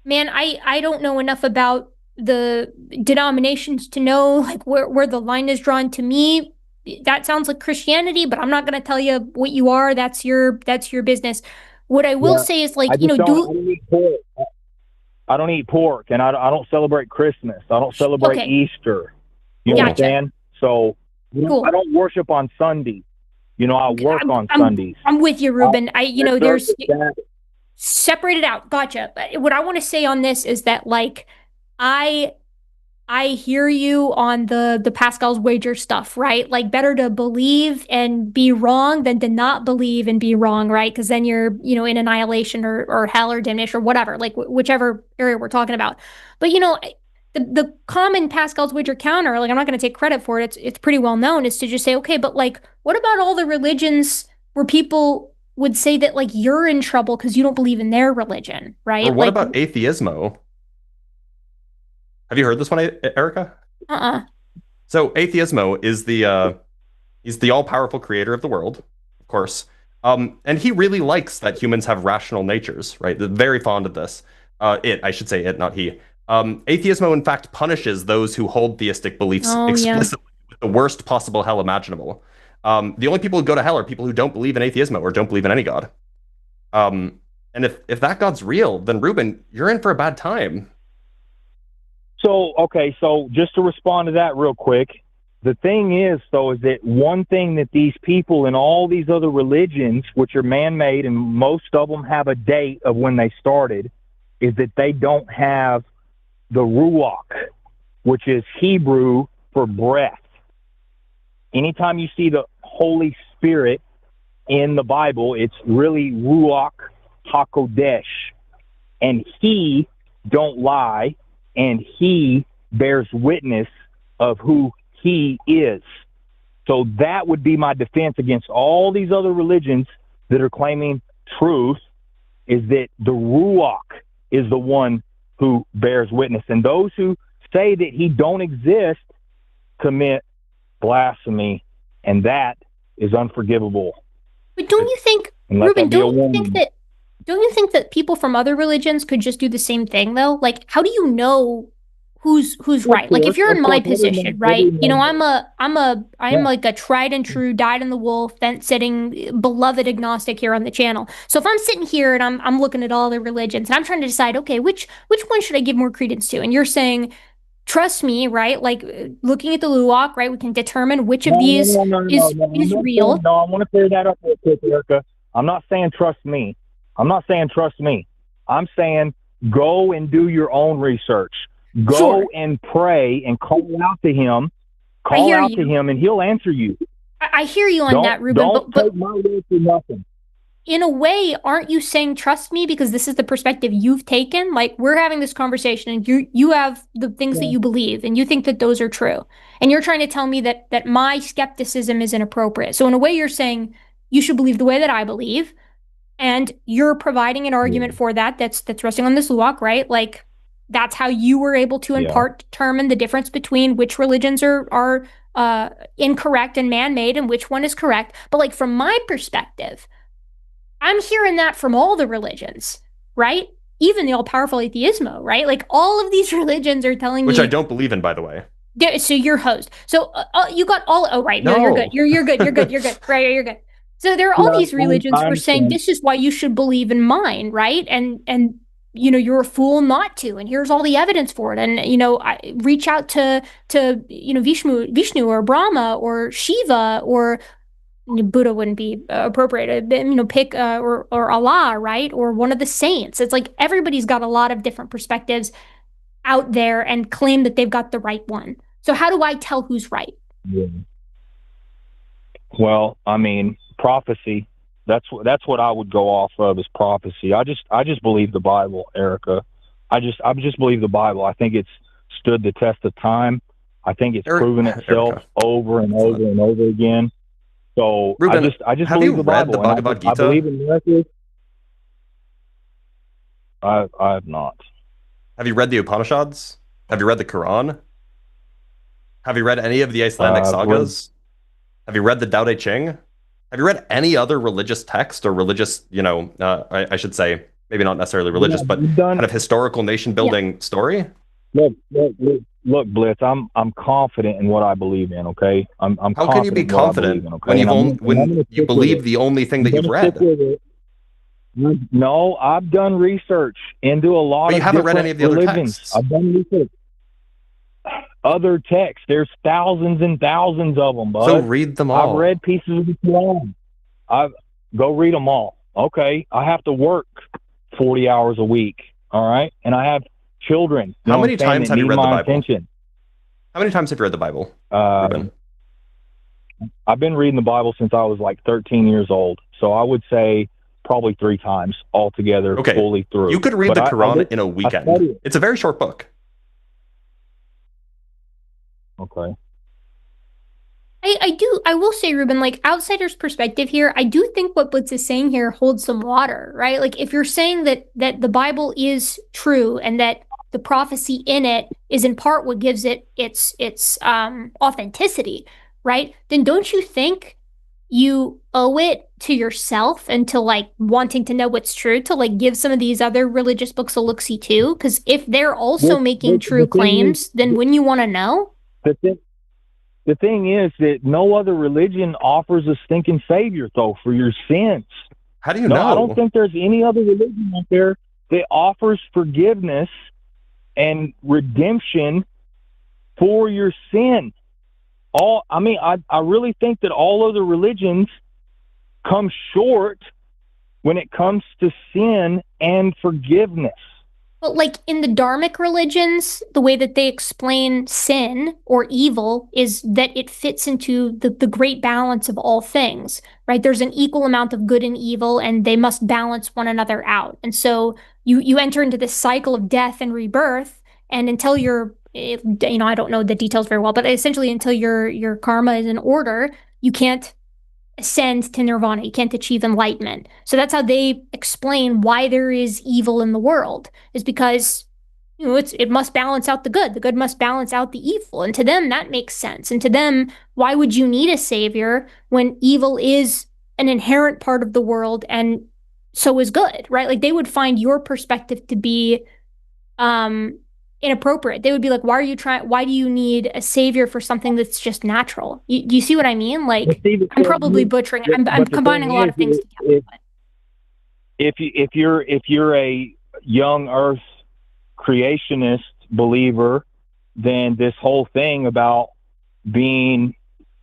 man, I don't know enough about the denominations to know like where the line is drawn. To me, that sounds like Christianity, but I'm not gonna tell you what you are. That's your business. What I will Yeah, say is I like, just don't. I do don't eat pork. I don't eat pork, and I don't celebrate Christmas. I don't celebrate okay, Easter. You gotcha. understand? So Cool. I don't worship on Sunday. I work on I'm Sundays. I'm with you, Ruben. There's That, separate it out. Gotcha. But what I want to say on this is that like I I hear you on the Pascal's wager stuff, right? Like better to believe and be wrong than to not believe and be wrong, right? Because then you're, in annihilation or hell or damnation or whatever, like whichever area we're talking about. But the common Pascal's wager counter, like I'm not going to take credit for it. It's pretty well known, is to just say, okay, but like what about all the religions where people would say that like you're in trouble because you don't believe in their religion, Or right? what Like, about atheismo? Have you heard this one, Erica? uh-uh. So atheismo is he's the all-powerful creator of the world, of course. And he really likes that humans have rational natures, right? They're very fond of this. I should say it, not he. Atheismo, in fact, punishes those who hold theistic beliefs Oh yeah. explicitly with the worst possible hell imaginable. The only people who go to hell are people who don't believe in atheismo or don't believe in any god. And if that god's real, then Ruben, you're in for a bad time. so just to respond to that real quick, the thing is, though, is that one thing that these people in all these other religions, which are man-made, and most of them have a date of when they started, is that they don't have the ruach, which is Hebrew for breath. Anytime you see the Holy Spirit in the Bible, it's really ruach hakodesh, and he don't lie, and he bears witness of who he is. So that would be my defense against all these other religions that are claiming truth, is that the ruach is the one who bears witness, and those who say that he don't exist commit blasphemy, and that is unforgivable. But don't you think, And let Ruben, that be a don't you warning. think that don't you think that people from other religions could just do the same thing though? Like how do you know who's right? Like if you're in my position, right? I'm like a tried and true, dyed in the wool, fence sitting, beloved agnostic here on the channel. So if I'm sitting here and I'm looking at all the religions and I'm trying to decide, okay, which one should I give more credence to? And you're saying, trust me, right? Like looking at the Luwak, right? We can determine which of these is real. No, I want to clear that up real quick, Erika. I'm not saying trust me. I'm saying go and do your own research. Go Sure. and pray and call out to him. I hear Call out you. to him, and he'll answer you. I hear you on that, Ruben. Don't But take my word for nothing. in a way, aren't you saying trust me because this is the perspective you've taken? Like we're having this conversation and you have the things that you believe and you think that those are true. And you're trying to tell me that my skepticism is inappropriate. So in a way you're saying you should believe the way that I believe, and you're providing an argument for that's resting on this luwak, right? Like that's how you were able to in part determine the difference between which religions are incorrect and man-made and which one is correct. But like from my perspective, I'm hearing that from all the religions, right? Even the all-powerful atheismo, right? Like all of these religions are telling Which me. I don't believe in, by the way. So you're host. So you got all. Oh, right. No, No. you're good. You're good. You're good. You're good. Right. You're good. So there are all these religions who are saying this is why you should believe in mine, right? And you're a fool not to, and here's all the evidence for it. And, I reach out to, Vishnu or Brahma or Shiva or Buddha wouldn't be appropriate. Pick or Allah, right? Or one of the saints. It's like everybody's got a lot of different perspectives out there and claim that they've got the right one. So how do I tell who's right? Yeah. Well, I mean, prophecy. That's what I would go off of, is prophecy. I just believe the Bible, Erika. I just believe the Bible. I think it's stood the test of time. I think it's proven itself over and over and over again. So Ruben, I just have believe you the read Bible. the Bhagavad Gita? I believe in miracles. I have not. Have you read the Upanishads? Have you read the Quran? Have you read any of the Icelandic sagas? Have you read the Tao Te Ching? Have you read any other religious text or religious, I should say, maybe not necessarily religious, but kind of historical nation-building story? Look, Blitz. I'm confident in what I believe in. Okay, I'm. How can you be confident when you believe the only thing that you've read? No, I've done research into a lot of. But you haven't read any of the other texts. I've done research. Other texts. There's thousands and thousands of them, bud. So read them all. I've read pieces of the Quran. Go read them all. Okay, I have to work 40 hours a week. All right, and I have children. How many times have you read the Bible? Attention. How many times have you read the Bible? I've been reading the Bible since I was like 13 years old. So I would say probably 3 times altogether, fully through. You could read the Quran in a weekend. It's a very short book. Okay. I will say, Ruben, like, outsider's perspective here, I do think what Blitz is saying here holds some water, right? Like, if you're saying that the Bible is true and that the prophecy in it is in part what gives it its authenticity, right? Then don't you think you owe it to yourself and to, like, wanting to know what's true to, like, give some of these other religious books a look-see too? Because if they're also making true claims, then wouldn't you want to know? The thing is that no other religion offers a stinking savior, though, for your sins. How do you know? I don't think there's any other religion out there that offers forgiveness and redemption for your sin. I really think that all other religions come short when it comes to sin and forgiveness. But, like, in the Dharmic religions, the way that they explain sin or evil is that it fits into the great balance of all things, right? There's an equal amount of good and evil, and they must balance one another out. And so you enter into this cycle of death and rebirth, and until you're, I don't know the details very well, but essentially until your karma is in order, you can't ascend to nirvana. You can't achieve enlightenment. So that's how they explain why there is evil in the world, is because it must balance out the good. The good must balance out the evil. And to them, that makes sense. And to them, why would you need a savior when evil is an inherent part of the world and so is good, right? Like, they would find your perspective to be inappropriate. They would be like, why do you need a savior for something that's just natural? You see what I mean? Like, I'm probably butchering. I'm combining a lot of things together. If you're a young Earth creationist believer, then this whole thing about being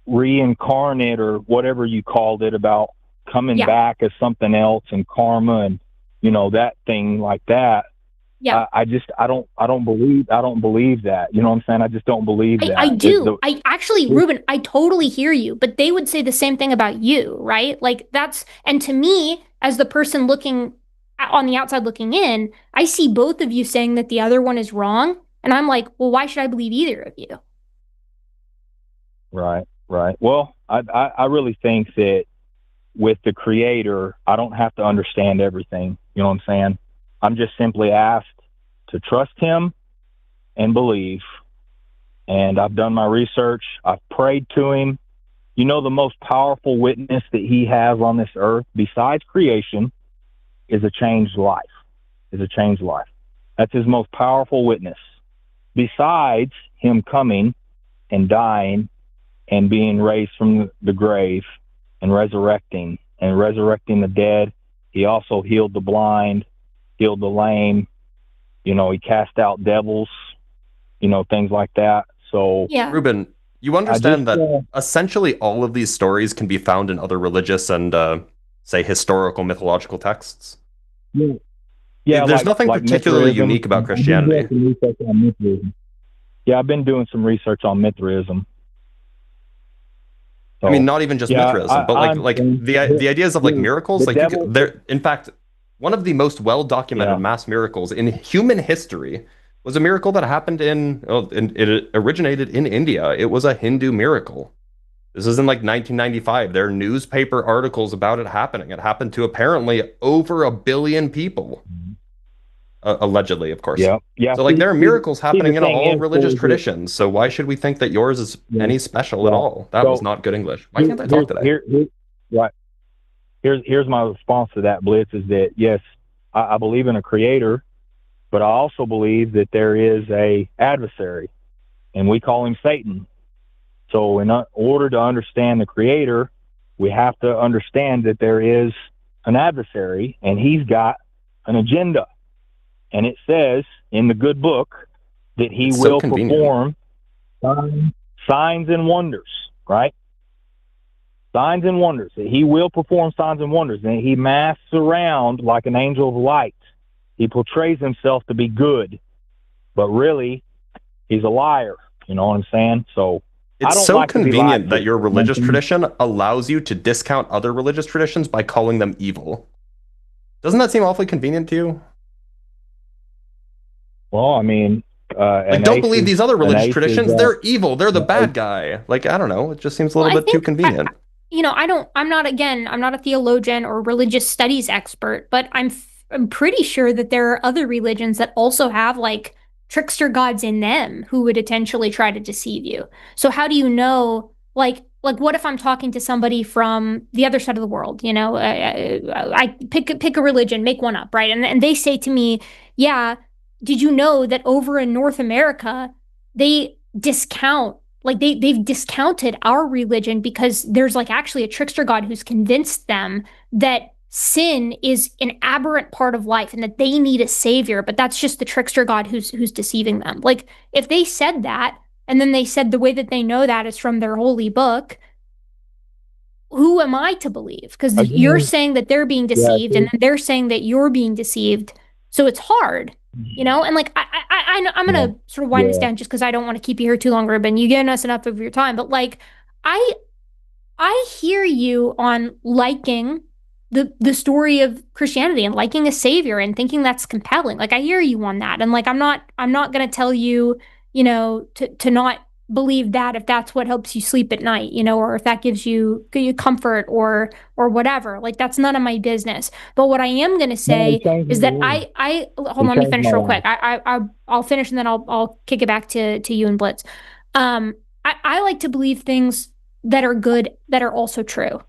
reincarnate, or whatever you called it, about coming back as something else and karma and that thing like that. Yeah, I don't believe that. You know what I'm saying? I just don't believe that. I do. Ruben, I totally hear you, but they would say the same thing about you, right? Like, and to me, as the person looking on the outside looking in, I see both of you saying that the other one is wrong, and I'm like, well, why should I believe either of you? Right. Well, I really think that with the Creator, I don't have to understand everything. You know what I'm saying? I'm just simply asked to trust him and believe. And I've done my research. I've prayed to him. The most powerful witness that he has on this earth, besides creation, is a changed life. That's his most powerful witness. Besides him coming and dying and being raised from the grave and resurrecting the dead, he also healed the blind, healed the lame, he cast out devils, things like that. So Yeah. Ruben, you understand that essentially all of these stories can be found in other religious and, say, historical mythological texts? Yeah, There's nothing like particularly Mithraism. unique about Christianity. I've been doing some research on Mithraism. So, I mean, not even just Mithraism, but the ideas of like miracles. Like they're in fact one of the most well documented mass miracles in human history was a miracle that happened it originated in India. It was a Hindu miracle. This is in like 1995. There are newspaper articles about it happening. It happened to apparently over 1 billion people. Allegedly, of course. Yeah. So like there are miracles happening in all religious traditions. So why should we think that yours is any special at all? That was not good English. Why can't I talk today? Here's my response to that, Blitz, is that yes, I believe in a creator, but I also believe that there is a adversary, and we call him Satan. So in order to understand the creator, we have to understand that there is an adversary, and he's got an agenda. And it says in the good book that he will perform signs and wonders, right? Signs and wonders. That he will perform signs and wonders. And he masks around like an angel of light. He portrays himself to be good, but really he's a liar. You know what I'm saying? So it's so convenient that your religious tradition allows you to discount other religious traditions by calling them evil. Doesn't that seem awfully convenient to you? Well, I mean, like, don't believe these other religious traditions. They're evil. They're the bad guy. Like, I don't know. It just seems a little bit too convenient. I'm not a theologian or religious studies expert, but I'm pretty sure that there are other religions that also have like trickster gods in them who would intentionally try to deceive you. So how do you know, like what if I'm talking to somebody from the other side of the world, I pick a religion, make one up, right? And they say to me, yeah, did you know that over in North America, they discount, they've discounted our religion because there's like actually a trickster god who's convinced them that sin is an aberrant part of life and that they need a savior, but that's just the trickster god who's deceiving them. Like, if they said that, and then they said the way that they know that is from their holy book, who am I to believe? Because you're saying that they're being deceived, and then they're saying that you're being deceived. So it's hard, and like, I'm going to sort of wind this down just because I don't want to keep you here too long, Ruben. You've given us enough of your time, but like, I hear you on liking the story of Christianity and liking a savior and thinking that's compelling. Like, I hear you on that. And like, I'm not going to tell you, to not believe that if that's what helps you sleep at night, or if that gives you comfort or whatever. Like, that's none of my business. But what I am going to say is that I hold on, let me finish real quick. I'll finish and then I'll kick it back to you and Blitz. I like to believe things that are good that are also true.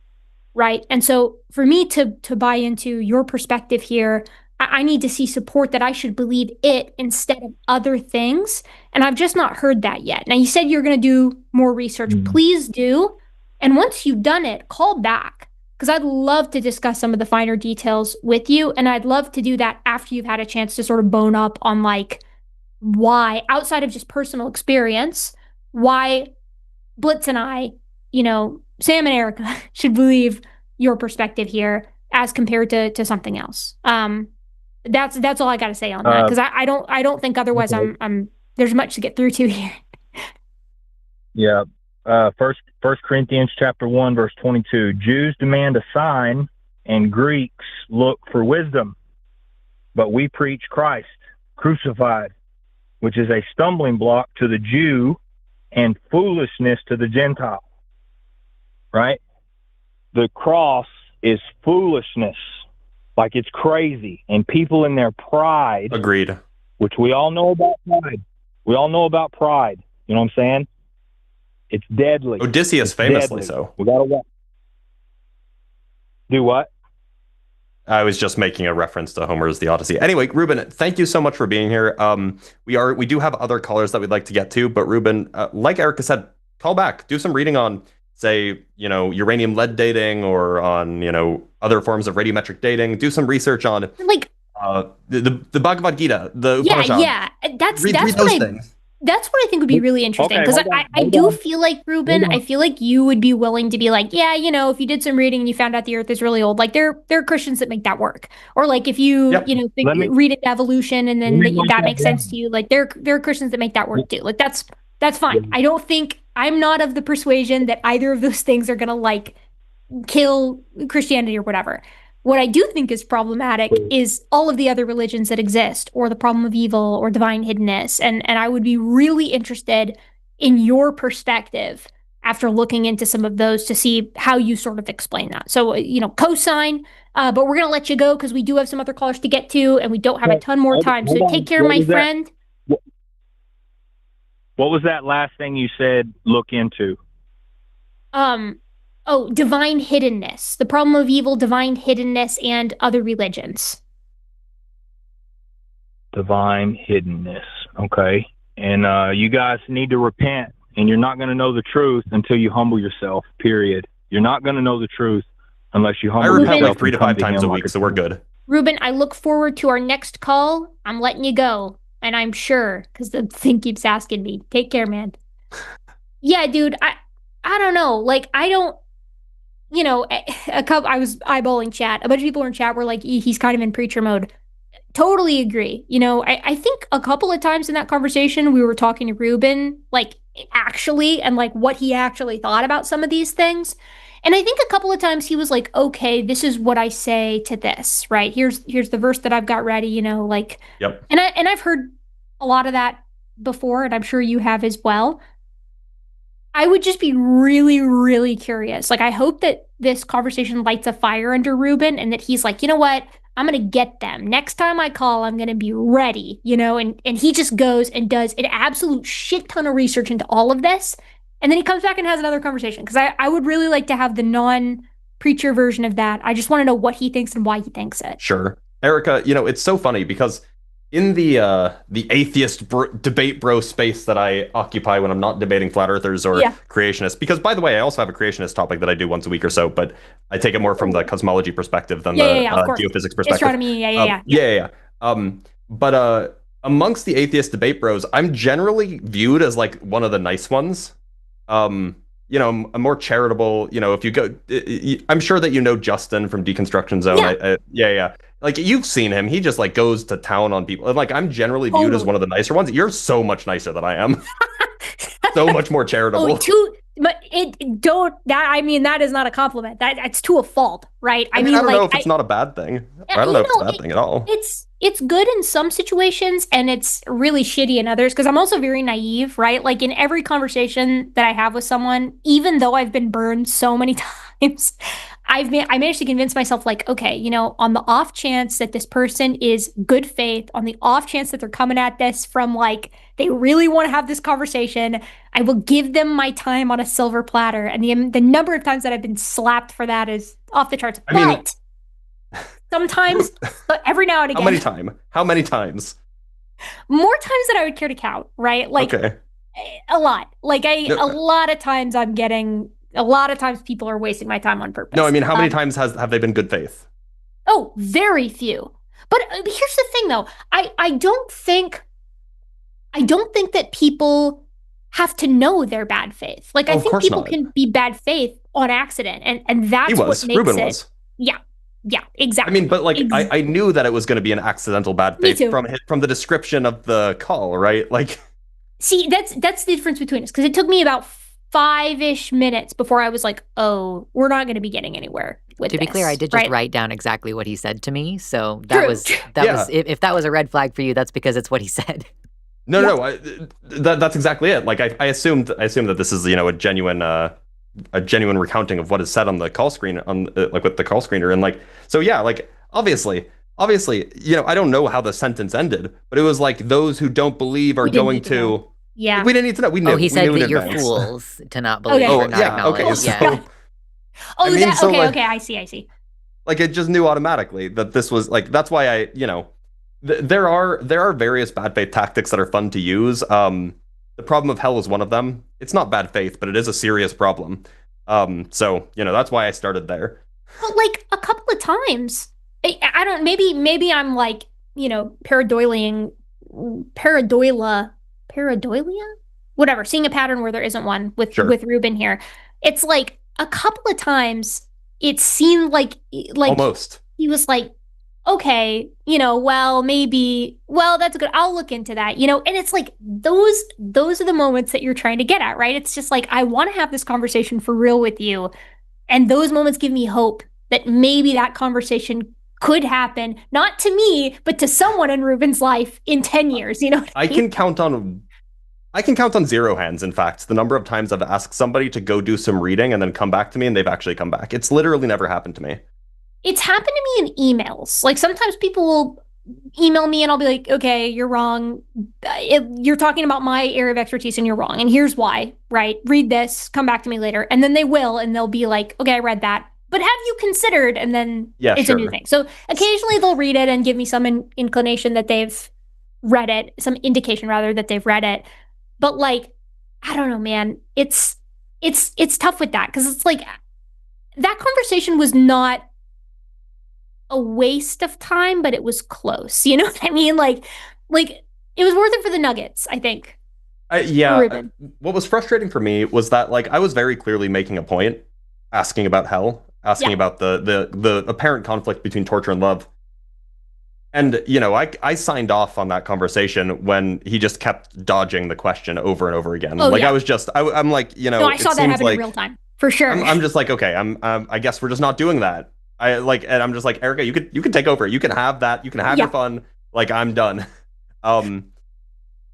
Right. And so for me to buy into your perspective here, I need to see support that I should believe it instead of other things. And I've just not heard that yet. Now, you said you're going to do more research. Please do. And once you've done it, call back, because I'd love to discuss some of the finer details with you. And I'd love to do that after you've had a chance to sort of bone up on like why, outside of just personal experience, why Blitz and I, Sam and Erika should believe your perspective here as compared to something else. That's all I got to say on that, because I don't think otherwise I'm there's much to get through to here. Yeah. First Corinthians chapter 1 verse 22. Jews demand a sign and Greeks look for wisdom, but we preach Christ crucified, which is a stumbling block to the Jew and foolishness to the Gentile. Right? The cross is foolishness. Like, it's crazy. And people in their pride. Agreed. Which we all know about pride. We all know about pride. You know what I'm saying? It's deadly. Odysseus famously so. We gotta do what? I was just making a reference to Homer's The Odyssey. Anyway, Ruben, thank you so much for being here. We do have other callers that we'd like to get to, but Ruben, like Erika said, call back, do some reading on, say, uranium lead dating, or on, other forms of radiometric dating. Do some research on, like, The Bhagavad Gita, the Yeah, Upanishad. yeah. That's Read that's those what things. that's what I think would be really interesting Okay, because hold on, I hold do on, feel like Ruben, hold I on. feel like you would be willing to be like, yeah, if you did some reading and you found out the Earth is really old, like there are Christians that make that work, or like if you Yep. think, Let me read into evolution and let then me break that that makes sense to down. you, like there are Christians that make that work too. Like that's fine. I don't think I'm not of the persuasion that either of those things are gonna like kill Christianity or whatever. What I do think is problematic is all of the other religions that exist, or the problem of evil, or divine hiddenness. And I would be really interested in your perspective after looking into some of those to see how you sort of explain that. So, cosign, but we're going to let you go because we do have some other callers to get to, and we don't have a ton more time. So Hold take on. care, my friend. What was that last thing you said? Look into. Divine hiddenness, the problem of evil, divine hiddenness, and other religions. Divine hiddenness. Okay. And you guys need to repent, and you're not going to know the truth until you humble yourself, period. You're not going to know the truth unless you I humble repent yourself. like 3 to 5 times a week, so we're good. Ruben, I look forward to our next call. I'm letting you go, and I'm sure because the thing keeps asking me. Take care, man. Yeah, dude. I don't know. Like, I don't. A couple. I was eyeballing chat. A bunch of people in chat were like, "He's kind of in preacher mode." Totally agree. I think a couple of times in that conversation we were talking to Ruben, like actually, and like what he actually thought about some of these things. And I think a couple of times he was like, okay, this is what I say to this, right? Here's the verse that I've got ready, like. Yep. And I've heard a lot of that before, and I'm sure you have as well. I would just be really, really curious. Like, I hope that this conversation lights a fire under Ruben and that he's like, you know what? I'm going to get them. Next time I call, I'm going to be ready, and he just goes and does an absolute shit ton of research into all of this. And then he comes back and has another conversation because I would really like to have the non-preacher version of that. I just want to know what he thinks and why he thinks it. Sure. Erika, it's so funny because in the atheist debate bro space that I occupy when I'm not debating flat earthers or creationists, because by the way, I also have a creationist topic that I do once a week or so, but I take it more from the cosmology perspective than the geophysics perspective. Astronomy, yeah. But amongst the atheist debate bros, I'm generally viewed as like one of the nice ones. I'm more charitable. If you go, I'm sure that Justin from Deconstruction Zone. Yeah. Like, you've seen him. He just like goes to town on people. And like, I'm generally viewed as one of the nicer ones. You're so much nicer than I am. So much more charitable. But that is not a compliment. That's to a fault, right? I don't know if it's not a bad thing. I don't know if it's a bad thing at all. It's good in some situations and it's really shitty in others because I'm also very naive, right? Like, in every conversation that I have with someone, even though I've been burned so many times, I managed to convince myself, like, okay, on the off chance that this person is good faith, on the off chance that they're coming at this from like they really want to have this conversation, I will give them my time on a silver platter. And the number of times that I've been slapped for that is off the charts. But sometimes, every now and again. How many times? More times than I would care to count, right? Like, okay. A lot. Like, a lot of times a lot of times people are wasting my time on purpose. No, I mean, how many times have they been good faith? Oh, very few. But here's the thing, though. I don't think that people have to know they're bad faith. Like, I think people can be bad faith on accident, and that's what makes Ruben it. Was. Yeah, exactly. I mean, but like, I knew that it was going to be an accidental bad faith from the description of the call, right? Like, see, that's the difference between us, because it took me about 5-ish minutes before I was like, oh, we're not going to be getting anywhere with this. To be clear, I did just write down exactly what he said to me. So that was if that was a red flag for you, that's because it's what he said. No, that's exactly it. Like, I assumed that this is a genuine recounting of what is said on the call screen like with the call screener, and like, so yeah, like obviously, I don't know how the sentence ended, but it was like, those who don't believe are going to. Yeah, we didn't need to know. We knew. Oh, he said that you're fools to not believe or not acknowledge. Okay, so, yeah. Okay. I see. Like, it just knew automatically that this was like. That's why there are various bad faith tactics that are fun to use. The problem of hell is one of them. It's not bad faith, but it is a serious problem. So that's why I started there. But like a couple of times, I don't. Maybe I'm like pareidolia, whatever, seeing a pattern where there isn't one with Ruben here. It's like a couple of times it seemed like almost he was like, okay, well, maybe, well, that's good. I'll look into that, and it's like those are the moments that you're trying to get at, right? It's just like, I want to have this conversation for real with you. And those moments give me hope that maybe that conversation could happen, not to me, but to someone in Ruben's life in 10 years, I can count on zero hands, in fact, the number of times I've asked somebody to go do some reading and then come back to me and they've actually come back. It's literally never happened to me. It's happened to me in emails. Like sometimes people will email me and I'll be like, okay, you're wrong. You're talking about my area of expertise and you're wrong. And here's why, right? Read this, come back to me later. And then they will, and they'll be like, okay, I read that. But have you considered? And then it's a new thing. So occasionally they'll read it and give me some inclination that they've read it, some indication rather that they've read it. But like, I don't know, man. It's tough with that because it's like that conversation was not a waste of time, but it was close. You know what I mean? Like it was worth it for the nuggets, I think. What was frustrating for me was that like I was very clearly making a point, asking about hell, asking about the apparent conflict between torture and love. And, I signed off on that conversation when he just kept dodging the question over and over again. I was just, I'm like, No, I saw that happen in real time, for sure. I'm just like, okay, I guess we're just not doing that. And I'm just like, Erika, you could take over. You can have that. You can have your fun. Like, I'm done.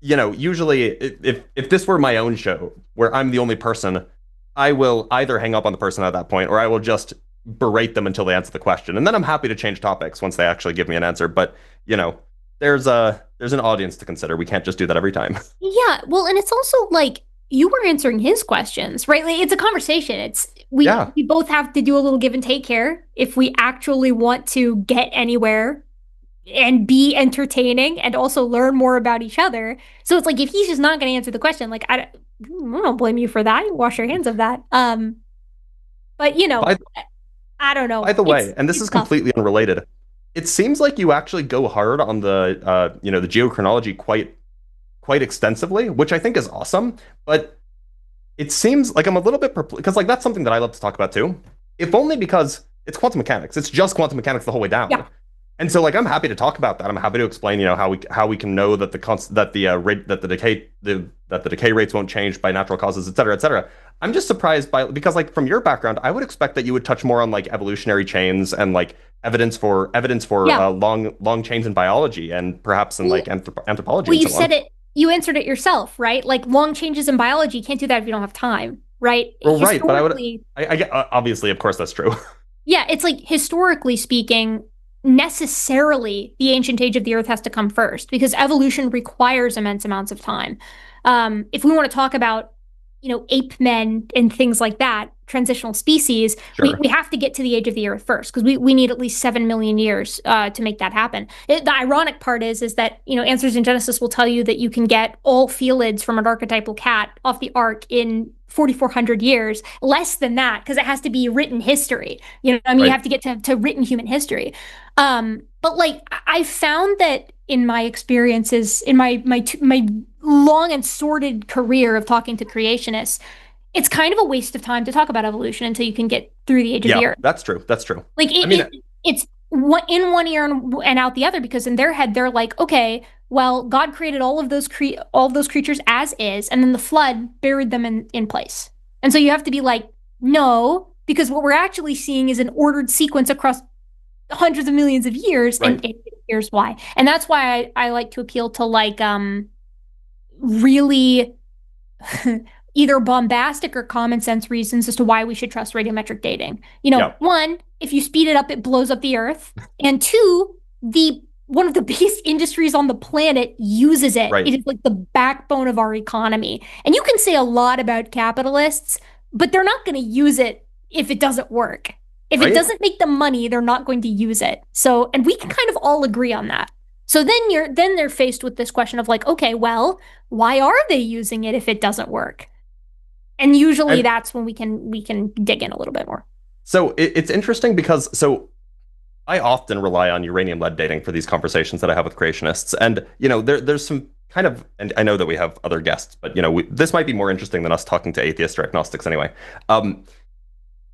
Usually if this were my own show where I'm the only person, I will either hang up on the person at that point or I will just berate them until they answer the question. And then I'm happy to change topics once they actually give me an answer. But, there's an audience to consider. We can't just do that every time. Yeah. Well, and it's also like you were answering his questions, right? Like, it's a conversation. We both have to do a little give and take here if we actually want to get anywhere and be entertaining and also learn more about each other. So it's like, if he's just not going to answer the question, like, I don't blame you for that. You wash your hands of that. But I don't know. By the way, and this is completely unrelated, it seems like you actually go hard on the the geochronology quite extensively, which I think is awesome. But it seems like I'm a little bit perplexed because like that's something that I love to talk about too. If only because it's quantum mechanics. It's just quantum mechanics the whole way down. Yeah. And so like I'm happy to talk about that. I'm happy to explain how we can know that the decay rates won't change by natural causes, et cetera, et cetera. I'm just surprised because like from your background, I would expect that you would touch more on like evolutionary chains and like evidence for long chains in biology and perhaps in like anthropology. Well, you said it. You answered it yourself, right? Like long changes in biology, you can't do that if you don't have time, right? Well, right, but I get obviously, of course, that's true. Yeah, it's like historically speaking, necessarily the ancient age of the earth has to come first because evolution requires immense amounts of time. If we want to talk about ape men and things like that, transitional species, we have to get to the age of the earth first because we need at least 7 million years to make that happen. The ironic part is that Answers in Genesis will tell you that you can get all felids from an archetypal cat off the ark in 4,400 years, less than that because it has to be written history. You have to get to written human history. But like I found that in my experiences, in my long and sordid career of talking to creationists, it's kind of a waste of time to talk about evolution until you can get through the age of the earth. That's true. That's true. Like it's in one ear and out the other because in their head they're like, okay, well, God created all of those creatures as is, and then the flood buried them in place. And so you have to be like, no, because what we're actually seeing is an ordered sequence across hundreds of millions of years, and here's why. And that's why I like to appeal to like really either bombastic or common sense reasons as to why we should trust radiometric dating. One, if you speed it up, it blows up the earth. And two, one of the biggest industries on the planet uses it. Right. It is like the backbone of our economy. And you can say a lot about capitalists, but they're not going to use it if it doesn't work. If it doesn't make them money, they're not going to use it. So, and we can kind of all agree on that. So then they're faced with this question of like, okay, well, why are they using it if it doesn't work? And usually that's when we can dig in a little bit more. So it's interesting because I often rely on uranium lead dating for these conversations that I have with creationists. And, you know, there's some kind of, and I know that we have other guests, but, you know, this might be more interesting than us talking to atheists or agnostics anyway.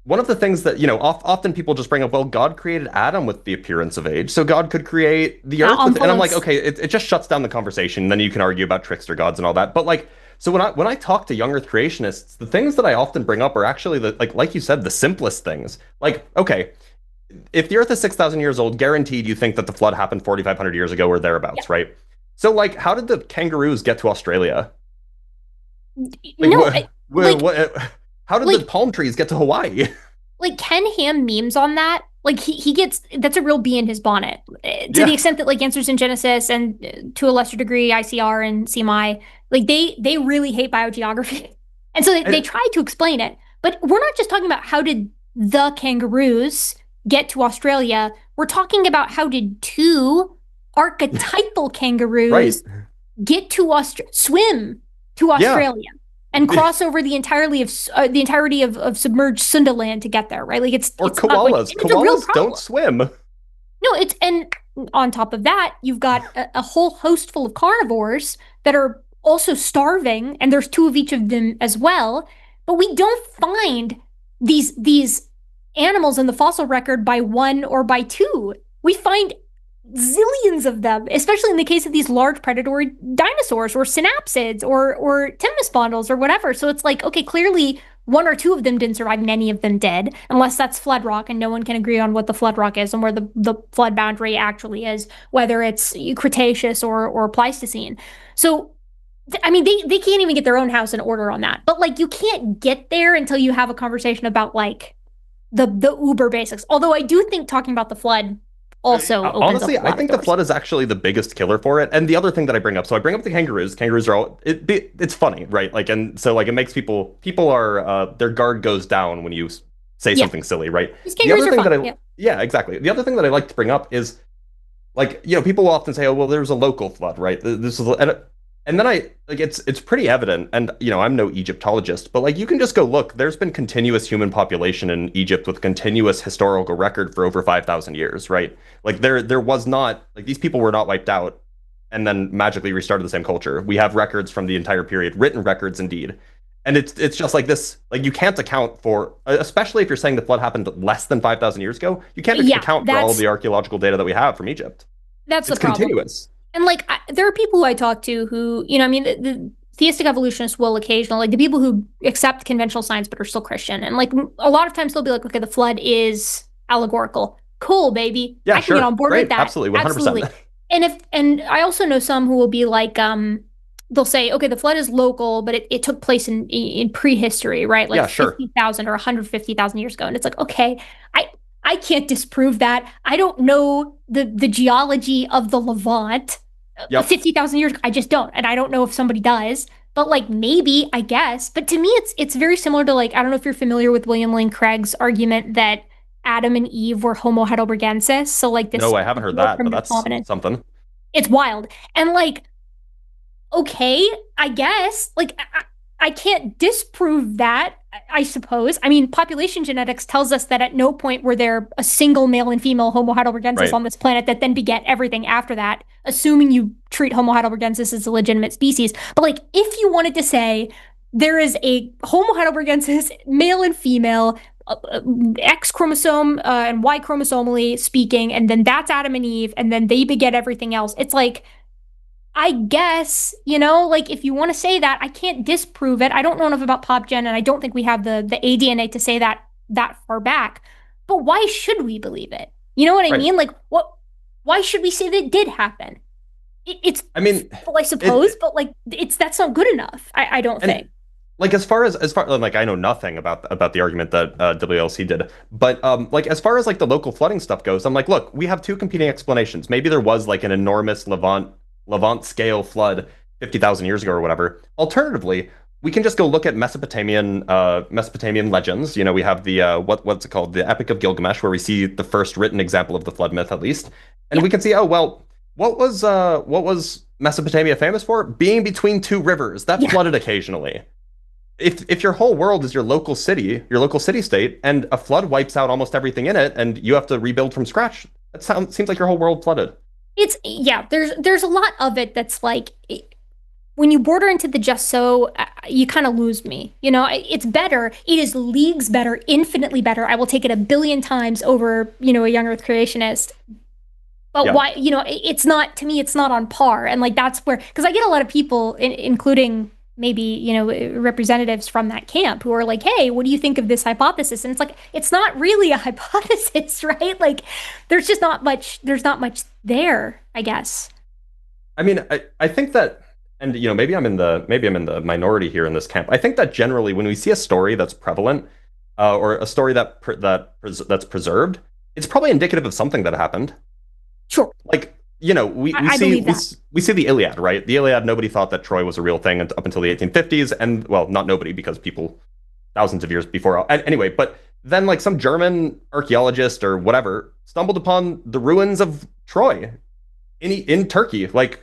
One of the things that, you know, often people just bring up, well, God created Adam with the appearance of age, so God could create the earth with, and I'm like, okay, it just shuts down the conversation. Then you can argue about trickster gods and all that. But like, so when I talk to young earth creationists, the things that I often bring up are actually the, like you said, the simplest things. Like, okay, if the earth is 6,000 years old, guaranteed you think that the flood happened 4,500 years ago or thereabouts, right? So like, how did the kangaroos get to Australia? Like, how did the palm trees get to Hawaii? Like, Ken Ham memes on that. Like, he gets, that's a real bee in his bonnet. To the extent that, like, Answers in Genesis and to a lesser degree, ICR and CMI, like, they really hate biogeography. And so they try to explain it. But we're not just talking about how did the kangaroos get to Australia. We're talking about how did two archetypal kangaroos get to swim to Australia and cross over the entirety of submerged Sundaland to get there, right? Like it's koalas. Koalas don't swim. No, and on top of that, you've got a whole host full of carnivores that are also starving, and there's two of each of them as well. But we don't find these animals in the fossil record by one or by two. We find zillions of them, especially in the case of these large predatory dinosaurs or synapsids or temnospondyls or whatever. So it's like, okay, clearly one or two of them didn't survive and any of them did, unless that's flood rock, and no one can agree on what the flood rock is and where the flood boundary actually is, whether it's Cretaceous or Pleistocene. So I mean, they can't even get their own house in order on that. But like, you can't get there until you have a conversation about like the uber basics. Although I do think talking about the flood also honestly, I think the flood is actually the biggest killer for it. And the other thing that I bring up, so I bring up the kangaroos. Kangaroos are all it's funny, right? Like, and so like it makes people are their guard goes down when you say something silly, right? The other thing exactly. The other thing that I like to bring up is like, you know, people will often say, oh, well, there's a local flood, right? This is and then it's pretty evident, and you know, I'm no Egyptologist, but like you can just go look. There's been continuous human population in Egypt with continuous historical record for over 5,000 years, right? Like there was not, like, these people were not wiped out and then magically restarted the same culture. We have records from the entire period, written records indeed. And it's just like this, like, you can't account for, especially if you're saying the flood happened less than 5,000 years ago, you can't account for all of the archaeological data that we have from Egypt. That's the problem. Continuous. And like, there are people who I talk to who, you know, I mean, the theistic evolutionists will occasionally, like the people who accept conventional science but are still Christian. And like, a lot of times they'll be like, okay, the flood is allegorical. Cool, baby. Yeah, I can get on board with that. Absolutely, 100%. Absolutely. And I also know some who will be like, they'll say, okay, the flood is local, but it took place in prehistory, right? Like 50,000 or 150,000 years ago. And it's like, okay, I can't disprove that. I don't know the geology of the Levant 50,000 years ago. I just don't. And I don't know if somebody does. But like, maybe, I guess. But to me, it's very similar to, like, I don't know if you're familiar with William Lane Craig's argument that Adam and Eve were Homo heidelbergensis. So like this. No, I haven't heard that, but that's something. It's wild. And like, okay, I guess. Like, I can't disprove that, I suppose. I mean, population genetics tells us that at no point were there a single male and female Homo heidelbergensis on this planet that then beget everything after that, assuming you treat Homo heidelbergensis as a legitimate species. But like, if you wanted to say there is a Homo heidelbergensis, male and female, X chromosome and Y chromosomally speaking, and then that's Adam and Eve, and then they beget everything else. It's like, I guess, you know, like, if you want to say that, I can't disprove it. I don't know enough about PopGen, and I don't think we have the ADNA to say that far back. But why should we believe it? You know what I mean? Like, why should we say that it did happen? It's, I mean, well, I suppose, but like, that's not good enough. I don't think. Like, as far like, I know nothing about the argument that WLC did, but like, as far as like the local flooding stuff goes, I'm like, look, we have two competing explanations. Maybe there was like an enormous Levant scale flood 50,000 years ago or whatever. Alternatively, we can just go look at Mesopotamian legends. You know, we have the what's it called, the Epic of Gilgamesh, where we see the first written example of the flood myth, at least, and we can see, oh well, what was Mesopotamia famous for? Being between two rivers that flooded occasionally. If your whole world is your local city state, and a flood wipes out almost everything in it, and you have to rebuild from scratch, seems like your whole world flooded. There's a lot of it that's like when you border into the just so, you kind of lose me. It's better. It is leagues better, infinitely better. I will take it a billion times over, a young Earth creationist. But Yeah. why, it's not, to me, it's not on par. And like, that's where, because I get a lot of people, including maybe, representatives from that camp who are like, hey, what do you think of this hypothesis? And it's like, it's not really a hypothesis, right? Like, there's not much there, I guess. I mean, I think that, and maybe I'm in the minority here in this camp. I think that generally when we see a story that's prevalent, or a story that's preserved, it's probably indicative of something that happened. Sure. Like, we see the Iliad, right? The Iliad, nobody thought that Troy was a real thing up until the 1850s, and well, not nobody, because people thousands of years before. Anyway, but then like some German archaeologist or whatever stumbled upon the ruins of Troy in Turkey, like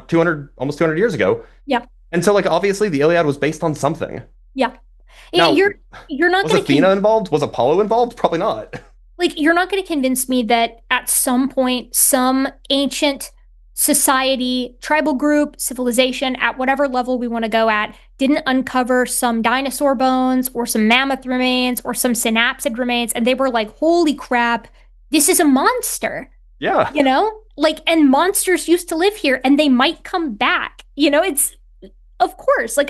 200 almost 200 years ago. Yeah. And so like obviously the Iliad was based on something. Yeah. Now, you're not was Athena involved? Was Apollo involved? Probably not. Like, you're not going to convince me that at some point, some ancient society, tribal group, civilization, at whatever level we want to go at, didn't uncover some dinosaur bones or some mammoth remains or some synapsid remains. And they were like, holy crap, this is a monster. Yeah. Like, and monsters used to live here and they might come back. It's, of course, like,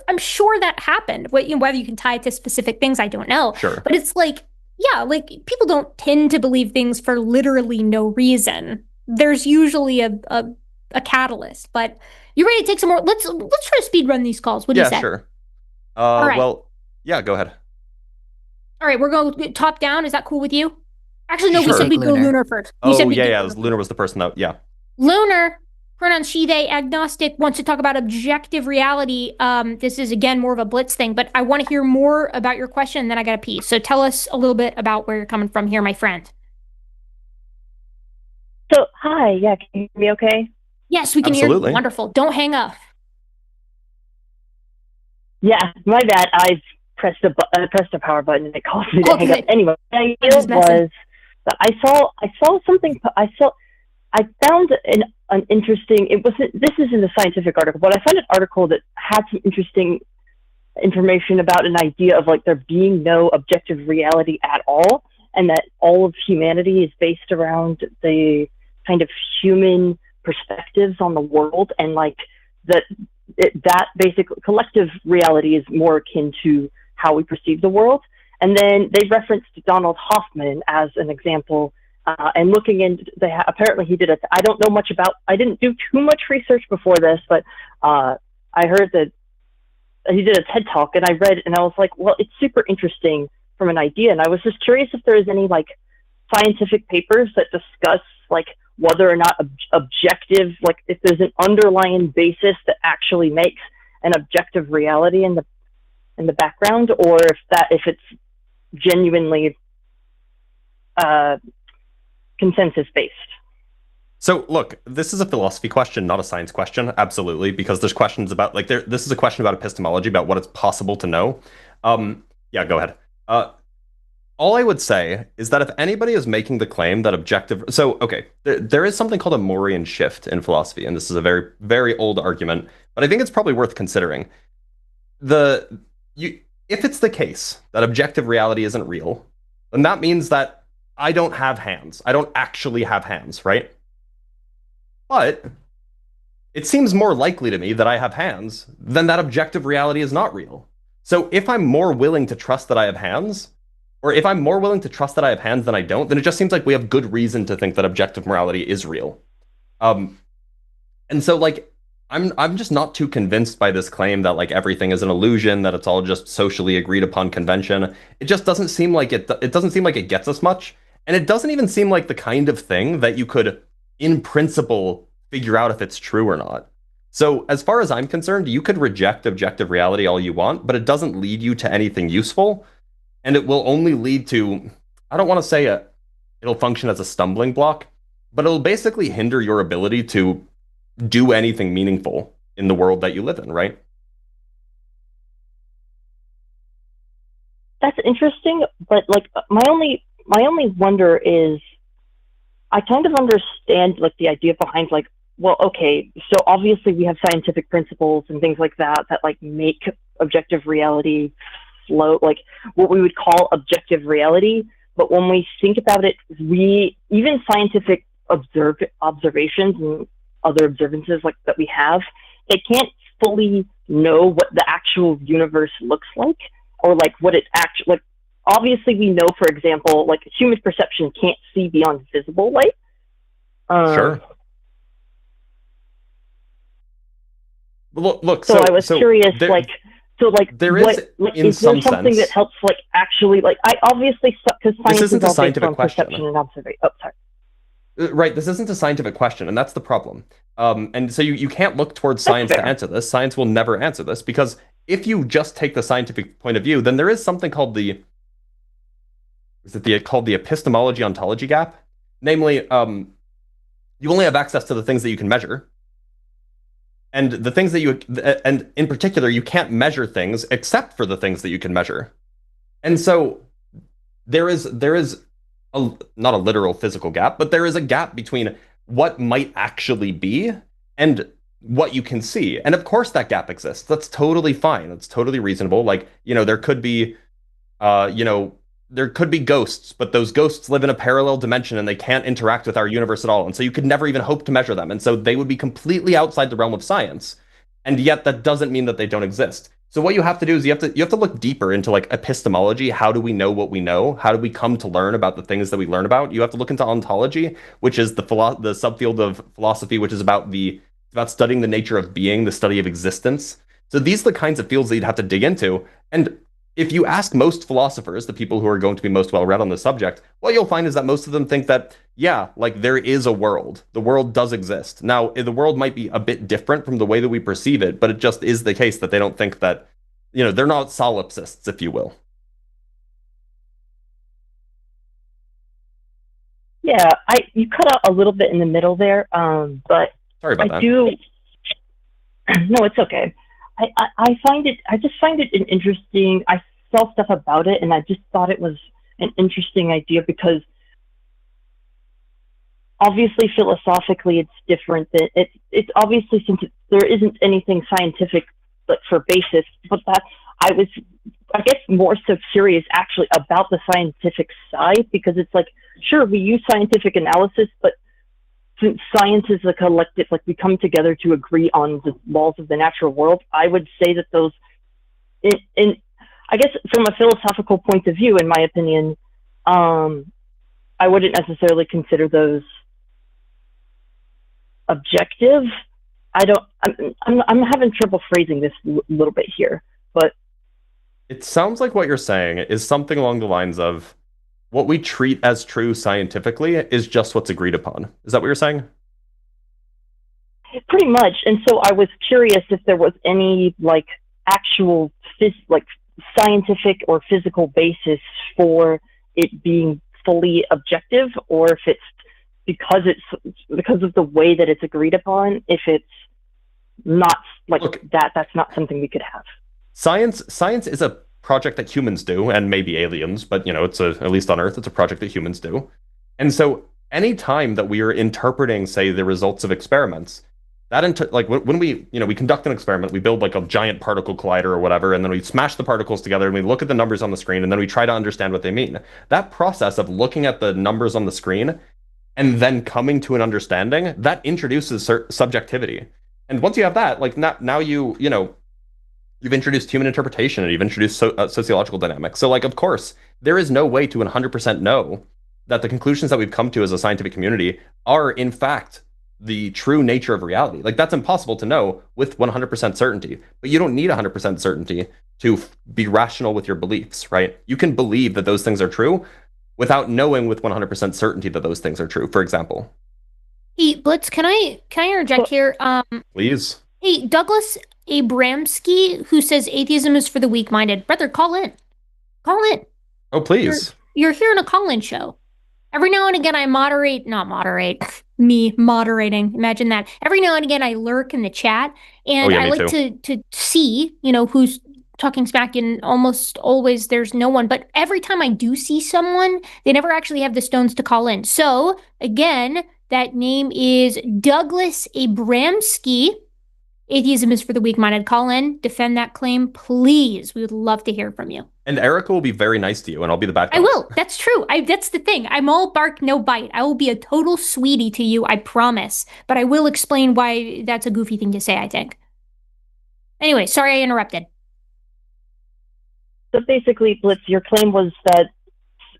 I'm sure that happened. Whether you can tie it to specific things, I don't know. Sure. But it's like, yeah, like people don't tend to believe things for literally no reason. There's usually a catalyst. But you ready to take some more? Let's try to speed run these calls. What do you say? Yeah, sure. All right. Well, yeah, go ahead. All right, we're going top down. Is that cool with you? Actually, no, Sure. we said we'd go Lunar first. Lunar was the person that, yeah. Lunar, pronouns she, they, agnostic, wants to talk about objective reality. This is, again, more of a Blitz thing, but I want to hear more about your question, and then I got a piece. So tell us a little bit about where you're coming from here, my friend. So, hi, yeah, can you hear me okay? Yes, we can hear you. Wonderful. Don't hang up. Yeah, my bad. I pressed the power button and it caused me to hang up. Anyway, the idea was that I saw something. I found an interesting. It wasn't. This isn't a scientific article, but I found an article that had some interesting information about an idea of like there being no objective reality at all, and that all of humanity is based around the kind of human perspectives on the world, and like that basic collective reality is more akin to how we perceive the world. And then they referenced Donald Hoffman as an example, and looking into, apparently he did I don't know much about, I didn't do too much research before this, but I heard that he did a TED Talk, and I read, and I was like, well, it's super interesting from an idea. And I was just curious if there's any like scientific papers that discuss like whether or not objective, like if there's an underlying basis that actually makes an objective reality in the background, or if it's genuinely consensus based. So look, this is a philosophy question, not a science question. Absolutely, because there's questions about like this is a question about epistemology, about what it's possible to know. Yeah, go ahead. All I would say is that if anybody is making the claim that there is something called a Morean shift in philosophy, and this is a very, very old argument, but I think it's probably worth considering. If it's the case that objective reality isn't real, then that means that I don't have hands. I don't actually have hands, right? But it seems more likely to me that I have hands than that objective reality is not real. So if I'm more willing to trust that I have hands, or if I'm more willing to trust that I have hands than I don't, then it just seems like we have good reason to think that objective morality is real. And so like I'm just not too convinced by this claim that like everything is an illusion, that it's all just socially agreed upon convention. It just doesn't seem like it doesn't seem like it gets us much, and it doesn't even seem like the kind of thing that you could in principle figure out if it's true or not. So as far as I'm concerned, you could reject objective reality all you want, but it doesn't lead you to anything useful. And it will only lead to, I don't want to say it'll function as a stumbling block, but it'll basically hinder your ability to do anything meaningful in the world that you live in, right? That's interesting, but like my only wonder is, I kind of understand like the idea behind like, well, okay, so obviously we have scientific principles and things like that like make objective reality flow, like what we would call objective reality. But when we think about it, even scientific observations and other observances like that we have, they can't fully know what the actual universe looks like, or like what it actually like. Obviously, we know, for example, like human perception can't see beyond visible light. Sure. Look. So I was curious, there, like, there is, in is there some something sense, that helps, like, actually, like, I obviously, because science isn't is a all based scientific on question. perception and observation. Oh, sorry. Right, this isn't a scientific question, and that's the problem. And so you can't look towards science to answer this. Science will never answer this, because if you just take the scientific point of view, then there is something called the epistemology ontology gap. Namely, you only have access to the things that you can measure. And the things that and in particular, you can't measure things except for the things that you can measure. And so there is not a literal physical gap, but there is a gap between what might actually be and what you can see. And of course that gap exists. That's totally fine. It's totally reasonable. Like, there could be, there could be ghosts, but those ghosts live in a parallel dimension and they can't interact with our universe at all. And so you could never even hope to measure them. And so they would be completely outside the realm of science. And yet that doesn't mean that they don't exist. So what you have to do is you have to look deeper into like epistemology. How do we know what we know? How do we come to learn about the things that we learn about? You have to look into ontology, which is the subfield of philosophy, which is about studying the nature of being, the study of existence. So these are the kinds of fields that you'd have to dig into. And if you ask most philosophers, the people who are going to be most well read on the subject, what you'll find is that most of them think that, yeah, like there is a world. The world does exist. Now, the world might be a bit different from the way that we perceive it, but it just is the case that they don't think that, they're not solipsists, if you will. Yeah, you cut out a little bit in the middle there, but sorry about that. No, it's okay. I just find it an interesting. I saw stuff about it, and I just thought it was an interesting idea because obviously philosophically it's different. It's obviously, since there isn't anything scientific like for basis, but that I guess more so curious actually about the scientific side, because it's like, sure, we use scientific analysis, but since science is a collective, like we come together to agree on the laws of the natural world, I would say that those, I guess from a philosophical point of view, in my opinion, I wouldn't necessarily consider those objective. I'm having trouble phrasing this a little bit here, but it sounds like what you're saying is something along the lines of, what we treat as true scientifically is just what's agreed upon. Is that what you're saying? Pretty much. And so I was curious if there was any like actual scientific or physical basis for it being fully objective, or if it's because of the way that it's agreed upon, if it's not like that's not something we could have. Science is a project that humans do, and maybe aliens, but it's at least on Earth, it's a project that humans do. And so any time that we are interpreting, say, the results of experiments, when we we conduct an experiment, we build like a giant particle collider or whatever, and then we smash the particles together and we look at the numbers on the screen, and then we try to understand what they mean. That process of looking at the numbers on the screen and then coming to an understanding, that introduces subjectivity. And once you have that, like now you've introduced human interpretation, and you've introduced sociological dynamics. So, like, of course, there is no way to 100% know that the conclusions that we've come to as a scientific community are, in fact, the true nature of reality. Like, that's impossible to know with 100% certainty. But you don't need 100% certainty to be rational with your beliefs, right? You can believe that those things are true without knowing with 100% certainty that those things are true, for example. Hey, Blitz, can I interject here? Please. Hey, Douglas Abramsky, who says atheism is for the weak-minded. Brother, call in. Call in. Oh, please. You're here on a call-in show. Every now and again, I me moderating. Imagine that. Every now and again, I lurk in the chat, and I like to see, who's talking smack, and almost always there's no one. But every time I do see someone, they never actually have the stones to call in. So again, that name is Douglas Abramsky. Atheism is for the weak-minded. Call in, defend that claim, please. We would love to hear from you. And Erika will be very nice to you, and I'll be the bad guy. I will. That's true. That's the thing. I'm all bark, no bite. I will be a total sweetie to you, I promise. But I will explain why that's a goofy thing to say, I think. Anyway, sorry I interrupted. So basically, Blitz, your claim was that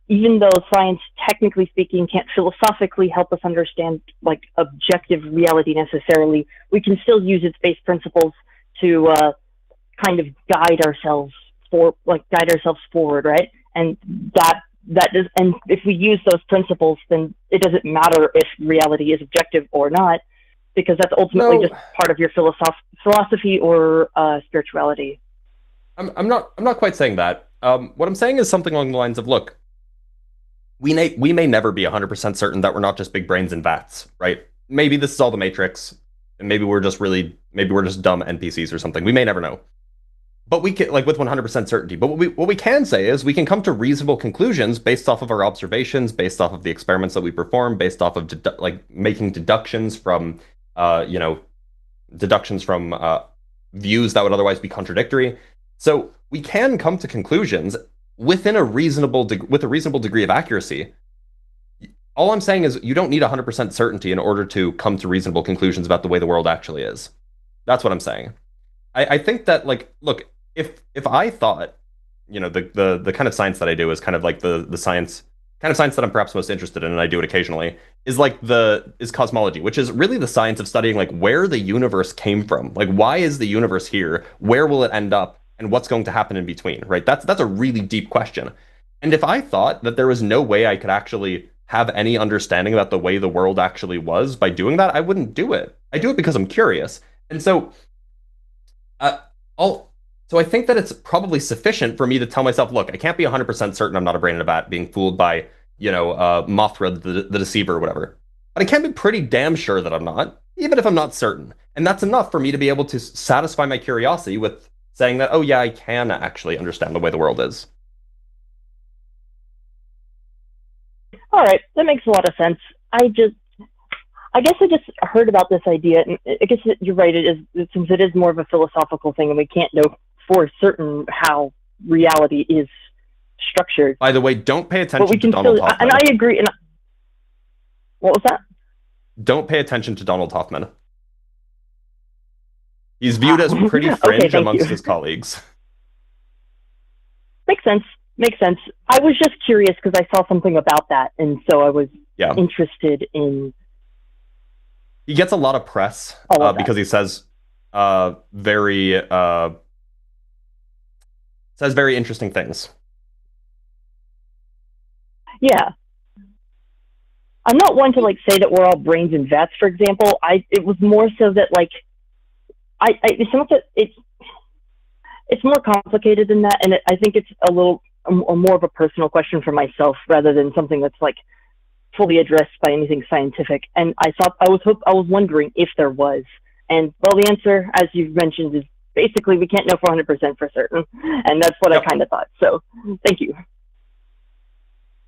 even though science, technically speaking, can't philosophically help us understand like objective reality necessarily, we can still use its base principles to kind of guide ourselves forward, right? And and if we use those principles, then it doesn't matter if reality is objective or not, because that's ultimately just part of your philosophy or spirituality. I'm not quite saying that. What I'm saying is something along the lines of, look, we may never be 100% certain that we're not just big brains in vats, right? Maybe this is all the Matrix, and maybe we're just dumb NPCs or something. We may never know. But we can, like, with 100% certainty. But what we can say is we can come to reasonable conclusions based off of our observations, based off of the experiments that we perform, based off of making deductions from views that would otherwise be contradictory. So we can come to conclusions with a reasonable degree of accuracy. All I'm saying is you don't need 100% certainty in order to come to reasonable conclusions about the way the world actually is. That's what I'm saying. I think that, like, look, if I thought, the kind of science that I do is kind of like the science that I'm perhaps most interested in, and I do it occasionally, is cosmology, which is really the science of studying like where the universe came from. Like, why is the universe here? Where will it end up? And what's going to happen in between, right? That's a really deep question. And if I thought that there was no way I could actually have any understanding about the way the world actually was by doing that, I wouldn't do it. I do it because I'm curious. And so I think that it's probably sufficient for me to tell myself, look, I can't be 100% certain I'm not a brain in a vat being fooled by, Mothra the Deceiver or whatever. But I can be pretty damn sure that I'm not, even if I'm not certain. And that's enough for me to be able to satisfy my curiosity with saying that, oh yeah, I can actually understand the way the world is. All right, that makes a lot of sense. I guess I just heard about this idea, and I guess you're right. It is, since it is more of a philosophical thing, and we can't know for certain how reality is structured. By the way, don't pay attention to Donald Hoffman. And I agree. And what was that? Don't pay attention to Donald Hoffman. He's viewed as pretty fringe amongst his colleagues. Makes sense. I was just curious because I saw something about that, and so I was interested in. He gets a lot of press because he says very interesting things. Yeah. I'm not one to say that we're all brains in vats, for example. It was more so that it's more complicated than that, and I think it's a little more of a personal question for myself rather than something that's fully addressed by anything scientific. And I was wondering if there was, and well, the answer, as you've mentioned, is basically we can't know for 100% for certain, and that's what I kind of thought. So, thank you.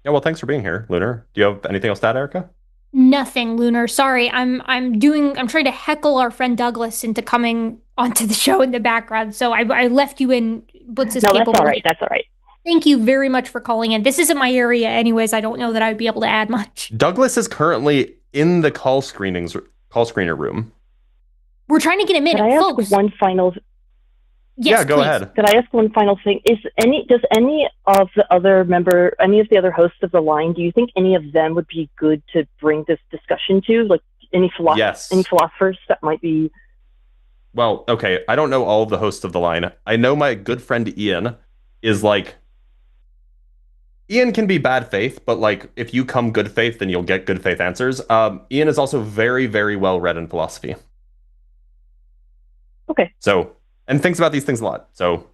Yeah, well, thanks for being here, Lunar. Do you have anything else to add, Erika? Nothing, Lunar. Sorry, I'm trying to heckle our friend Douglas into coming onto the show in the background. So I left you in Blitz's capable. That's all right. Thank you very much for calling in. This isn't my area anyways. I don't know that I would be able to add much. Douglas is currently in the call screener room. We're trying to get him in, folks. Ask one final? Yes, go ahead. Could I ask one final thing? Does any of the other hosts of the line, do you think any of them would be good to bring this discussion to? Any philosophers that might be? Well, okay. I don't know all of the hosts of the line. I know my good friend Ian is Ian can be bad faith, but if you come good faith, then you'll get good faith answers. Ian is also very, very well read in philosophy. Okay. So, and thinks about these things a lot. So,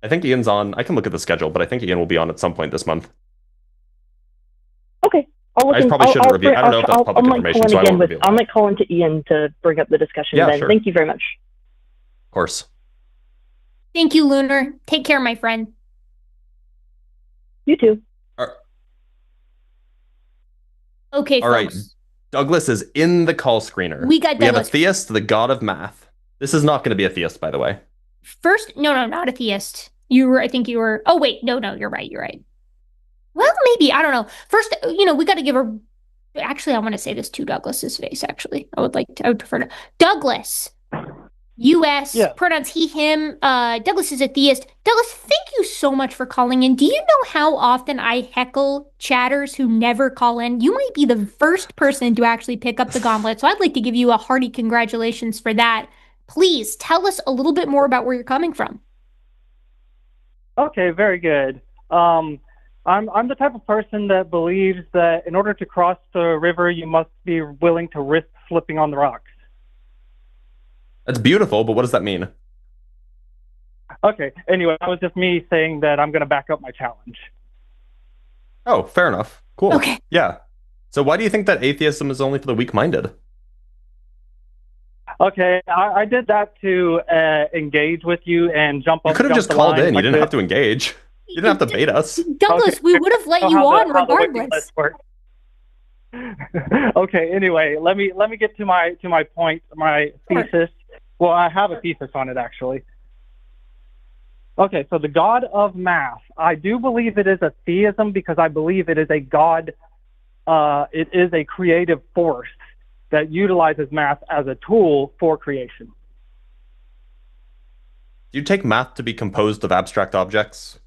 I think Ian's on. I can look at the schedule, but I think Ian will be on at some point this month. Okay. I probably shouldn't review. I don't know if that's public information, so I won't reveal. I might call into Ian to bring up the discussion then. Sure. Thank you very much. Of course. Thank you, Lunar. Take care, my friend. You too. Okay, All right. folks. Douglas is in the call screener. We got We have a Douglas. theist, the god of math. This is not going to be a theist, by the way. First, no, not a theist. I think you were. Oh wait, no, you're right. Well, maybe, I don't know. First, we got to give her. Actually, I want to say this to Douglas's face. Actually, I would prefer to. Douglas, U.S. Yeah. Pronouns he, him. Douglas is a theist. Douglas, thank you so much for calling in. Do you know how often I heckle chatters who never call in? You might be the first person to actually pick up the gauntlet, so I'd like to give you a hearty congratulations for that. Please tell us a little bit more about where you're coming from. Okay, very good. I'm the type of person that believes that in order to cross the river, you must be willing to risk slipping on the rocks. That's beautiful, but what does that mean? Okay, anyway, that was just me saying that I'm going to back up my challenge. Oh, fair enough. Cool. Okay. Yeah. So why do you think that atheism is only for the weak-minded? Okay, I did that to engage with you and jump up. You could have just called in. You didn't have to engage. You didn't have to bait us. Douglas, Okay. we would have let you on regardless. Okay, anyway, let me get to my point, my thesis. Well, I have a thesis on it, actually. Okay, so the god of math. I do believe it is a theism because I believe it is a god. It is a creative force that utilizes math as a tool for creation. Do you take math to be composed of abstract objects?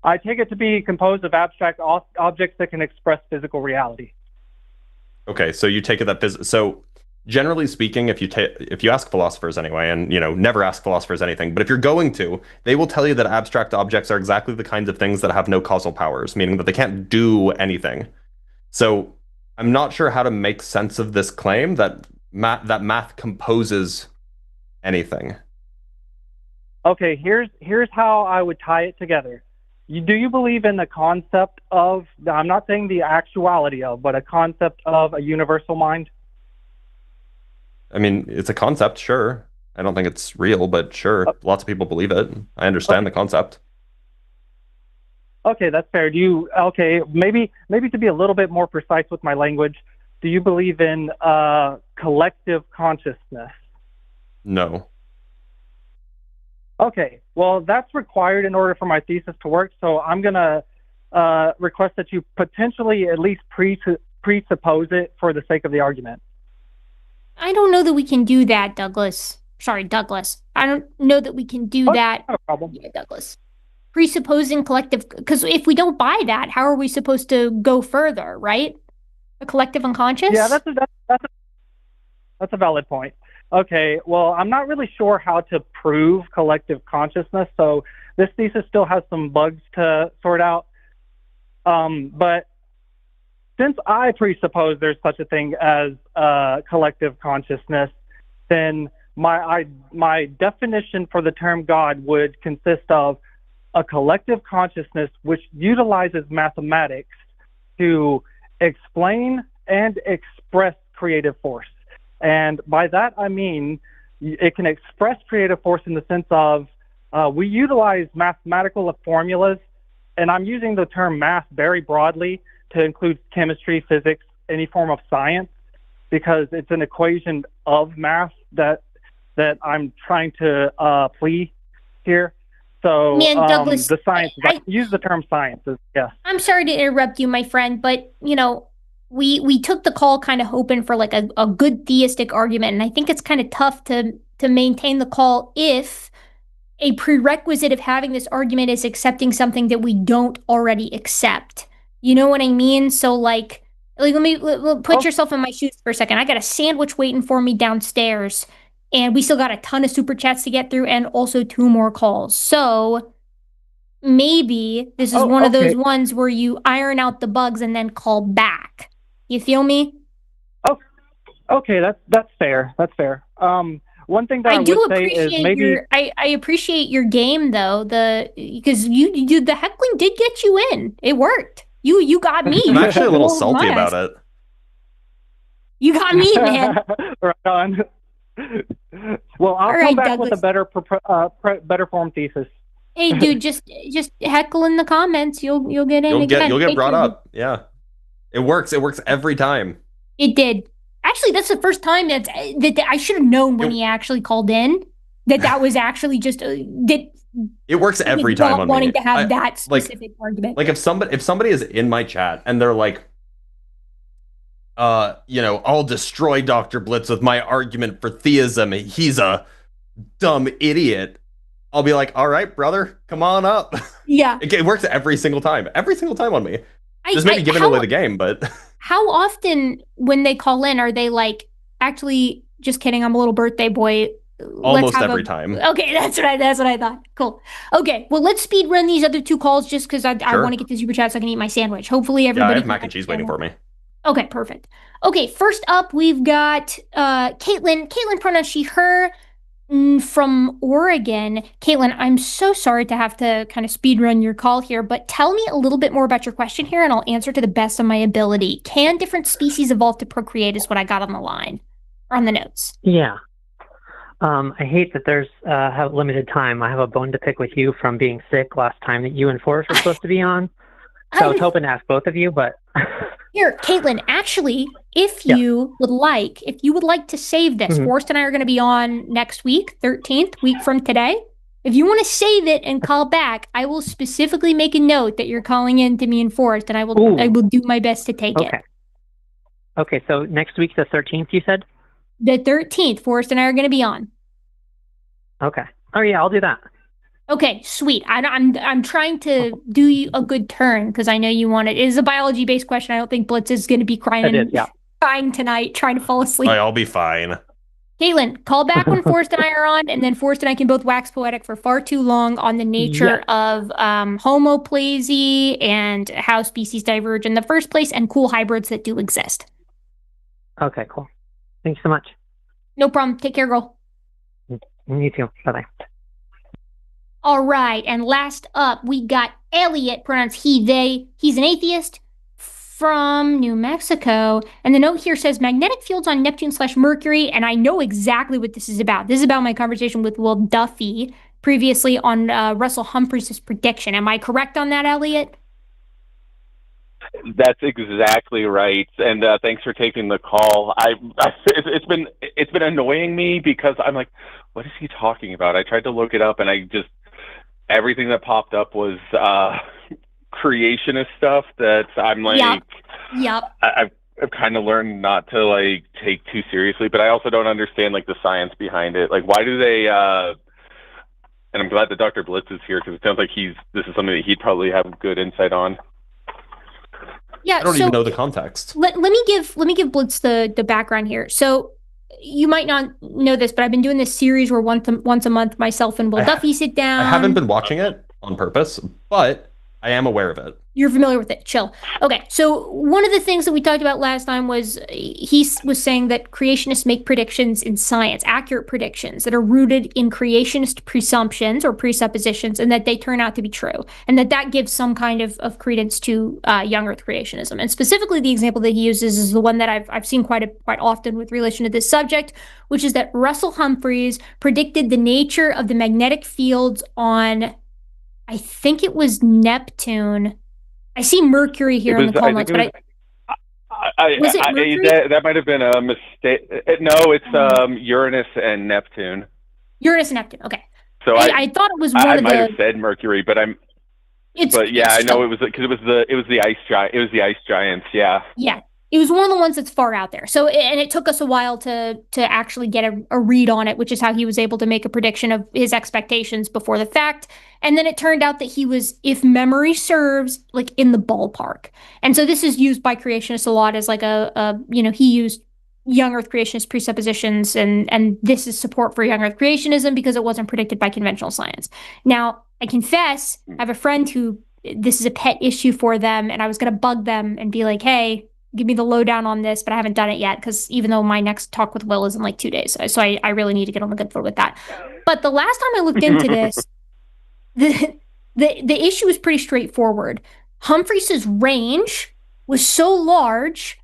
I take it to be composed of abstract objects that can express physical reality. Okay, so you take it that so generally speaking, if you ask philosophers anyway, and never ask philosophers anything, but if you're going to, they will tell you that abstract objects are exactly the kinds of things that have no causal powers, meaning that they can't do anything. So I'm not sure how to make sense of this claim that math composes anything. Okay, here's how I would tie it together. Do you believe in the concept of, I'm not saying the actuality of, but a concept of a universal mind? I mean, it's a concept, sure. I don't think it's real, but sure. Lots of people believe it. I understand the concept. Okay, that's fair. Maybe to be a little bit more precise with my language, do you believe in collective consciousness? No. Okay, well, that's required in order for my thesis to work, so I'm going to request that you potentially at least presuppose it for the sake of the argument. I don't know that we can do that, Douglas. Sorry, Douglas. I don't know that we can do that. No problem. Yeah, Douglas. Presupposing collective, because if we don't buy that, how are we supposed to go further, right? A collective unconscious? Yeah, that's a valid point. Okay, well, I'm not really sure how to prove collective consciousness, so this thesis still has some bugs to sort out. But since I presuppose there's such a thing as collective consciousness, then my definition for the term God would consist of a collective consciousness which utilizes mathematics to explain and express creative force. And by that, I mean, it can express creative force in the sense of we utilize mathematical formulas, and I'm using the term math very broadly to include chemistry, physics, any form of science, because it's an equation of math that I'm trying to plea here. So Douglas, the science, I use the term sciences, yes. I'm sorry to interrupt you, my friend, but, we took the call kind of hoping for like a good theistic argument, and I think it's kind of tough to maintain the call if a prerequisite of having this argument is accepting something that we don't already accept. You know what I mean? So like let put yourself in my shoes for a second. I got a sandwich waiting for me downstairs, and we still got a ton of super chats to get through and also 2 more calls. So maybe this is one of those ones where you iron out the bugs and then call back. You feel me? Oh, okay, that's fair. That's fair. One thing that I would say is maybe I appreciate your game though, because you the heckling did get you in. It worked. You got me. I'm actually a little salty about it. You got me, man. Right on. Well, I'll All come right, back with a Douglas. better form thesis. Hey, dude, just heckle in the comments. You'll get in again. You'll get Take brought care, dude. up. Yeah. It works. It works every time. It did. Actually, that's the first time that I should have known when he actually called in that was actually just that It works every not time on wanting me. to have that specific argument. Like if somebody is in my chat and they're like, I'll destroy Dr. Blitz with my argument for theism. He's a dumb idiot. I'll be like, all right, brother, come on up. Yeah. It works every single time on me. Just maybe giving away the game, but how often when they call in are they like, actually, just kidding, I'm a little birthday boy. Almost every time. Okay, that's what I thought. Cool. Okay, well, let's speed run these other two calls just because I want to get the super chat so I can eat my sandwich. Hopefully everybody. I have mac and cheese waiting for me. Okay, perfect. Okay, first up we've got Caitlin. Caitlin pronouns she, her, from Oregon. Caitlin, I'm so sorry to have to kind of speed run your call here, but tell me a little bit more about your question here and I'll answer to the best of my ability. Can different species evolve to procreate is what I got on the line, or on the notes. Yeah. I hate that there's have limited time. I have a bone to pick with you from being sick last time that you and Forrest were supposed to be on. So I was hoping to ask both of you, but... Here, Caitlin, actually, if you would like to save this, Forrest and I are going to be on next week, 13th, week from today. If you want to save it and call back, I will specifically make a note that you're calling in to me and Forrest, and I will do my best to take it. Okay, so next week, the 13th, you said? The 13th, Forrest and I are going to be on. Okay. Oh, yeah, I'll do that. Okay, sweet. I'm trying to do you a good turn because I know you want it. It is a biology-based question. I don't think Blitz is going to be crying tonight, trying to fall asleep. I'll be fine. Caitlin, call back when Forrest and I are on, and then Forrest and I can both wax poetic for far too long on the nature of homoplasy and how species diverge in the first place and cool hybrids that do exist. Okay, cool. Thanks so much. No problem. Take care, girl. You too. Bye-bye. All right, and last up, we got Elliot, pronouns he, they. He's an atheist from New Mexico. And the note here says, magnetic fields on Neptune/Mercury, and I know exactly what this is about. This is about my conversation with Will Duffy previously on Russell Humphreys' prediction. Am I correct on that, Elliot? That's exactly right, and thanks for taking the call. It's been annoying me because I'm like, what is he talking about? I tried to look it up, and everything that popped up was creationist stuff that I'm like, I've kind of learned not to like take too seriously, but I also don't understand like the science behind it. Like, why do they? And I'm glad that Dr. Blitz is here because it sounds like this is something that he'd probably have good insight on. Yeah, I don't even know the context. Let me give Blitz the background here. So you might not know this, but I've been doing this series where once a month, myself and Will Duffy sit down. I haven't been watching it on purpose, but I am aware of it. You're familiar with it. Chill. Okay, so one of the things that we talked about last time was he was saying that creationists make predictions in science, accurate predictions that are rooted in creationist presumptions or presuppositions, and that they turn out to be true, and that gives some kind of credence to young Earth creationism. And specifically, the example that he uses is the one that I've seen quite often with relation to this subject, which is that Russell Humphreys predicted the nature of the magnetic fields on, I think it was Neptune. I see Mercury here in the call notes, but was it Mercury? That might have been a mistake. No, it's Uranus and Neptune. Uranus and Neptune. Okay. So I thought it was one of the. I might have said Mercury, but I know it was because it was the ice giant. It was the ice giants. Yeah. Yeah. It was one of the ones that's far out there. So, and it took us a while to actually get a read on it, which is how he was able to make a prediction of his expectations before the fact. And then it turned out that he was, if memory serves, like in the ballpark. And so this is used by creationists a lot as like he used young Earth creationist presuppositions, and this is support for young Earth creationism because it wasn't predicted by conventional science. Now, I confess, I have a friend who this is a pet issue for them, and I was going to bug them and be like, hey, give me the lowdown on this, but I haven't done it yet because even though my next talk with Will is in like 2 days. So I really need to get on the good foot with that. But the last time I looked into this, the issue is pretty straightforward. Humphreys' range was so large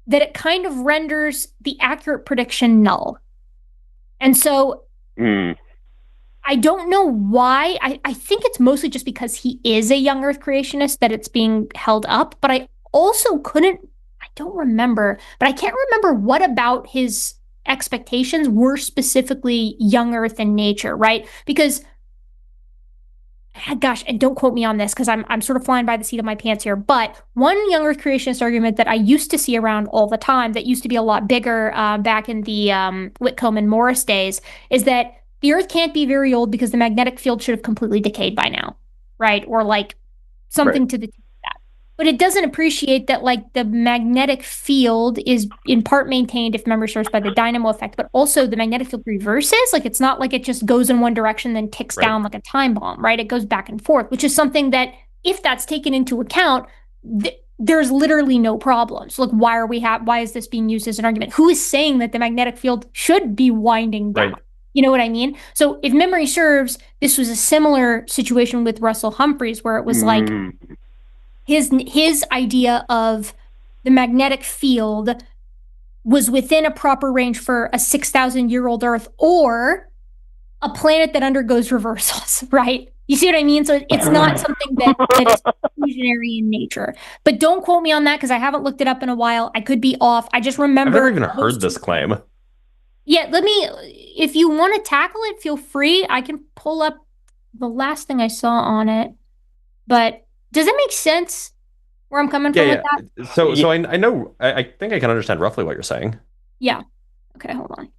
that it kind of renders the accurate prediction null. And so I don't know why. I think it's mostly just because he is a young Earth creationist that it's being held up. But I also I don't remember, but I can't remember what about his expectations were specifically young Earth in nature, right? Because gosh, and don't quote me on this because I'm sort of flying by the seat of my pants here. But one young Earth creationist argument that I used to see around all the time, that used to be a lot bigger back in the Whitcomb and Morris days, is that the Earth can't be very old because the magnetic field should have completely decayed by now, right? Or like something to the that. But it doesn't appreciate that like the magnetic field is in part maintained, if memory serves, by the dynamo effect, but also the magnetic field reverses. Like it's not like it just goes in one direction then ticks down like a time bomb, right? It goes back and forth, which is something that if that's taken into account, there's literally no problem. So like why is this being used as an argument? Who is saying that the magnetic field should be winding down? You know what I mean? So if memory serves, this was a similar situation with Russell Humphreys where it was like his idea of the magnetic field was within a proper range for a 6,000-year-old Earth or a planet that undergoes reversals, right? You see what I mean? So it's not something that is exclusionary in nature. But don't quote me on that because I haven't looked it up in a while. I could be off. I just remember. I've never even heard this claim. Yeah, if you want to tackle it, feel free. I can pull up the last thing I saw on it. But does it make sense where I'm coming from with that? So I know, I think I can understand roughly what you're saying. Yeah. Okay, hold on.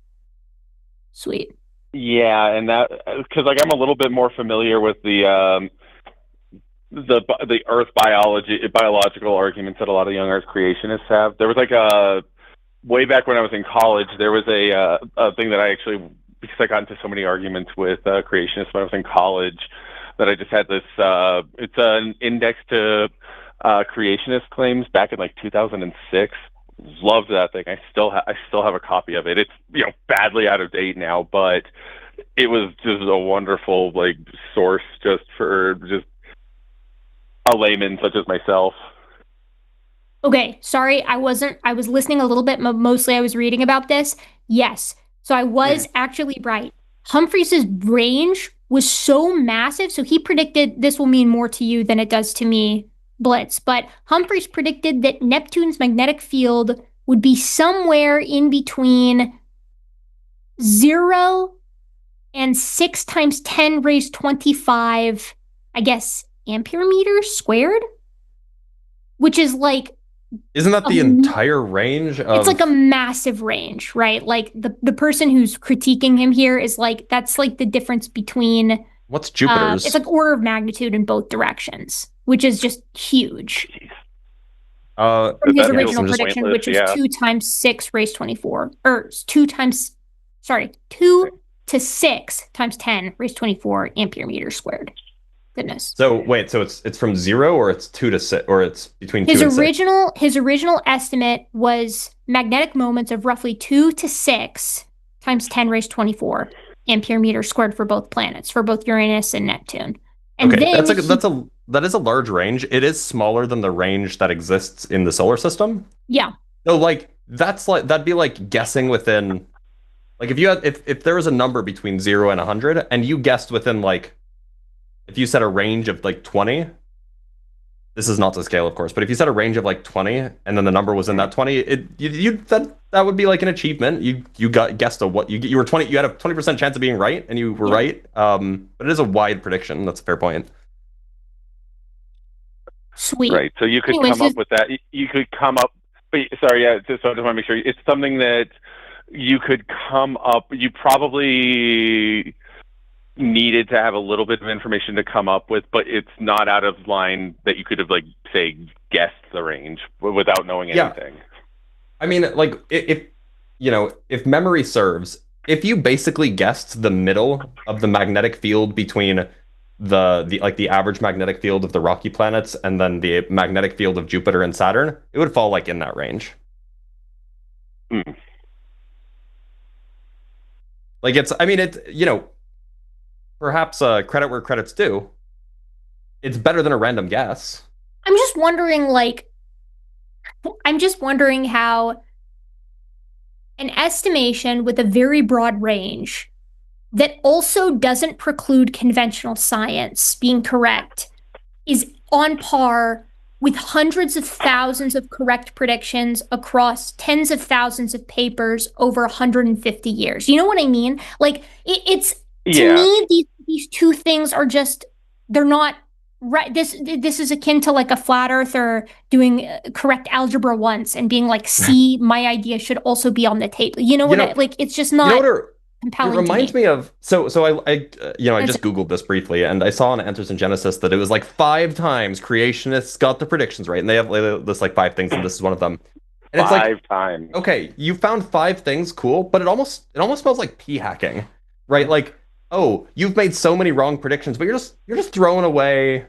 Sweet. Yeah, and that, because like I'm a little bit more familiar with the Earth biological arguments that a lot of young Earth creationists have. There was like way back when I was in college, there was a thing that I actually, because I got into so many arguments with creationists when I was in college, that I just had this, it's an index to creationist claims back in like 2006. Loved that thing. I still have a copy of it. It's badly out of date now, but it was just a wonderful like source just for just a layman such as myself. Okay, sorry, I was listening a little bit, but mostly I was reading about this. Yes, so I was actually right. Humphreys' range was so massive, so he predicted, this will mean more to you than it does to me, Blitz, but Humphreys predicted that Neptune's magnetic field would be somewhere in between 0 and 6 times 10 raised 25, I guess, ampere meters squared, which is like, isn't that the entire range of... It's like a massive range, right? Like the person who's critiquing him here is like, that's like the difference between... What's Jupiter's? It's like order of magnitude in both directions, which is just huge. From his original prediction, which is 2 times 6 raised 24, or 2 to 6 times 10 raised 24 ampere meters squared. Goodness. So wait, so it's from 0 or it's 2 to 6, or it's between 2 and 6? His original estimate was magnetic moments of roughly 2 to 6 times 10 raised 24 ampere meters squared for both planets, for both Uranus and Neptune. And okay, then that is a large range. It is smaller than the range that exists in the solar system. Yeah. So like that'd be like guessing within, like if there was a number between 0 and 100 and you guessed within, like, if you set a range of like 20, this is not to scale, of course, but if you set a range of like 20 and then the number was in that 20, that would be like an achievement. You guessed what you were 20, you had a 20% chance of being right, and you were right. But it is a wide prediction. That's a fair point. Sweet. Right. So you could come up with that. You could come up. But sorry, yeah. So I just want to make sure it's something that you could come up. You probably needed to have a little bit of information to come up with, but it's not out of line that you could have, like, say, guessed the range without knowing anything. I mean, like, if memory serves, if you basically guessed the middle of the magnetic field between the average magnetic field of the rocky planets and then the magnetic field of Jupiter and Saturn, it would fall like in that range. Like perhaps credit where credit's due. It's better than a random guess. I'm just wondering how an estimation with a very broad range that also doesn't preclude conventional science being correct is on par with hundreds of thousands of correct predictions across tens of thousands of papers over 150 years. You know what I mean? Like, it's to me, these two things are just, they're not right. This is akin to like a flat earther doing correct algebra once and being like, see, my idea should also be on the table. You know what I like? It's just not compelling. It reminds me of so I just Googled this briefly, and I saw on Enters in Genesis that it was like 5 times creationists got the predictions right, and they have this like 5 things, and this is one of them. And it's like 5 times. Okay, you found 5 things, cool, but it almost smells like p hacking, right? Like, oh, you've made so many wrong predictions, but you're just throwing away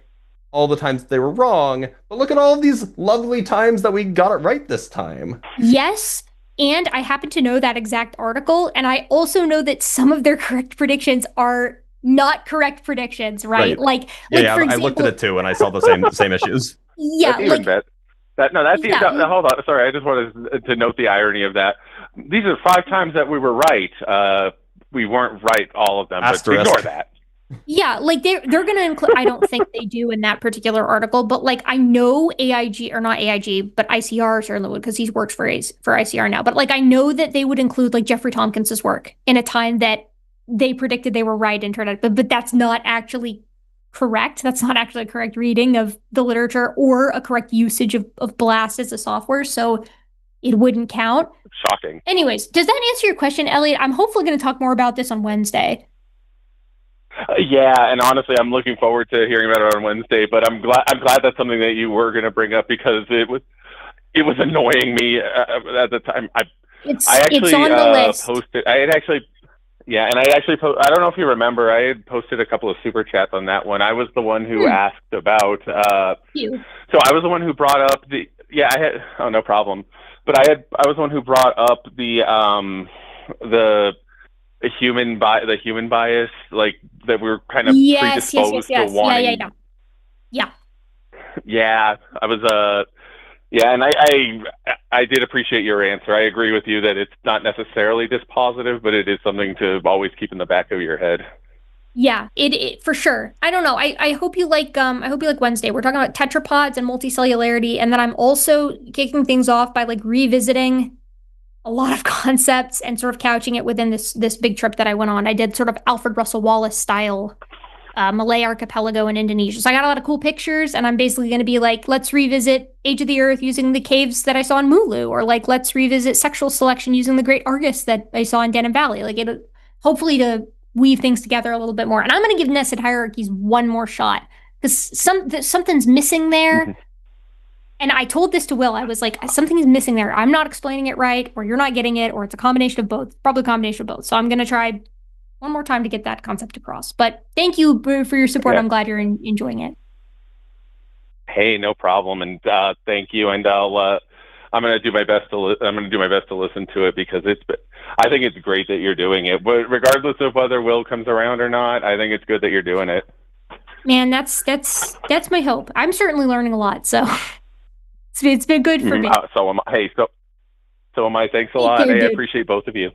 all the times they were wrong. But look at all of these lovely times that we got it right this time. Yes. And I happen to know that exact article, and I also know that some of their correct predictions are not correct predictions, right? Like, for example, I looked at it too, and I saw the same issues. Yeah, that's even better. Hold on, sorry, I just wanted to note the irony of that. These are 5 times that we were right. We weren't right all of them, but ignore that. Yeah, like they're going to include, I don't think they do in that particular article, but like I know AIG, or not AIG, but ICR certainly would, because he works for ICR now. But like I know that they would include like Jeffrey Tompkins's work in a time that they predicted they were right and turned out, but that's not actually correct. That's not actually a correct reading of the literature or a correct usage of BLAST as a software. So it wouldn't count. Shocking. Anyways, does that answer your question, Elliot? I'm hopefully going to talk more about this on Wednesday. Yeah, and honestly, I'm looking forward to hearing about it on Wednesday. But I'm glad that's something that you were going to bring up, because it was annoying me at the time. I actually on the list. Posted. I had actually, yeah, and I actually I don't know if you remember. I had posted a couple of super chats on that one. I was the one who asked about. So I was the one who brought up the. Yeah, I had. Oh, no problem. But I was the one who brought up the human bias, like that we're kind of predisposed to wanting. Yeah. Yeah, I was yeah, and I did appreciate your answer. I agree with you that it's not necessarily dispositive, but it is something to always keep in the back of your head. Yeah, it for sure. I don't know. I hope you like Wednesday. We're talking about tetrapods and multicellularity, and then I'm also kicking things off by like revisiting a lot of concepts and sort of couching it within this big trip that I went on. I did sort of Alfred Russel Wallace style Malay archipelago in Indonesia. So I got a lot of cool pictures, and I'm basically going to be like, let's revisit Age of the Earth using the caves that I saw in Mulu, or like, let's revisit sexual selection using the Great Argus that I saw in Denham Valley. Like, it hopefully to weave things together a little bit more. And I'm going to give nested hierarchies one more shot, because something's missing there. Mm-hmm. And I told this to Will. I was like, something is missing there. I'm not explaining it right, or you're not getting it, or it's a combination of both. Probably a combination of both. So I'm going to try one more time to get that concept across. But thank you for your support. Yeah. I'm glad you're enjoying it. Hey, no problem. And thank you. And I'm going to do my best to listen to it, because I think it's great that you're doing it. But regardless of whether Will comes around or not, I think it's good that you're doing it. Man, that's my hope. I'm certainly learning a lot. So. It's been good for me. So am I. Hey, so am I. Thanks a lot. Hey, I appreciate both of you.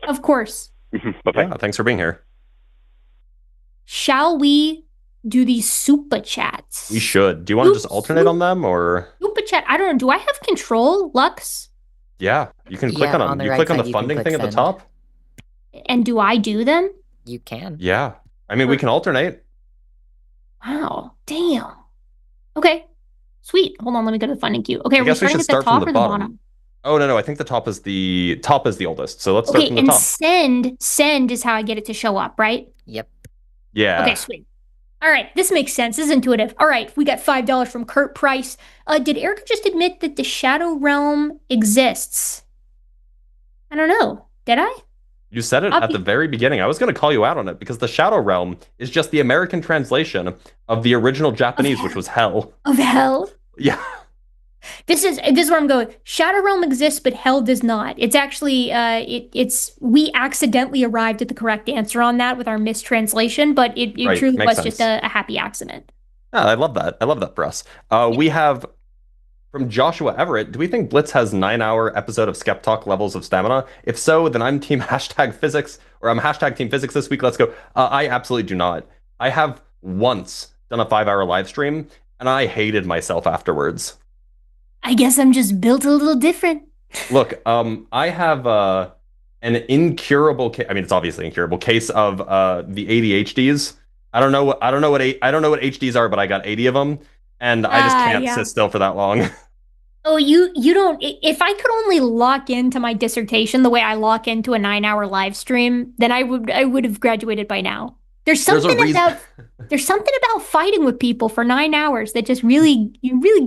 Of course. Bye-bye. Yeah, thanks for being here. Shall we do these super chats? We should. Do you want to just alternate on them, or super chat? I don't know. Do I have control, Lux? Yeah, you can click on them. You click on the funding thing at the top. And do I do them? You can. Yeah. I mean, we can alternate. Wow. Damn. Okay. Sweet. Hold on, let me go to the funding queue. Okay, I guess we should start from the bottom. Oh no, I think the top is the oldest. So let's start from the top. Send is how I get it to show up, right? Yep. Yeah. Okay, sweet. All right, this makes sense. This is intuitive. All right, we got $5 from Kurt Price. Did Erika just admit that the Shadow Realm exists? I don't know. Did I? You said it at the very beginning. I was going to call you out on it, because the Shadow Realm is just the American translation of the original Japanese, which was hell. Of hell? Yeah. This is where I'm going. Shadow Realm exists, but hell does not. It's actually we accidentally arrived at the correct answer on that with our mistranslation, but it right. Truly Makes was sense. Just a happy accident. Yeah, I love that. I love that for us. We have from Joshua Everett, do we think Blitz has 9-hour episode of SkepTalk levels of stamina? If so, then I'm team #physics Or I'm hashtag Team Physics this week. Let's go. I absolutely do not. I have once done a 5-hour live stream, and I hated myself afterwards. I guess I'm just built a little different. Look, I have an incurable I mean, it's obviously incurable case of the ADHDs. I don't know what HDs are, but I got 80 of them, and I just can't sit still for that long. Oh, you don't. If I could only lock into my dissertation the way I lock into a 9-hour live stream, then I would have graduated by now. There's something about fighting with people for 9 hours that just really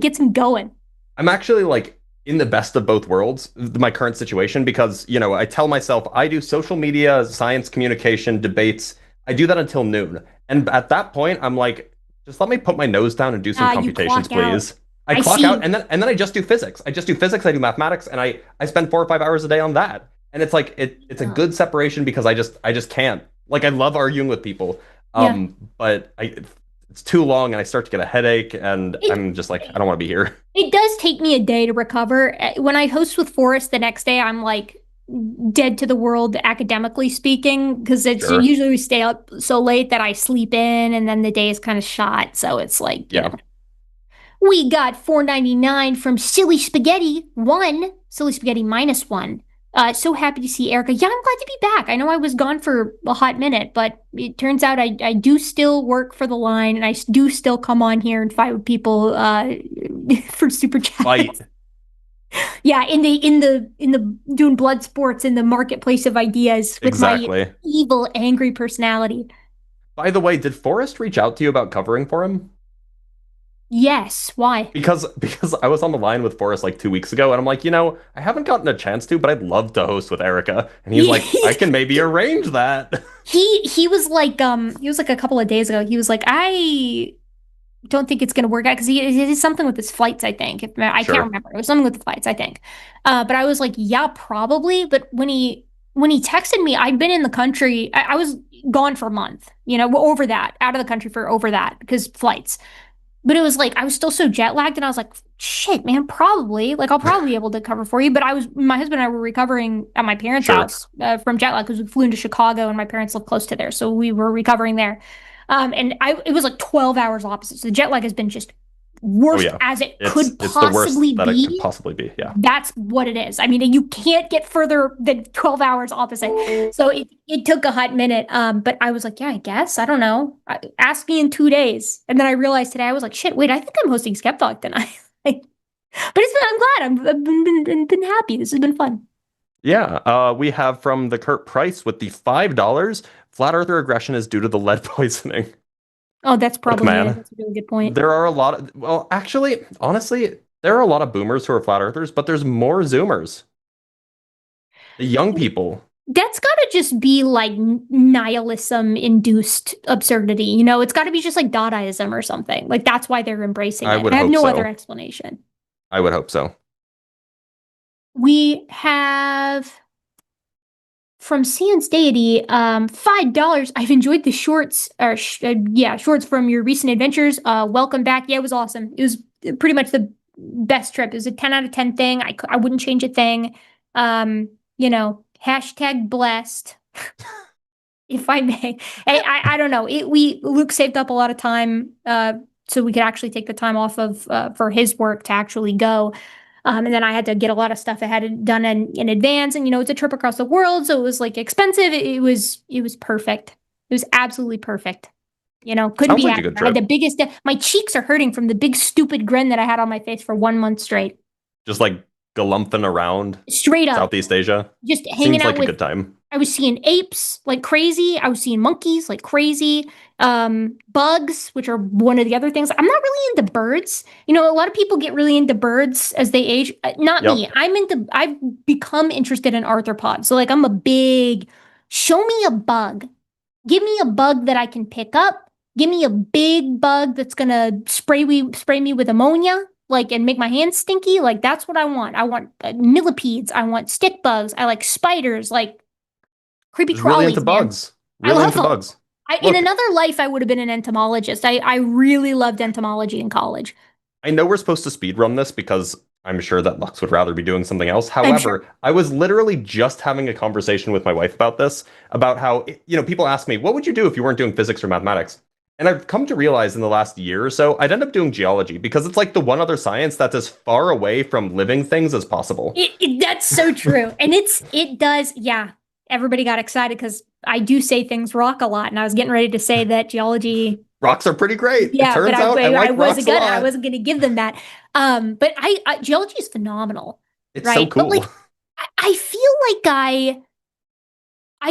gets them going. I'm actually like in the best of both worlds, my current situation, because, you know, I tell myself I do social media, science communication, debates. I do that until noon. And at that point, I'm like, just let me put my nose down and do some computations, please. I clock out, and then I just do physics. I do mathematics, and I spend 4 or 5 hours a day on that. And it's like it's a good separation because I just can't. Like, I love arguing with people. But it's too long and I start to get a headache, and I'm just like, I don't want to be here. It does take me a day to recover. When I host with Forrest the next day, I'm like dead to the world, academically speaking, because it's usually we stay up so late that I sleep in, and then the day is kind of shot. So it's like, you know. We got $4.99 from Silly Spaghetti 1, Silly Spaghetti -1. So happy to see Erika. Yeah, I'm glad to be back. I know I was gone for a hot minute, but it turns out I do still work for the line, and I do still come on here and fight with people for super chats. Fight. Yeah, in the doing blood sports in the marketplace of ideas with my evil, angry personality. By the way, did Forrest reach out to you about covering for him? Yes. Why? Because I was on the line with Forrest like 2 weeks ago, and I'm like, you know, I haven't gotten a chance to, but I'd love to host with Erika. And he's like, I can maybe arrange that. He was like a couple of days ago. He was like, I don't think it's going to work out because he did something with his flights. I think I can't remember. It was something with the flights, I think. But I was like, yeah, probably. But when he texted me, I'd been in the country. I was gone for a month. You know, out of the country for over that because flights. But it was like, I was still so jet lagged, and I was like, shit, man, probably. Like, I'll probably be able to cover for you. But my husband and I were recovering at my parents' house from jet lag because we flew into Chicago, and my parents live close to there. So we were recovering there. And it was like 12 hours opposite. So the jet lag has been just worst as it could possibly be. Yeah. That's what it is. I mean, you can't get further than 12 hours opposite. So it took a hot minute. But I was like, yeah, I guess. I don't know. Ask me in 2 days. And then I realized today, I was like, shit, wait, I think I'm hosting SkepTalk tonight. But I'm glad. I've been happy. This has been fun. Yeah. We have from the Kurt Price with the $5. Flat Earther aggression is due to the lead poisoning. Oh, that's probably it. That's a really good point. There are a lot of, honestly, there are a lot of boomers who are flat earthers, but there's more Zoomers. The young people. That's got to just be like nihilism-induced absurdity. You know, it's got to be just like Dadaism or something. Like, that's why they're embracing it. I have no other explanation. I would hope so. We have... From Sans Deity, $5. I've enjoyed the shorts, shorts from your recent adventures. Welcome back. Yeah, it was awesome. It was pretty much the best trip. It was a 10 out of 10 thing. I wouldn't change a thing. You know, hashtag blessed, if I may. I don't know. Luke saved up a lot of time so we could actually take the time off of for his work to actually go. And then I had to get a lot of stuff I had done in advance. And, you know, it's a trip across the world. So it was like expensive. It was perfect. It was absolutely perfect. You know, couldn't be happier. I had the biggest, my cheeks are hurting from the big stupid grin that I had on my face for 1 month straight. Just like galumphing around. Straight up. Southeast Asia. Just hanging out with. A good time. I was seeing apes like crazy. I was seeing monkeys like crazy. Bugs, which are one of the other things. I'm not really into birds. You know, a lot of people get really into birds as they age. Not me. I've become interested in arthropods. So like I'm a big, show me a bug. Give me a bug that I can pick up. Give me a big bug that's gonna spray me with ammonia, like, and make my hands stinky. Like, that's what I want. I want millipedes. I want stick bugs. I like spiders, like creepy crawlies. Really into bugs. Really into bugs. In another life, I would have been an entomologist. I really loved entomology in college. I know we're supposed to speedrun this because I'm sure that Lux would rather be doing something else. However, I was literally just having a conversation with my wife about this, about how, people ask me, what would you do if you weren't doing physics or mathematics? And I've come to realize in the last year or so, I'd end up doing geology because it's like the one other science that's as far away from living things as possible. That's so true. And it does, yeah. Everybody got excited because I do say things rock a lot. And I was getting ready to say that geology... Rocks are pretty great. Yeah, it turns out I wasn't going to give them that. But geology is phenomenal. It's so cool. But I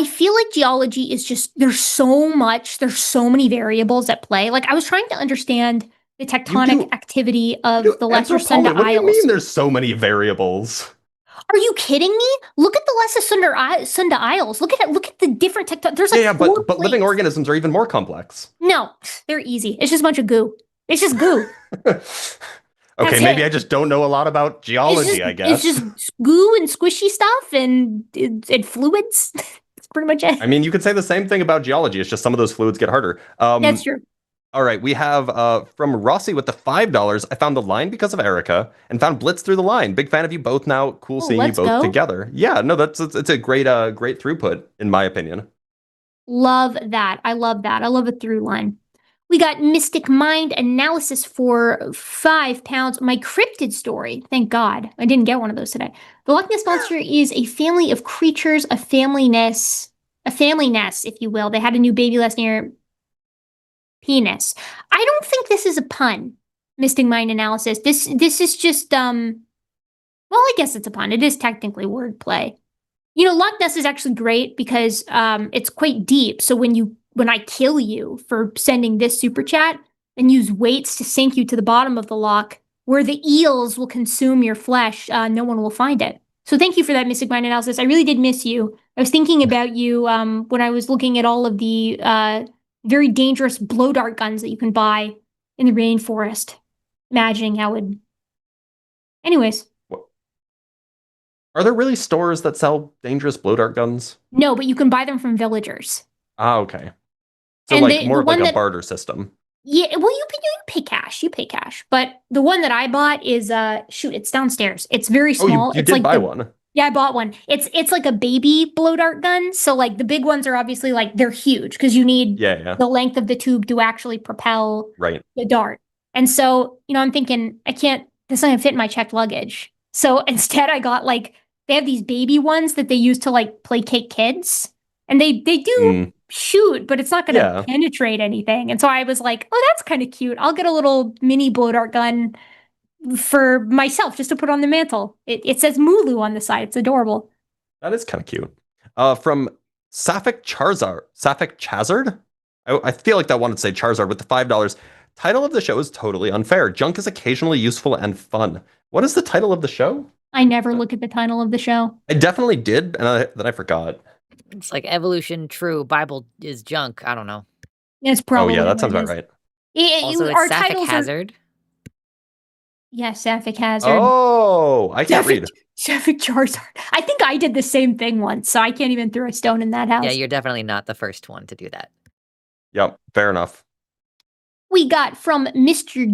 feel like geology is just, there's so many variables at play. Like, I was trying to understand the tectonic activity of the Lesser Sunda Isles. What do you mean there's so many variables? Are you kidding me? Look at the Lesser Sunda Isles. Look at the different tectonic. There's like but living organisms are even more complex. No, they're easy. It's just a bunch of goo. It's just goo. Okay, maybe I just don't know a lot about geology, I guess. It's just goo and squishy stuff and fluids. That's pretty much it. I mean, you could say the same thing about geology. It's just some of those fluids get harder. That's true. All right, we have from Rossi with the $5. I found the line because of Erika and found Blitz through the line. Big fan of you both now. Cool seeing you both together. Yeah, no, it's a great throughput in my opinion. Love that. I love that. I love a through line. We got Mystic Mind Analysis for £5. My cryptid story. Thank God. I didn't get one of those today. The Loch Ness Monster is a family of creatures, a family nest, if you will. They had a new baby last year. Penis. I don't think this is a pun. Mystic Mind Analysis. This is just well, I guess it's a pun. It is technically wordplay. Loch Ness is actually great because it's quite deep. So when I kill you for sending this super chat and use weights to sink you to the bottom of the loch, where the eels will consume your flesh, no one will find it. So thank you for that, Mystic Mind Analysis. I really did miss you. I was thinking about you when I was looking at all of the very dangerous blow dart guns that you can buy in the rainforest. Imagining how it... Anyways. Are there really stores that sell dangerous blow dart guns? No, but you can buy them from villagers. Ah, okay. So more like a barter system. Yeah, well, you pay cash. You pay cash. But the one that I bought is, it's downstairs. It's very small. You did buy one. Yeah, I bought one. It's like a baby blow dart gun. So like the big ones are obviously they're huge because you need the length of the tube to actually propel the dart. And so, I'm thinking this doesn't fit in my checked luggage. So instead I got they have these baby ones that they use to placate kids. And they do shoot, but it's not going to penetrate anything. And so I was like, oh, that's kind of cute. I'll get a little mini blow dart gun for myself just to put on the mantle. It says Mulu on the side. It's adorable. That is kind of cute. From Sapphic Chazard? I feel like that wanted to say Charizard with the $5. Title of the show is totally unfair. Junk is occasionally useful and fun. What is the title of the show? I never look at the title of the show. I definitely did, and then I forgot. It's like evolution, true. Bible is junk. I don't know. It's probably. Oh yeah, that sounds about right. Also, it's Sapphic Hazard. Yeah, Sapphic Hazard. Oh, I can't read. Sapphic Charizard. I think I did the same thing once, so I can't even throw a stone in that house. Yeah, you're definitely not the first one to do that. Yep, fair enough. We got from Mr.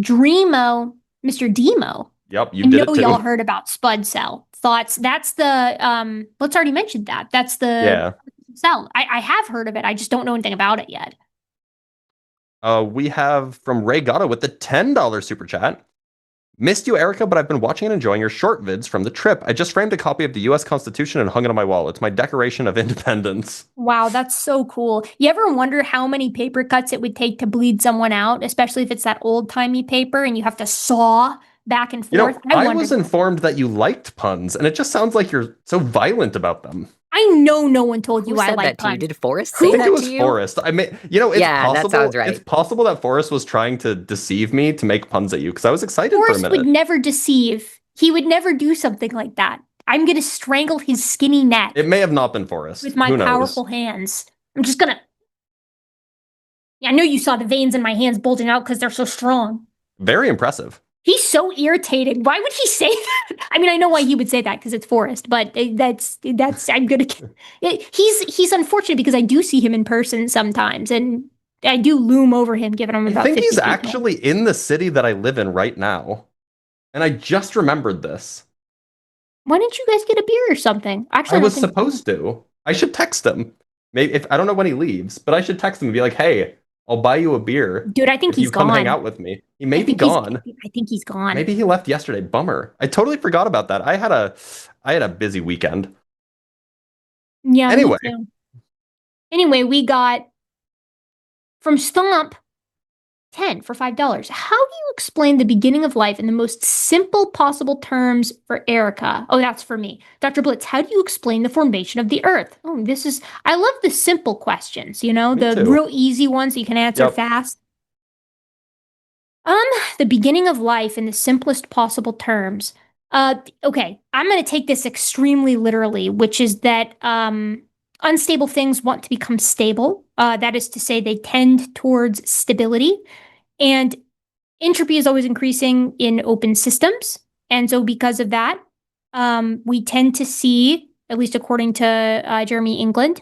Demo. Yep, you did it too. Y'all heard about Spud Cell. Thoughts? That's the let's already mentioned that. That's the cell. I have heard of it. I just don't know anything about it yet. We have from Ray Gatto with the $10 super chat. Missed you, Erika, but I've been watching and enjoying your short vids from the trip. I just framed a copy of the U.S. Constitution and hung it on my wall. It's my Declaration of Independence. Wow, that's so cool. You ever wonder how many paper cuts it would take to bleed someone out, especially if it's that old-timey paper and you have to saw back and forth? I was informed that you liked puns, and it just sounds like you're so violent about them. I know no one told you I like puns. Did Forrest say that to you? I think it was Forrest. I mean, it's possible. That sounds right. It's possible that Forrest was trying to deceive me to make puns at you because I was excited for a minute. Forrest would never deceive. He would never do something like that. I'm gonna strangle his skinny neck. It may have not been Forrest. With my powerful hands. I'm just gonna... Yeah, I know you saw the veins in my hands bulging out because they're so strong. Very impressive. He's so irritating. Why would he say that? I mean, I know why he would say that because it's Forrest, but that's I'm gonna. He's unfortunate because I do see him in person sometimes, and I do loom over him, giving him about. I think 50 he's people. actually in the city that I live in right now. And I just remembered this. Why didn't you guys get a beer or something? Actually, I was supposed to. I should text him. Maybe if I don't know when he leaves, but I should text him and be like, "Hey, I'll buy you a beer, dude. I think if he's you come gone. hang out with me." He may be gone. I think he's gone. Maybe he left yesterday. Bummer. I totally forgot about that. I had a busy weekend. Yeah. Anyway. Me too. Anyway, we got from Stomp 10 for $5. How do you explain the beginning of life in the most simple possible terms for Erika? Oh, that's for me. Dr. Blitz, how do you explain the formation of the Earth? Oh, I love the simple questions, Me the too. real easy ones you can answer fast. The beginning of life in the simplest possible terms. Okay, I'm going to take this extremely literally, which is that unstable things want to become stable. That is to say, they tend towards stability. And entropy is always increasing in open systems. And so because of that, we tend to see, at least according to Jeremy England,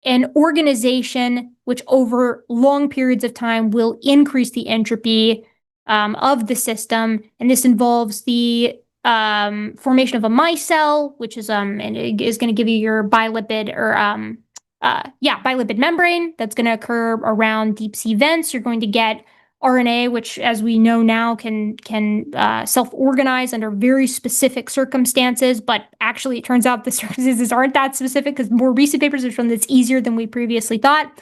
an organization which over long periods of time will increase the entropy of the system. And this involves the formation of a micelle, which is and it is going to give you your bilipid or bilipid membrane that's going to occur around deep sea vents. You're going to get RNA, which, as we know now, can self-organize under very specific circumstances. But actually, it turns out the circumstances aren't that specific because more recent papers have shown that's easier than we previously thought.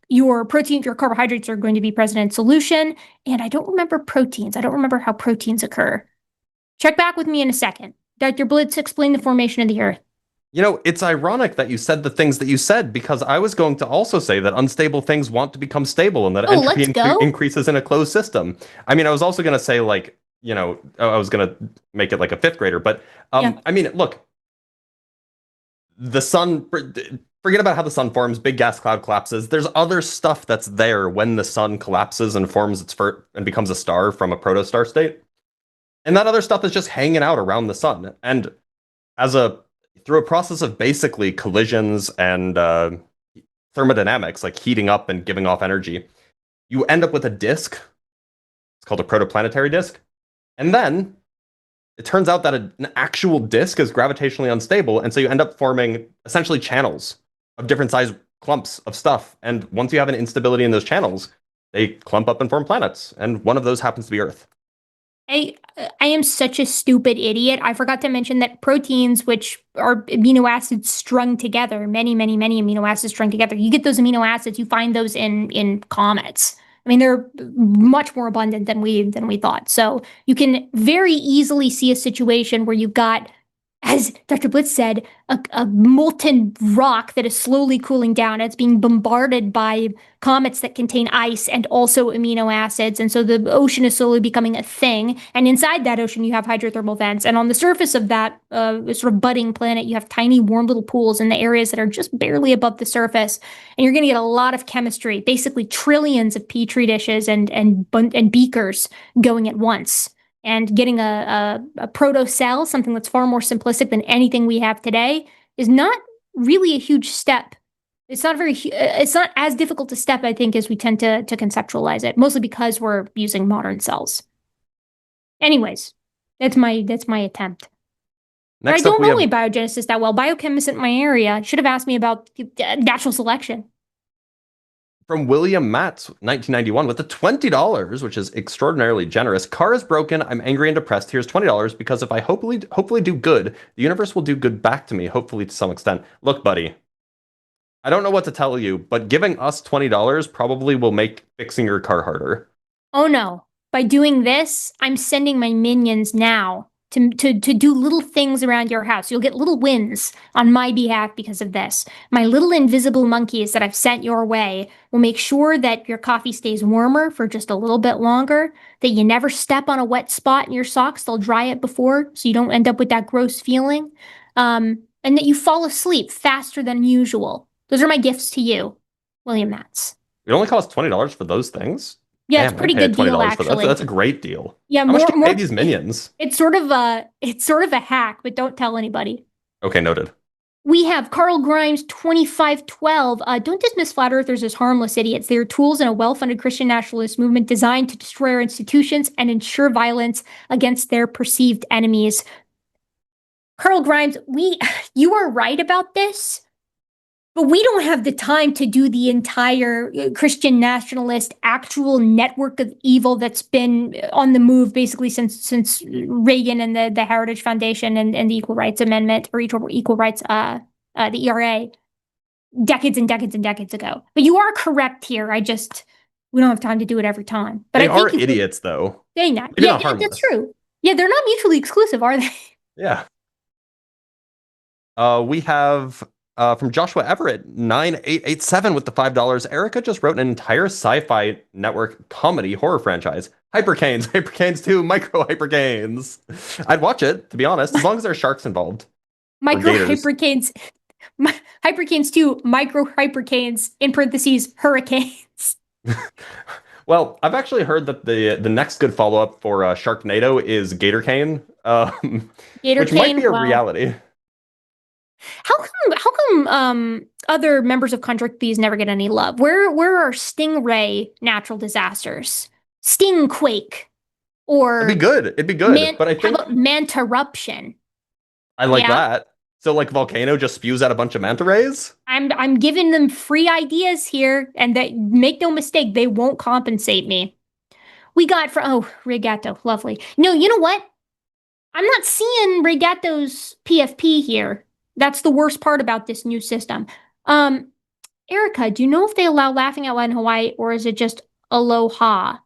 Your protein, your carbohydrates are going to be present in solution. And I don't remember proteins. I don't remember how proteins occur. Check back with me in a second. Dr. Blitz, explain the formation of the Earth. It's ironic that you said the things that you said, because I was going to also say that unstable things want to become stable and that entropy increases in a closed system. I mean, I was also going to say, like, I was going to make it like a fifth grader, but I mean, look, the sun, forget about how the sun forms, big gas cloud collapses. There's other stuff that's there when the sun collapses and forms and becomes a star from a protostar state. And that other stuff is just hanging out around the sun. And through a process of basically collisions and thermodynamics, like heating up and giving off energy, you end up with a disk. It's called a protoplanetary disk. And then it turns out that an actual disk is gravitationally unstable, and so you end up forming essentially channels of different size clumps of stuff. And once you have an instability in those channels, they clump up and form planets. And one of those happens to be Earth. I am such a stupid idiot. I forgot to mention that proteins, which are amino acids strung together, many, many, many amino acids strung together, you get those amino acids, you find those in comets. I mean, they're much more abundant than we thought. So you can very easily see a situation where you've got, as Dr. Blitz said, a molten rock that is slowly cooling down. It's being bombarded by comets that contain ice and also amino acids. And so the ocean is slowly becoming a thing. And inside that ocean, you have hydrothermal vents. And on the surface of that sort of budding planet, you have tiny warm little pools in the areas that are just barely above the surface. And you're going to get a lot of chemistry, basically trillions of petri dishes and beakers going at once. And getting a proto-cell, something that's far more simplistic than anything we have today, is not really a huge step. It's not as difficult a step, I think, as we tend to conceptualize it, mostly because we're using modern cells. Anyways, that's my attempt. I don't know abiogenesis that well. Biochem isn't my area. Should have asked me about natural selection. From William Matz, 1991, with the $20, which is extraordinarily generous. Car is broken. I'm angry and depressed. Here's $20 because if I hopefully do good, the universe will do good back to me, hopefully to some extent. Look, buddy, I don't know what to tell you, but giving us $20 probably will make fixing your car harder. Oh no. By doing this, I'm sending my minions now to do little things around your house. You'll get little wins on my behalf because of this. My little invisible monkeys that I've sent your way will make sure that your coffee stays warmer for just a little bit longer, that you never step on a wet spot in your socks. They'll dry it before so you don't end up with that gross feeling. And that you fall asleep faster than usual. Those are my gifts to you, William Matz. It only costs $20 for those things? Yeah, it's a pretty good deal, actually. That's a great deal. Yeah, How much do you pay these minions? It's sort of a hack, but don't tell anybody. Okay, noted. We have Carl Grimes 2512. Don't dismiss flat earthers as harmless idiots. They are tools in a well-funded Christian nationalist movement designed to destroy our institutions and ensure violence against their perceived enemies. Carl Grimes, you are right about this, but we don't have the time to do the entire Christian nationalist actual network of evil that's been on the move basically since Reagan and the Heritage Foundation and the Equal Rights Amendment, or Equal Rights, the ERA, decades and decades and decades ago. But you are correct here. We don't have time to do it every time. But they are idiots, though. They're not. Yeah, that's true. Yeah, they're not mutually exclusive, are they? Yeah. We have from Joshua Everett 9887 with the $5. Erika just wrote an entire sci-fi network comedy horror franchise. Hypercanes, Hypercanes 2, Micro Hypercanes. I'd watch it, to be honest, as long as there's sharks involved. Micro Hypercanes. Hypercanes 2, Micro Hypercanes, in parentheses, hurricanes. Well, I've actually heard that the next good follow-up for Sharknado is Gatorcane, which might be a reality. How come other members of Contract Bees never get any love? Where are Stingray natural disasters? Stingquake, or it'd be good. But I think, how about Mantarruption? I like that. So like Volcano just spews out a bunch of manta rays? I'm giving them free ideas here, and make no mistake, they won't compensate me. We got Regato, lovely. No, you know what? I'm not seeing Regato's PFP here. That's the worst part about this new system. Erika, do you know if they allow laughing out loud in Hawaii, or is it just aloha?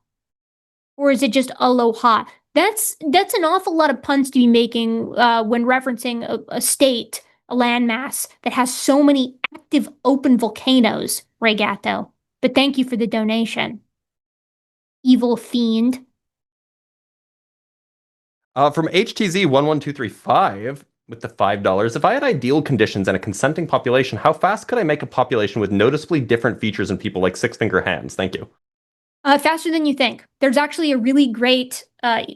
That's an awful lot of puns to be making when referencing a state, a landmass that has so many active open volcanoes, Regato. But thank you for the donation. Evil fiend. From HTZ11235 with the $5. If I had ideal conditions and a consenting population, how fast could I make a population with noticeably different features in people like six-finger hands? Thank you. Faster than you think. There's actually a really great,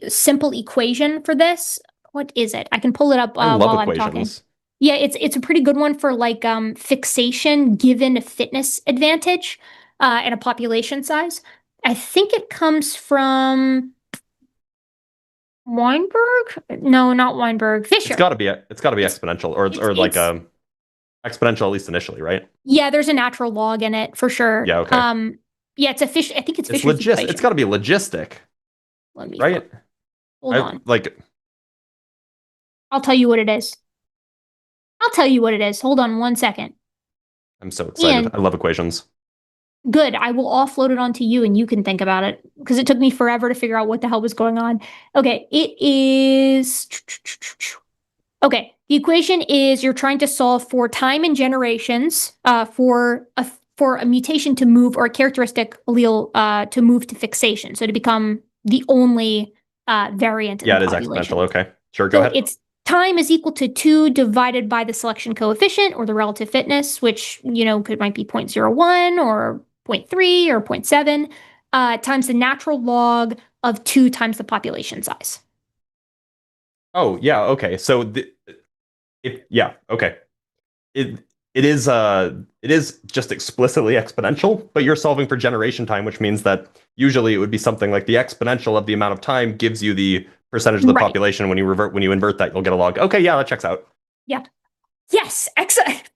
simple equation for this. What is it? I can pull it up while I'm talking. Yeah, it's a pretty good one for like fixation given a fitness advantage and a population size. I think it comes from Weinberg? No, not Weinberg. Fisher. It's got to be exponential, or like exponential at least initially, right? Yeah, there's a natural log in it for sure. Yeah. Okay. Yeah, it's a fish. I think it's Fisher's equation. It's got to be logistic. Right? Hold on. Like, I'll tell you what it is. Hold on 1 second. I'm so excited. I love equations. Good. I will offload it onto you and you can think about it, because it took me forever to figure out what the hell was going on. Okay, it is... Okay, the equation is you're trying to solve for time and generations for a mutation to move, or a characteristic allele to move to fixation. So to become the only variant in the population. It is exponential. Okay, sure, go ahead. It's time is equal to 2 divided by the selection coefficient, or the relative fitness, which, might be 0.01 or 0.3 or 0.7, times the natural log of 2 times the population size. Oh, yeah, okay. So, okay. It is just explicitly exponential, but you're solving for generation time, which means that usually it would be something like the exponential of the amount of time gives you the percentage of the population. When you invert that, you'll get a log. Okay, yeah, that checks out. Yeah. Yes, excellent.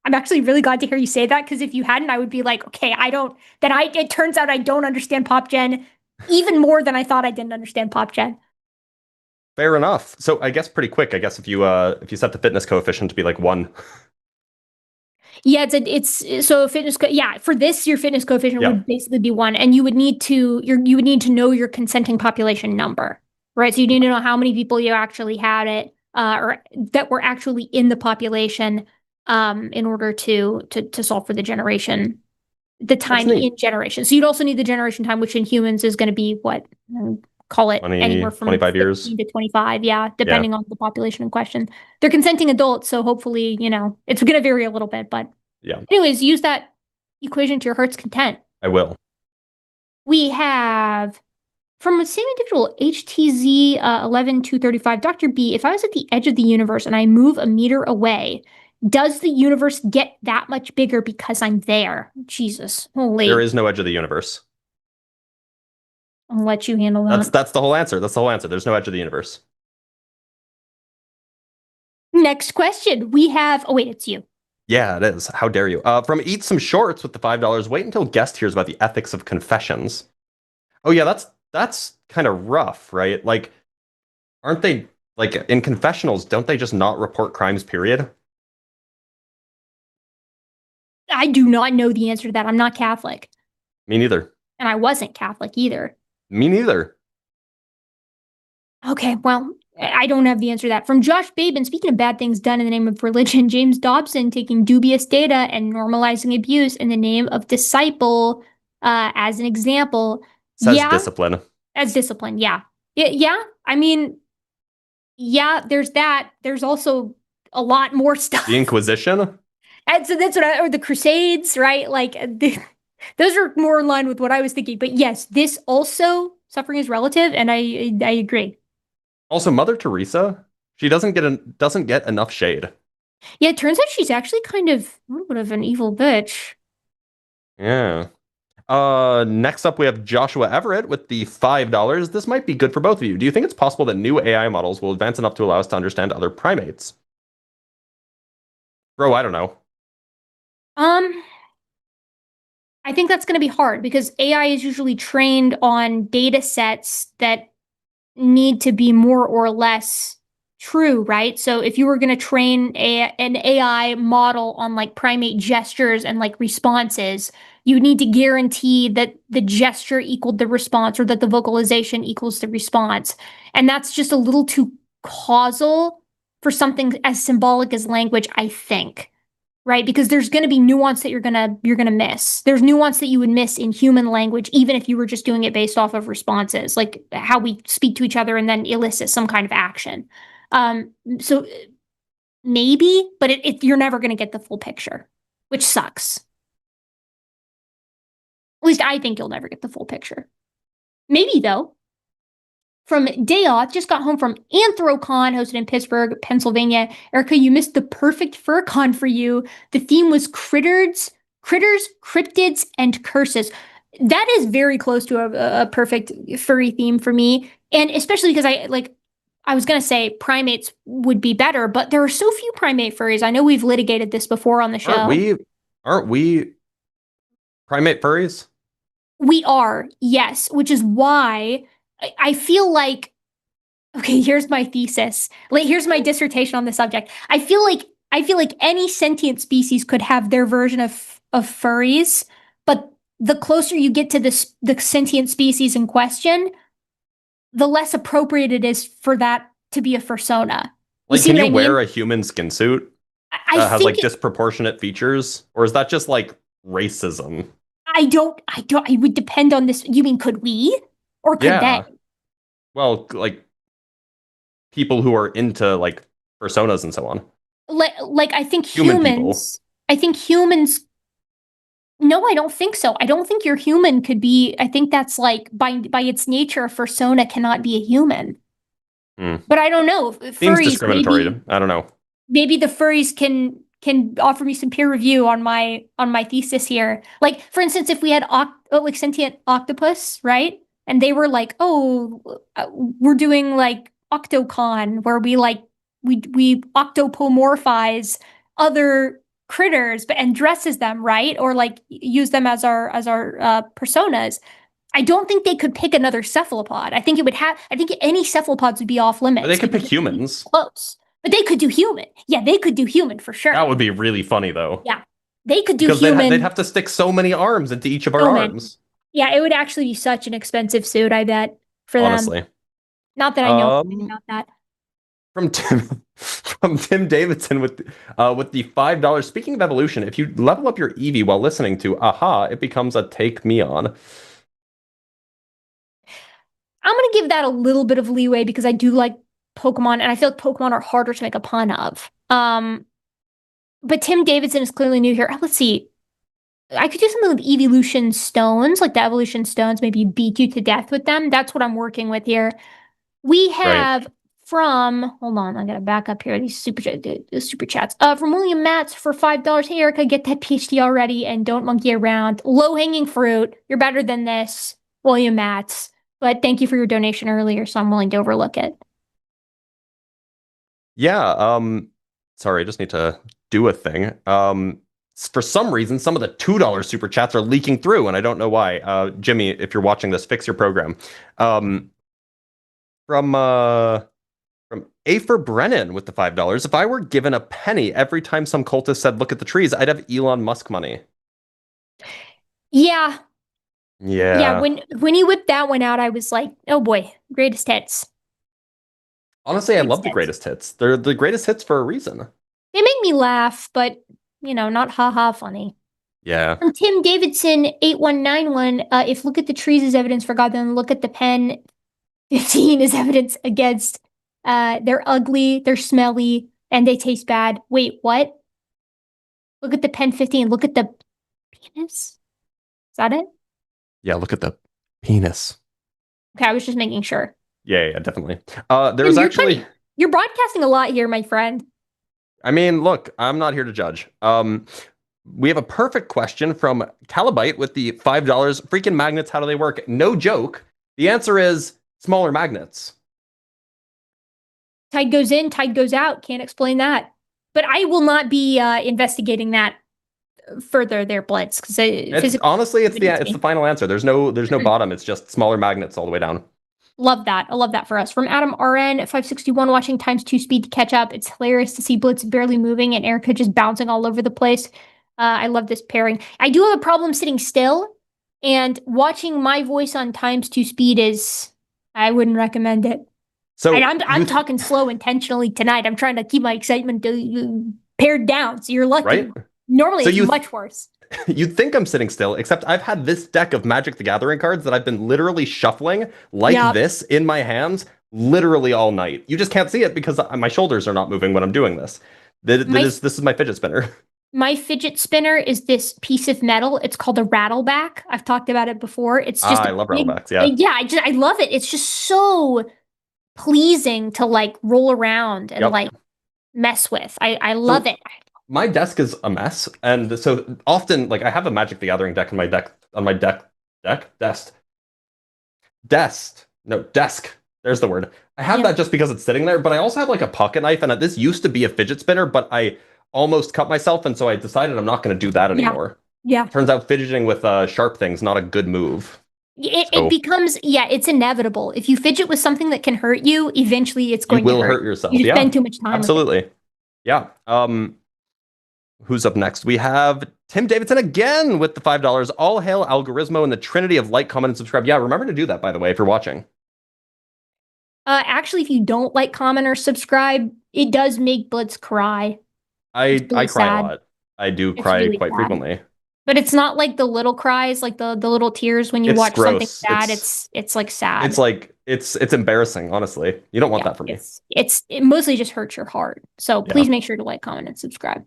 I'm actually really glad to hear you say that, because if you hadn't, I would be like, okay, it turns out I don't understand PopGen even more than I thought I didn't understand PopGen. Fair enough. So I guess pretty quick, if you set the fitness coefficient to be like 1. Yeah, for this, your fitness coefficient would basically be 1, and you would need to know your consenting population number, right? So you need to know how many people you actually had it, or that were actually in the population, in order to solve for the generation, the time in generation. So you'd also need the generation time, which in humans is going to be what, call it anywhere from 25 years to 25, depending on the population in question. They're consenting adults, so hopefully, it's going to vary a little bit, but anyways, use that equation to your heart's content. I will. We have from the same individual, HTZ 11235, Dr. B, if I was at the edge of the universe and I move a meter away, Does the universe get that much bigger because I'm there? Jesus, holy. There is no edge of the universe. I'll let you handle that. That's the whole answer. That's the whole answer. There's no edge of the universe. Next question. We have... Oh, wait, it's you. Yeah, it is. How dare you? From Eat Some Shorts with the $5, wait until guest hears about the ethics of confessions. Oh, yeah, that's kind of rough, right? Like, aren't they, like, in confessionals, don't they just not report crimes, period? I do not know the answer to that. I'm not Catholic. Me neither. And I wasn't Catholic either. Me neither. Okay, well, I don't have the answer to that. From Josh Babin, speaking of bad things done in the name of religion, James Dobson taking dubious data and normalizing abuse in the name of disciple as an example. Says discipline. As discipline, yeah. Yeah, I mean, yeah, there's that. There's also a lot more stuff. The Inquisition? And so that's or the Crusades, right? Like, those are more in line with what I was thinking. But yes, this also, suffering is relative, and I agree. Also, Mother Teresa, she doesn't get enough shade. Yeah, it turns out she's actually kind of a little bit of an evil bitch. Yeah. Next up, we have Joshua Everett with the $5. This might be good for both of you. Do you think it's possible that new AI models will advance enough to allow us to understand other primates? Bro, I don't know. I think that's going to be hard because AI is usually trained on data sets that need to be more or less true, right? So if you were going to train an AI model on like primate gestures and like responses, you need to guarantee that the gesture equaled the response or that the vocalization equals the response. And that's just a little too causal for something as symbolic as language, I think. Right? Because there's going to be nuance that you're going to miss. There's nuance that you would miss in human language, even if you were just doing it based off of responses, like how we speak to each other and then elicit some kind of action. So maybe, but you're never going to get the full picture, which sucks. At least I think you'll never get the full picture. Maybe though. From Day Off, just got home from AnthroCon, hosted in Pittsburgh, Pennsylvania. Erika, you missed the perfect FurCon for you. The theme was critters, cryptids, and curses. That is very close to a perfect furry theme for me. And especially because I was going to say primates would be better, but there are so few primate furries. I know we've litigated this before on the show. Aren't we primate furries? We are, yes, which is why I feel like, okay, here's my thesis. Like, here's my dissertation on the subject. I feel like any sentient species could have their version of furries, but the closer you get to the sentient species in question, the less appropriate it is for that to be a fursona. Like, can you wear a human skin suit that has like disproportionate features, or is that just like racism? It would depend on this. You mean, could we? Or could they? Well, like people who are into like personas and so on. Like I think humans. I think humans. No, I don't think so. I don't think your human could be. I think that's like by its nature, a fursona cannot be a human. But I don't know. Seems discriminatory. I don't know. Maybe the furries can offer me some peer review on my thesis here. Like, for instance, if we had sentient octopus, right? And they were like, oh, we're doing like OctoCon, where we octopomorphize other critters and dresses them, right? Or like use them as our personas. I don't think they could pick another cephalopod. I think any cephalopods would be off limits. But they could pick humans. Close. But they could do human. Yeah, they could do human for sure. That would be really funny though. Yeah. They could do human. They'd have to stick so many arms into each of our arms. Yeah, it would actually be such an expensive suit, I bet, for them. Honestly. Not that I know anything about that. From Tim Davidson with the $5. Speaking of evolution, if you level up your Eevee while listening to Aha, it becomes a Take Me On. I'm going to give that a little bit of leeway because I do like Pokemon, and I feel like Pokemon are harder to make a pun of. But Tim Davidson is clearly new here. Let's see. I could do something with evolution stones, like the evolution stones, maybe beat you to death with them. That's what I'm working with here. We have from, hold on, I gotta back up here. These super chats. From William Matz for $5. Hey, Erika, get that PhD already and don't monkey around. Low hanging fruit. You're better than this, William Matz. But thank you for your donation earlier, so I'm willing to overlook it. Yeah. Sorry, I just need to do a thing. For some reason, some of the $2 super chats are leaking through, and I don't know why. Jimmy, if you're watching this, fix your program. From A for Brennan with the $5. If I were given a penny every time some cultist said, "Look at the trees," I'd have Elon Musk money. Yeah. Yeah. Yeah. When he whipped that one out, I was like, oh boy, greatest hits. Honestly, I love the greatest hits. They're the greatest hits for a reason. They make me laugh, but not haha funny. Yeah. From Tim Davidson 8191, if look at the trees is evidence for God, then look at the pen 15 is evidence against. They're ugly, they're smelly, and they taste bad. Wait, what? Look at the pen 15. Look at the penis. Is that it? Yeah, look at the penis. Okay, I was just making sure. Yeah, definitely. There's actually... You're broadcasting a lot here, my friend. I mean, look, I'm not here to judge. We have a perfect question from Calibyte with the $5. Freaking magnets, how do they work? No joke. The answer is smaller magnets. Tide goes in, tide goes out. Can't explain that. But I will not be investigating that further there, Blitz. Because honestly, it's the final answer. There's no bottom. It's just smaller magnets all the way down. Love that. I love that for us. From Adam RN 561, watching ×2 speed to catch up. It's hilarious to see Blitz barely moving and Erika just bouncing all over the place. I love this pairing. I do have a problem sitting still, and watching my voice on ×2 speed I wouldn't recommend it. So and I'm talking slow intentionally tonight. I'm trying to keep my excitement pared down. So you're lucky. Right? Normally it's much worse. You'd think I'm sitting still, except I've had this deck of Magic the Gathering cards that I've been literally shuffling like this in my hands literally all night. You just can't see it because my shoulders are not moving when I'm doing this. This is my fidget spinner. My fidget spinner is this piece of metal. It's called a rattleback. I've talked about it before. It's just I love rattlebacks. Yeah. Yeah, I love it. It's just so pleasing to like roll around and like mess with. I love it. My desk is a mess, and so often, like, I have a Magic the Gathering deck on my desk. There's the word. I have that just because it's sitting there, but I also have like a pocket knife, and this used to be a fidget spinner, but I almost cut myself, and so I decided I'm not going to do that anymore. Yeah. Turns out fidgeting with sharp things not a good move. It becomes it's inevitable. If you fidget with something that can hurt you, eventually it's going to hurt yourself. You spend too much time. Absolutely. With it. Yeah. Who's up next? We have Tim Davidson again with the $5. All hail Algoritmo and the Trinity of like, comment, and subscribe. Yeah, remember to do that, by the way, if you're watching. Actually, if you don't like, comment, or subscribe, it does make Blitz cry. I cry a lot. I do cry really quite frequently. But it's not like the little cries, like the little tears when you watch something sad. It's like sad. It's like it's embarrassing, honestly. You don't want that from me. It mostly just hurts your heart. So please make sure to like, comment, and subscribe.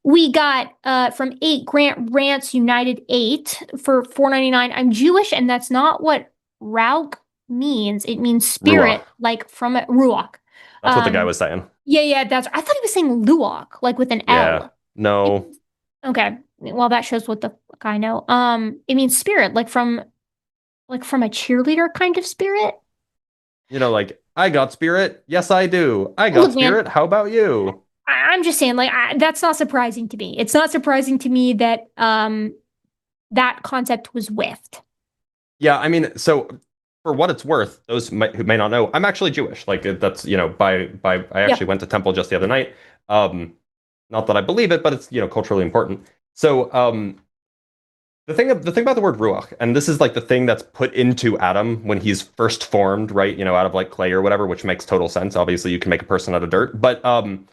We got from 8 Grant Rants United 8 for $4.99. I'm Jewish, and that's not what Rauk means. It means spirit, like from Ruach. That's what the guy was saying. Yeah, I thought he was saying Luach, like with an L. No. Okay. Well, that shows what the fuck I know. It means spirit, like from a cheerleader kind of spirit. Like, I got spirit. Yes, I do. I got spirit. Man, how about you? I'm just saying, like, that's not surprising to me. It's not surprising to me that that concept was whiffed. Yeah, I mean, so for what it's worth, those who may not know, I'm actually Jewish. Like, that's, I actually went to temple just the other night. Not that I believe it, but it's, culturally important. So the thing about the word ruach, and this is like the thing that's put into Adam when he's first formed, right? Out of like clay or whatever, which makes total sense. Obviously, you can make a person out of dirt, but and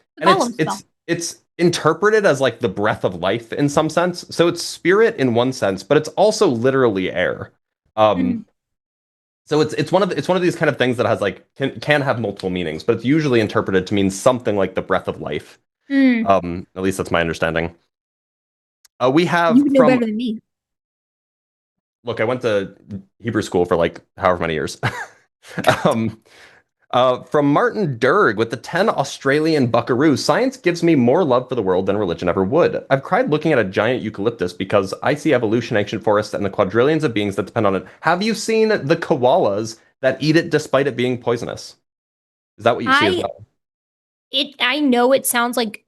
it's interpreted as like the breath of life in some sense. So it's spirit in one sense, but it's also literally air. So it's one of these kind of things that has like can have multiple meanings, but it's usually interpreted to mean something like the breath of life. At least that's my understanding. We have you know better than me. Look, I went to Hebrew school for like however many years. From Martin Derg with the 10 Australian buckaroos, science gives me more love for the world than religion ever would. I've cried looking at a giant eucalyptus because I see evolution, ancient forests, and the quadrillions of beings that depend on it. Have you seen the koalas that eat it despite it being poisonous? Is that what you see as well? I know it sounds like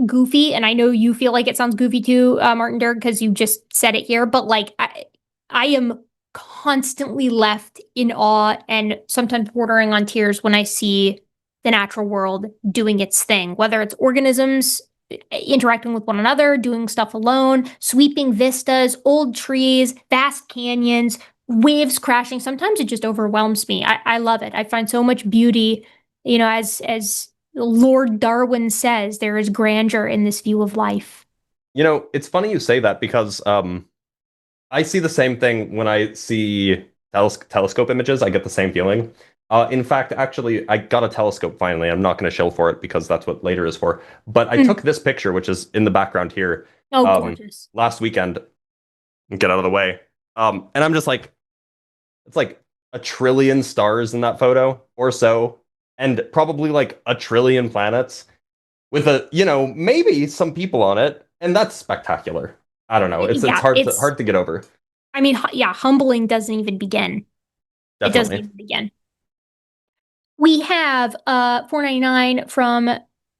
goofy, and I know you feel like it sounds goofy too, Martin Derg, because you just said it here, but like I am constantly left in awe and sometimes bordering on tears when I see the natural world doing its thing, whether it's organisms interacting with one another, doing stuff alone, sweeping vistas, old trees, vast canyons, waves crashing. Sometimes it just overwhelms me. I love it. I find so much beauty, as Lord Darwin says, there is grandeur in this view of life. It's funny you say that because I see the same thing when I see telescope images. I get the same feeling. In fact, actually, I got a telescope finally. I'm not going to shill for it because that's what later is for. But I took this picture, which is in the background here. Gorgeous. Last weekend. Get out of the way. And I'm just like, it's like a trillion stars in that photo or so. And probably like a trillion planets with maybe some people on it. And that's spectacular. I don't know. It's hard to get over. I mean, yeah, humbling doesn't even begin. Definitely. It doesn't even begin. We have $4.99 from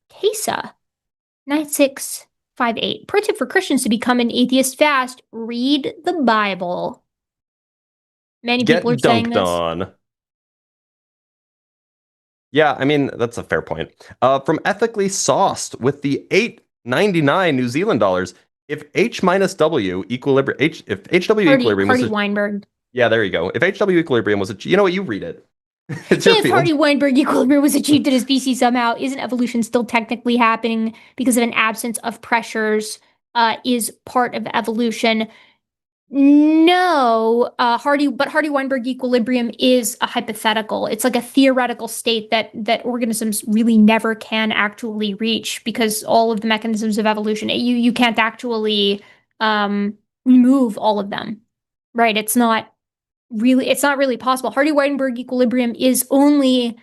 Casa 9658. Pro tip for Christians to become an atheist fast: read the Bible. Many people are saying this. Get dunked on. Yeah, I mean, that's a fair point. From Ethically Sauced with the $8.99 New Zealand dollars. If H minus W equilibrium, if HW equilibrium was Weinberg. Yeah, there you go. If HW equilibrium was you know what, you read it. If Hardy-Weinberg equilibrium was achieved in a species somehow, isn't evolution still technically happening because of an absence of pressures? Is part of evolution? No, Hardy-Weinberg equilibrium is a hypothetical. It's like a theoretical state that organisms really never can actually reach because all of the mechanisms of evolution, you can't actually remove all of them, right? It's not really possible. Hardy-Weinberg equilibrium is only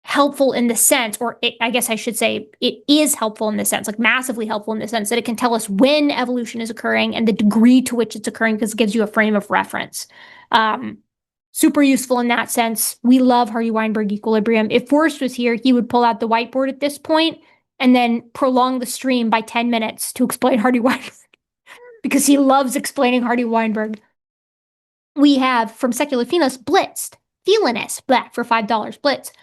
helpful in the sense, I guess I should say it is helpful in the sense, like massively helpful in the sense that it can tell us when evolution is occurring and the degree to which it's occurring because it gives you a frame of reference. Super useful in that sense. We love Hardy-Weinberg equilibrium. If Forrest was here, he would pull out the whiteboard at this point and then prolong the stream by 10 minutes to explain Hardy-Weinberg because he loves explaining Hardy-Weinberg. We have from Secular Phenos, Blitz, Feeliness, black for $5. Blitz.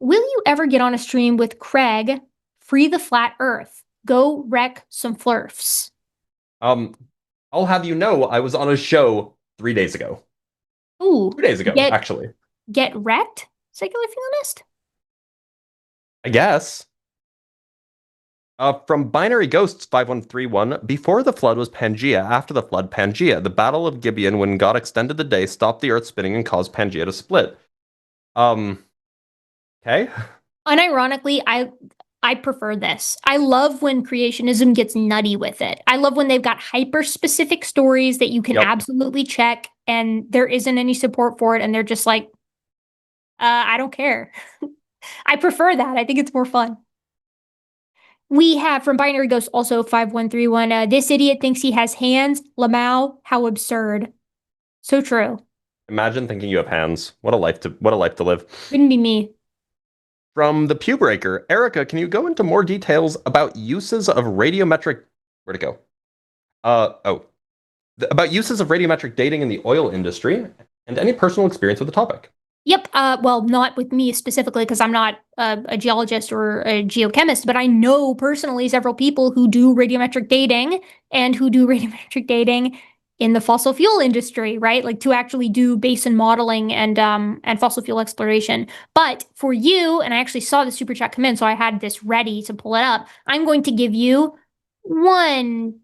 Will you ever get on a stream with Craig? Free the flat earth. Go wreck some flurfs. I'll have you know I was on a show 3 days ago. Ooh. 2 days ago, actually. Get wrecked, Secular Feelinist? I guess. From Binary Ghosts 5131, before the flood was Pangea, after the flood, Pangea. The Battle of Gibeon, when God extended the day, stopped the earth spinning and caused Pangea to split. Okay. Unironically, I prefer this. I love when creationism gets nutty with it. I love when they've got hyper-specific stories that you can absolutely check and there isn't any support for it and they're just like, I don't care. I prefer that. I think it's more fun. We have from Binary Ghost also 5131. This idiot thinks he has hands. Lamau, how absurd. So true. Imagine thinking you have hands. What a life to live. Couldn't be me. From the Pew Breaker, Erika, can you go into more details about uses of radiometric? Where'd it go? About uses of radiometric dating in the oil industry and any personal experience with the topic. Yep. Well, not with me specifically because I'm not a geologist or a geochemist, but I know personally several people who do radiometric dating and who do radiometric dating in the fossil fuel industry, right? Like to actually do basin modeling and fossil fuel exploration. But for you, and I actually saw the super chat come in, so I had this ready to pull it up. I'm going to give you 1,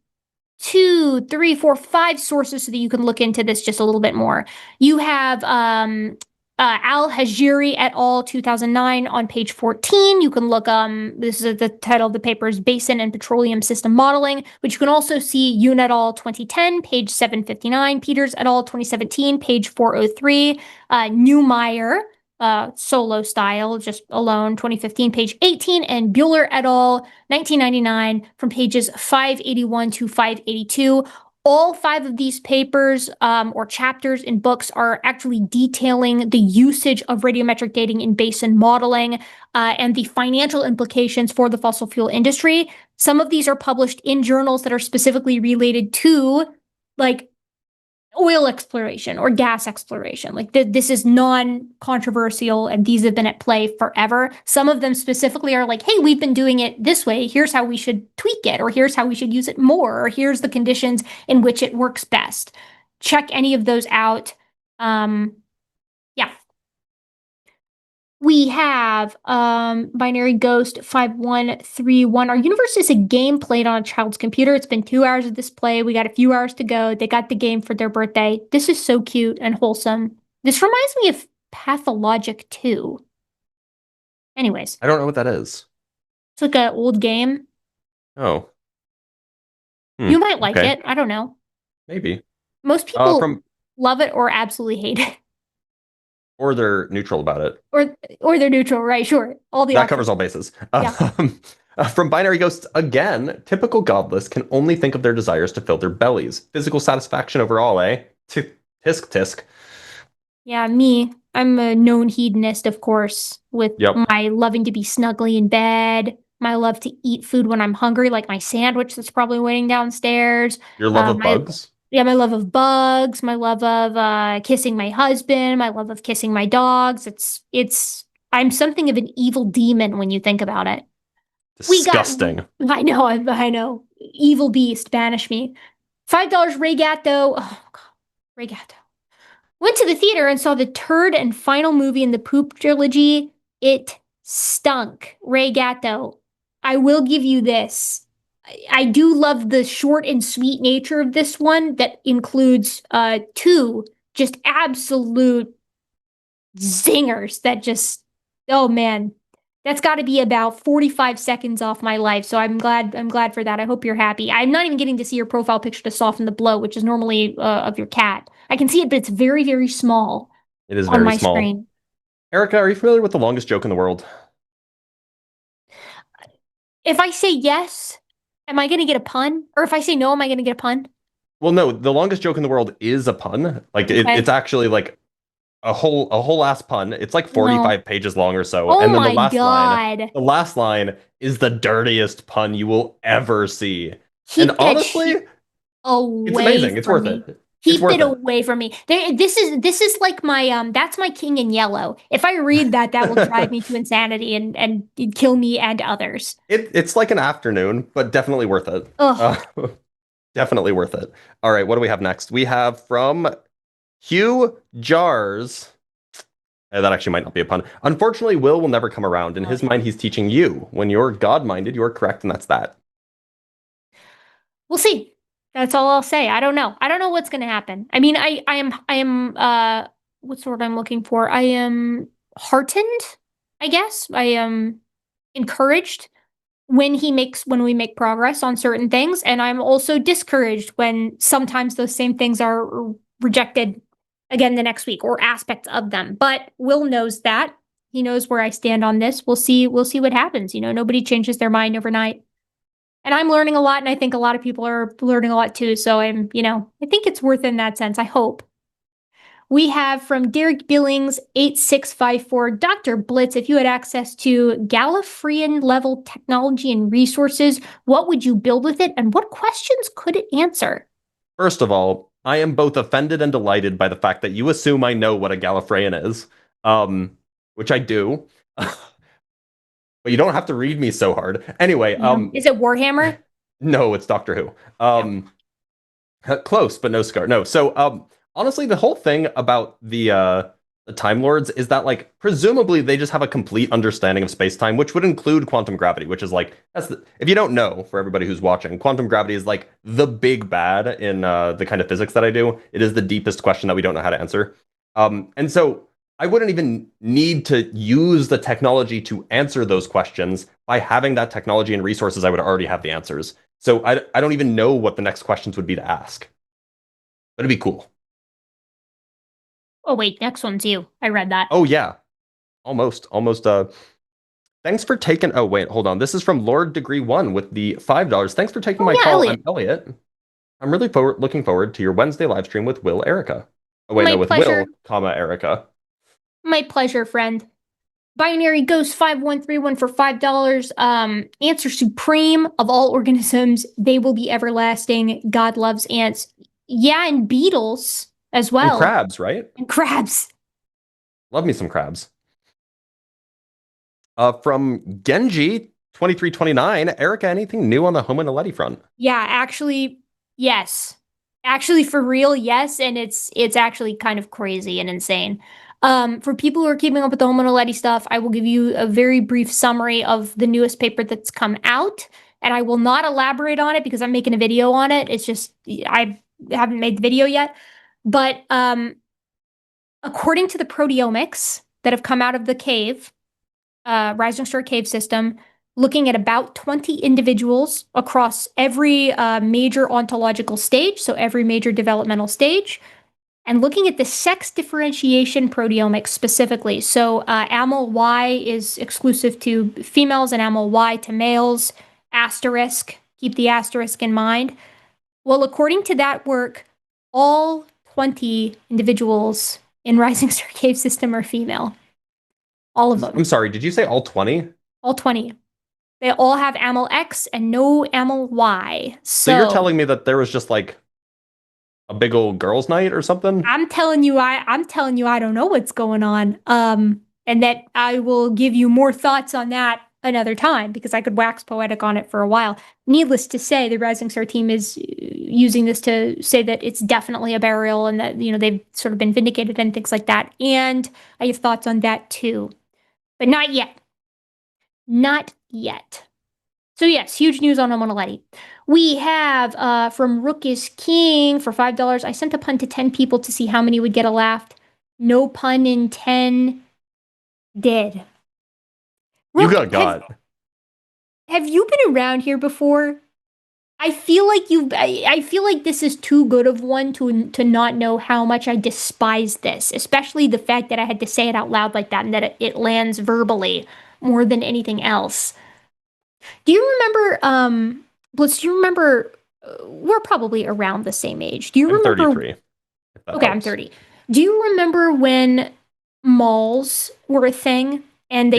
2, 3, 4, 5 sources so that you can look into this just a little bit more. You have Al-Hajiri et al. 2009 on page 14. You can look, this is the title of the paper is Basin and Petroleum System Modeling, which you can also see Yoon et al. 2010, page 759, Peters et al. 2017, page 403, Neumeyer solo style, just alone, 2015, page 18, and Bueller et al., 1999, from pages 581 to 582. All 5 of these papers or chapters in books are actually detailing the usage of radiometric dating in basin modeling and the financial implications for the fossil fuel industry. Some of these are published in journals that are specifically related to like oil exploration or gas exploration. Like this is non-controversial and these have been at play forever. Some of them specifically are like, hey, we've been doing it this way. Here's how we should tweak it, or here's how we should use it more, or here's the conditions in which it works best. Check any of those out. Yeah. We have Binary Ghost 5131. Our universe is a game played on a child's computer. It's been 2 hours of this play. We got a few hours to go. They got the game for their birthday. This is so cute and wholesome. This reminds me of Pathologic 2. Anyways. I don't know what that is. It's like an old game. Oh. You might like it. I don't know. Maybe. Most people love it or absolutely hate it. Or they're neutral about it. Or they're neutral, right? Sure. All the that covers all bases. Yeah. From Binary Ghosts, again, typical godless can only think of their desires to fill their bellies. Physical satisfaction overall, eh? Tisk tisk. Yeah, me. I'm a known hedonist, of course, with my loving to be snugly in bed, my love to eat food when I'm hungry, like my sandwich that's probably waiting downstairs. Your love of bugs? Yeah, my love of bugs, my love of kissing my husband, my love of kissing my dogs. I'm something of an evil demon when you think about it. Disgusting. I know. Evil beast, banish me. $5 Regato. Oh, God. Regato. Went to the theater and saw the third and final movie in the Poop trilogy. It stunk. Regato. I will give you this. I do love the short and sweet nature of this one that includes 2 just absolute zingers that just, oh man, that's got to be about 45 seconds off my life. So I'm glad for that. I hope you're happy. I'm not even getting to see your profile picture to soften the blow, which is normally of your cat. I can see it, but it's very, very small. It is very on my small. Screen. Erika, are you familiar with the longest joke in the world? If I say yes, am I going to get a pun? Or if I say no, am I going to get a pun? Well, no, the longest joke in the world is a pun. Like it's actually like a whole ass pun. It's like 45 pages long or so. Oh and then my God. the last line is the dirtiest pun you will ever see. And honestly, it's amazing. It's worth it. Keep it away from me. This is like my that's my King in Yellow. If I read that will drive me to insanity and kill me and others. It's like an afternoon, but definitely worth it. Definitely worth it. All right, what do we have next? We have from Hugh Jars. That actually might not be a pun. Unfortunately, Will never come around. In his mind, he's teaching you. When you're God-minded, you're correct, and that's that. We'll see. That's all I'll say. I don't know. I don't know what's going to happen. I mean, I am what's the word I'm looking for? I am heartened, I guess. I am encouraged when we make progress on certain things, and I'm also discouraged when sometimes those same things are rejected again the next week or aspects of them. But Will knows that. He knows where I stand on this. We'll see what happens. Nobody changes their mind overnight. And I'm learning a lot, and I think a lot of people are learning a lot too. So I think it's worth it in that sense, I hope. We have from Derek Billings, 8654, Dr. Blitz, if you had access to Gallifreyan level technology and resources, what would you build with it, and what questions could it answer? First of all, I am both offended and delighted by the fact that you assume I know what a Gallifreyan is, which I do. But you don't have to read me so hard. Anyway, is it Warhammer? No, it's Doctor Who. Close, but no scar. No. So, honestly, the whole thing about the Time Lords is that, like, presumably they just have a complete understanding of space-time, which would include quantum gravity, which is like, if you don't know, for everybody who's watching, quantum gravity is like the big bad in the kind of physics that I do. It is the deepest question that we don't know how to answer. And so I wouldn't even need to use the technology to answer those questions. By having that technology and resources, I would already have the answers. So I don't even know what the next questions would be to ask. But it'd be cool. Oh, wait, next one's you. I read that. Oh, yeah. Almost. Thanks for taking. Oh wait, hold on. This is from Lord Degree 1 with the $5. Thanks for taking my call. Elliot. I'm Elliot. I'm really looking forward to your Wednesday live stream with Will Erika. Oh wait, My no, with pleasure. Will, Erika. My pleasure, friend. Binary Ghost 5131 for $5. Answer supreme of all organisms. They will be everlasting. God loves ants. Yeah, and beetles as well. And crabs, right? And crabs. Love me some crabs. From Genji 2329, Erika, anything new on the hominoleti front? Yeah, actually, yes. Actually, for real, yes, and it's actually kind of crazy and insane. For people who are keeping up with the hominoleti stuff, I will give you a very brief summary of the newest paper that's come out, and I will not elaborate on it because I'm making a video on it. It's just I haven't made the video yet. But according to the proteomics that have come out of the cave, Rising Star cave system, looking at about 20 individuals across every major ontological stage, so every major developmental stage, and looking at the sex differentiation proteomics specifically. So AML Y is exclusive to females and AML Y to males, asterisk, keep the asterisk in mind. Well, according to that work, all 20 individuals in Rising Star cave system are female. All of them. I'm sorry, did you say all 20? All 20. They all have AML X and no AML Y. So you're telling me that there was just like a big old girls' night or something? I'm telling you I don't know what's going on. And that I will give you more thoughts on that another time because I could wax poetic on it for a while. Needless to say, the Rising Star team is using this to say that it's definitely a burial and that, they've sort of been vindicated and things like that. And I have thoughts on that too. But not yet. Not yet. So yes, huge news on hominoleti. We have from Rook is King for $5. I sent a pun to 10 people to see how many would get a laugh. No pun in 10. Dead. Rook, you got. Have you been around here before? I feel like this is too good of one to not know how much I despise this, especially the fact that I had to say it out loud like that and that it lands verbally more than anything else. Do you remember, Blitz, do you remember, we're probably around the same age. Do you remember? 33. Okay, I'm 30. Do you remember when malls were a thing? And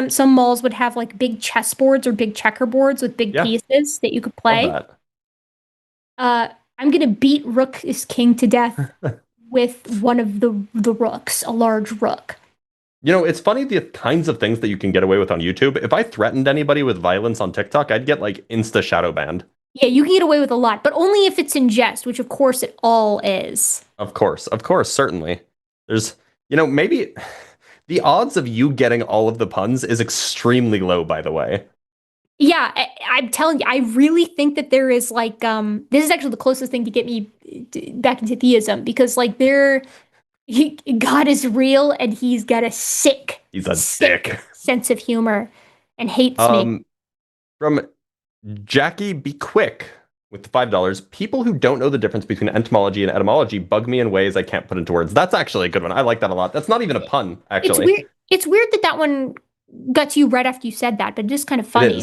some malls would have like big chessboards or big checkerboards with big pieces that you could play. I'm gonna beat Rook is King to death with one of the rooks, a large rook. It's funny the kinds of things that you can get away with on YouTube. If I threatened anybody with violence on TikTok, I'd get like insta shadow banned. Yeah, you can get away with a lot, but only if it's in jest, which of course it all is. Of course, certainly. There's, maybe the odds of you getting all of the puns is extremely low, by the way. Yeah, I'm telling you, I really think that there is like, this is actually the closest thing to get me back into theism because like God is real and he's got a sick sense of humor and hates me. From Jackie Be Quick with the $5, people who don't know the difference between entomology and etymology bug me in ways I can't put into words. That's actually a good one. I like that a lot. That's not even a pun, actually. It's weird that one got to you right after you said that, but it is kind of funny.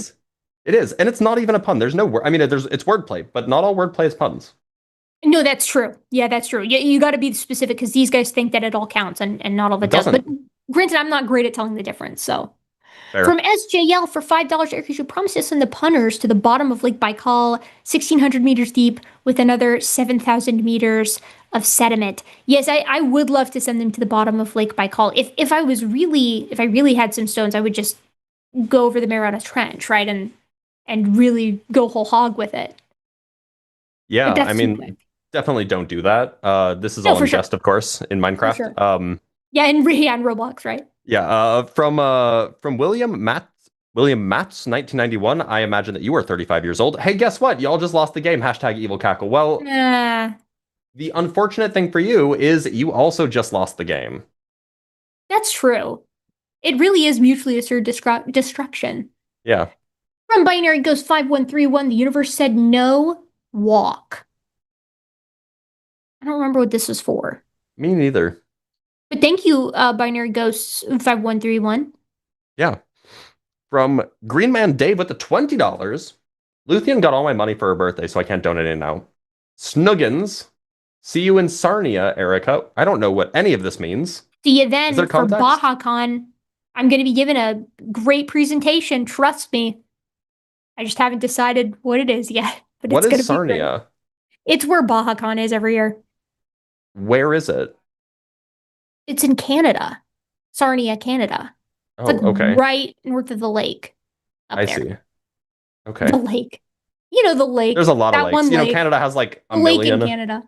It is. And it's not even a pun. There's no word. I mean, it's wordplay, but not all wordplay is puns. No, that's true. Yeah, that's true. You got to be specific because these guys think that it all counts and not all of it does. But granted, I'm not great at telling the difference, so. Fair. From SJL for $5, Erika, you promised to send the punners to the bottom of Lake Baikal, 1,600 meters deep, with another 7,000 meters of sediment. Yes, I would love to send them to the bottom of Lake Baikal. If I really had some stones, I would just go over the Mariana Trench, right, and really go whole hog with it. Yeah, I mean, definitely don't do that. This is all in jest, of course, in Minecraft. Sure. Yeah, and Roblox, right? Yeah, from William Matz, 1991. I imagine that you are 35 years old. Hey, guess what? Y'all just lost the game. #EvilCackle. Well, the unfortunate thing for you is you also just lost the game. That's true. It really is mutually assured destruction. Yeah. From Binary Ghost 5131, the universe said no, walk. I don't remember what this was for. Me neither. But thank you, Binary Ghosts 5131. Yeah. From Green Man Dave with the $20. Luthien got all my money for her birthday, so I can't donate it now. Snuggins. See you in Sarnia, Erika. I don't know what any of this means. See you then for BajaCon. I'm going to be giving a great presentation. Trust me. I just haven't decided what it is yet. But what it's is Sarnia? It's where BajaCon is every year. Where is it? It's in Canada. Sarnia, Canada. Oh, it's like okay. Right north of the lake. I see. Okay. The lake. You know the lake. There's a lot of lakes. You know, Canada has like a million. Lake in Canada.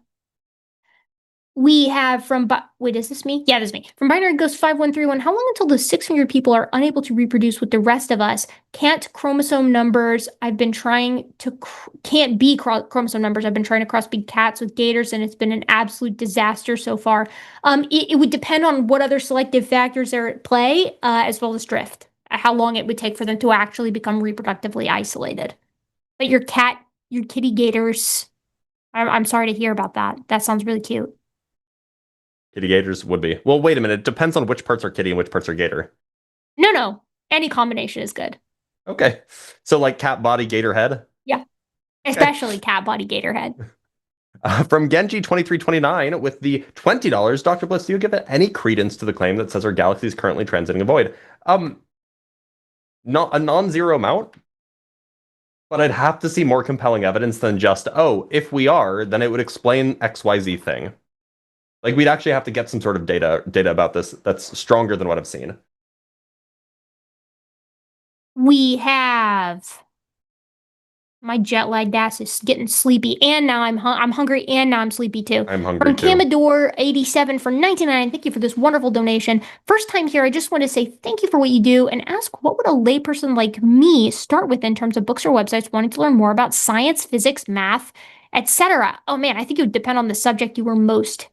We have from, wait, is this me? Yeah, this is me. From Binary Ghost 5131, how long until the 600 people are unable to reproduce with the rest of us? Can't chromosome numbers. I've been trying to, can't be chromosome numbers. I've been trying to crossbreed cats with gators, and it's been an absolute disaster so far. It would depend on what other selective factors are at play, as well as drift. How long it would take for them to actually become reproductively isolated. But your kitty gators, I'm sorry to hear about that. That sounds really cute. Kitty gators would be. Well, wait a minute. It depends on which parts are kitty and which parts are gator. No. Any combination is good. Okay. So like cat body, gator head? Yeah. Especially cat body, gator head. From Genji 2329 with the $20, Dr. Blitz, do you give it any credence to the claim that says our galaxy is currently transiting a void? Not a non-zero amount, but I'd have to see more compelling evidence than just, oh, if we are, then it would explain XYZ thing. Like, we'd actually have to get some sort of data about this that's stronger than what I've seen. We have my jet lagged ass is getting sleepy, and now I'm hungry, and now I'm sleepy too. I'm hungry too. From Camador87 for 99, thank you for this wonderful donation. First time here, I just want to say thank you for what you do and ask, what would a layperson like me start with in terms of books or websites wanting to learn more about science, physics, math, etc.? Oh man, I think it would depend on the subject you were most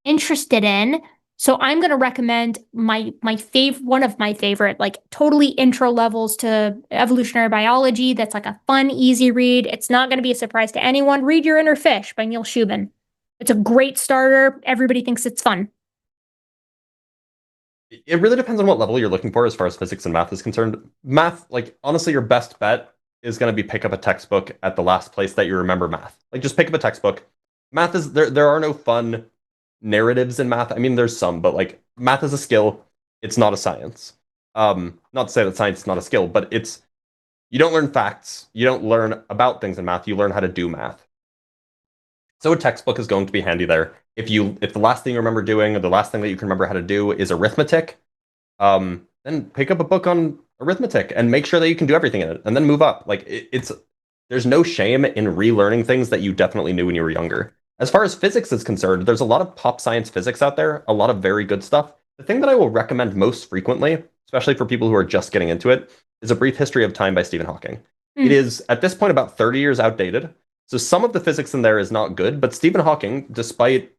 interested in. So I'm going to recommend one of my favorite, like totally intro levels to evolutionary biology. That's like a fun, easy read. It's not going to be a surprise to anyone. Read Your Inner Fish by Neil Shubin. It's a great starter. Everybody thinks it's fun. It really depends on what level you're looking for as far as physics and math is concerned. Math, like, honestly, your best bet is going to be pick up a textbook at the last place that you remember math. Like, just pick up a textbook. Math is, there are no fun narratives in math. I mean, there's some, but like math is a skill. It's not a science. Not to say that science is not a skill, but you don't learn facts. You don't learn about things in math. You learn how to do math. So a textbook is going to be handy there. If the last thing you remember doing, or the last thing that you can remember how to do is arithmetic, then pick up a book on arithmetic and make sure that you can do everything in it, and then move up. Like there's no shame in relearning things that you definitely knew when you were younger. As far as physics is concerned, there's a lot of pop science physics out there, a lot of very good stuff. The thing that I will recommend most frequently, especially for people who are just getting into it, is A Brief History of Time by Stephen Hawking. It is, at this point, about 30 years outdated. So some of the physics in there is not good, but Stephen Hawking,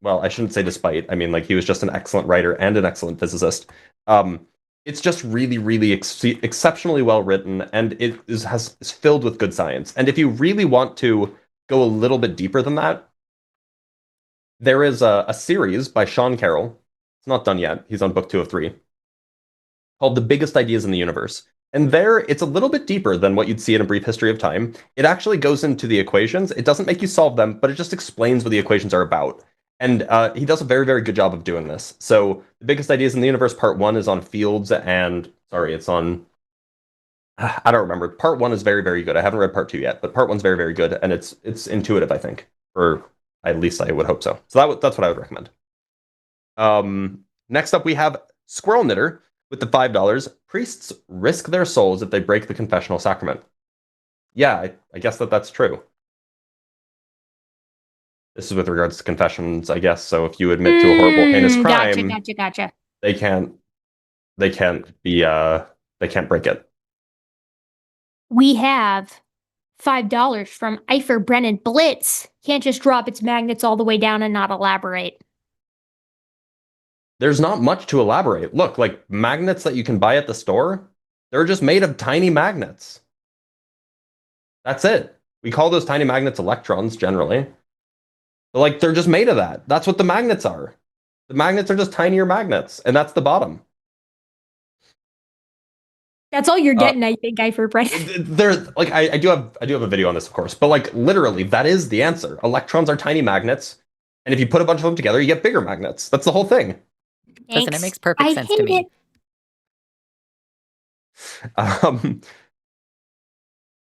well, I shouldn't say despite, I mean, like, he was just an excellent writer and an excellent physicist. It's just really, really exceptionally well written, and it is filled with good science. And if you really want to go a little bit deeper than that, there is a series by Sean Carroll. It's not done yet. He's on book 2 of 3. Called The Biggest Ideas in the Universe. And there, it's a little bit deeper than what you'd see in A Brief History of Time. It actually goes into the equations. It doesn't make you solve them, but it just explains what the equations are about. And he does a very, very good job of doing this. So The Biggest Ideas in the Universe, part 1 is on fields and... Sorry, it's on... I don't remember. Part 1 is very, very good. I haven't read part 2 yet, but part 1's very, very good. And it's intuitive, I think. Or at least I would hope so. So that's what I would recommend. Next up, we have Squirrel Knitter with the $5. Priests risk their souls if they break the confessional sacrament. Yeah, I guess that's true. This is with regards to confessions, I guess. So if you admit to a horrible, heinous crime, gotcha. They can't break it. We have $5 from Eifer Brennan. Blitz can't just drop its magnets all the way down and not elaborate. There's not much to elaborate. Look, like magnets that you can buy at the store, they're just made of tiny magnets. That's it. We call those tiny magnets electrons generally. But like, they're just made of that. That's what the magnets are. The magnets are just tinier magnets, and that's the bottom. That's all you're getting, I think, Guy for Brent. There's like I do have a video on this, of course, but like literally that is the answer. Electrons are tiny magnets, and if you put a bunch of them together, you get bigger magnets. That's the whole thing. Listen, it makes perfect sense to me.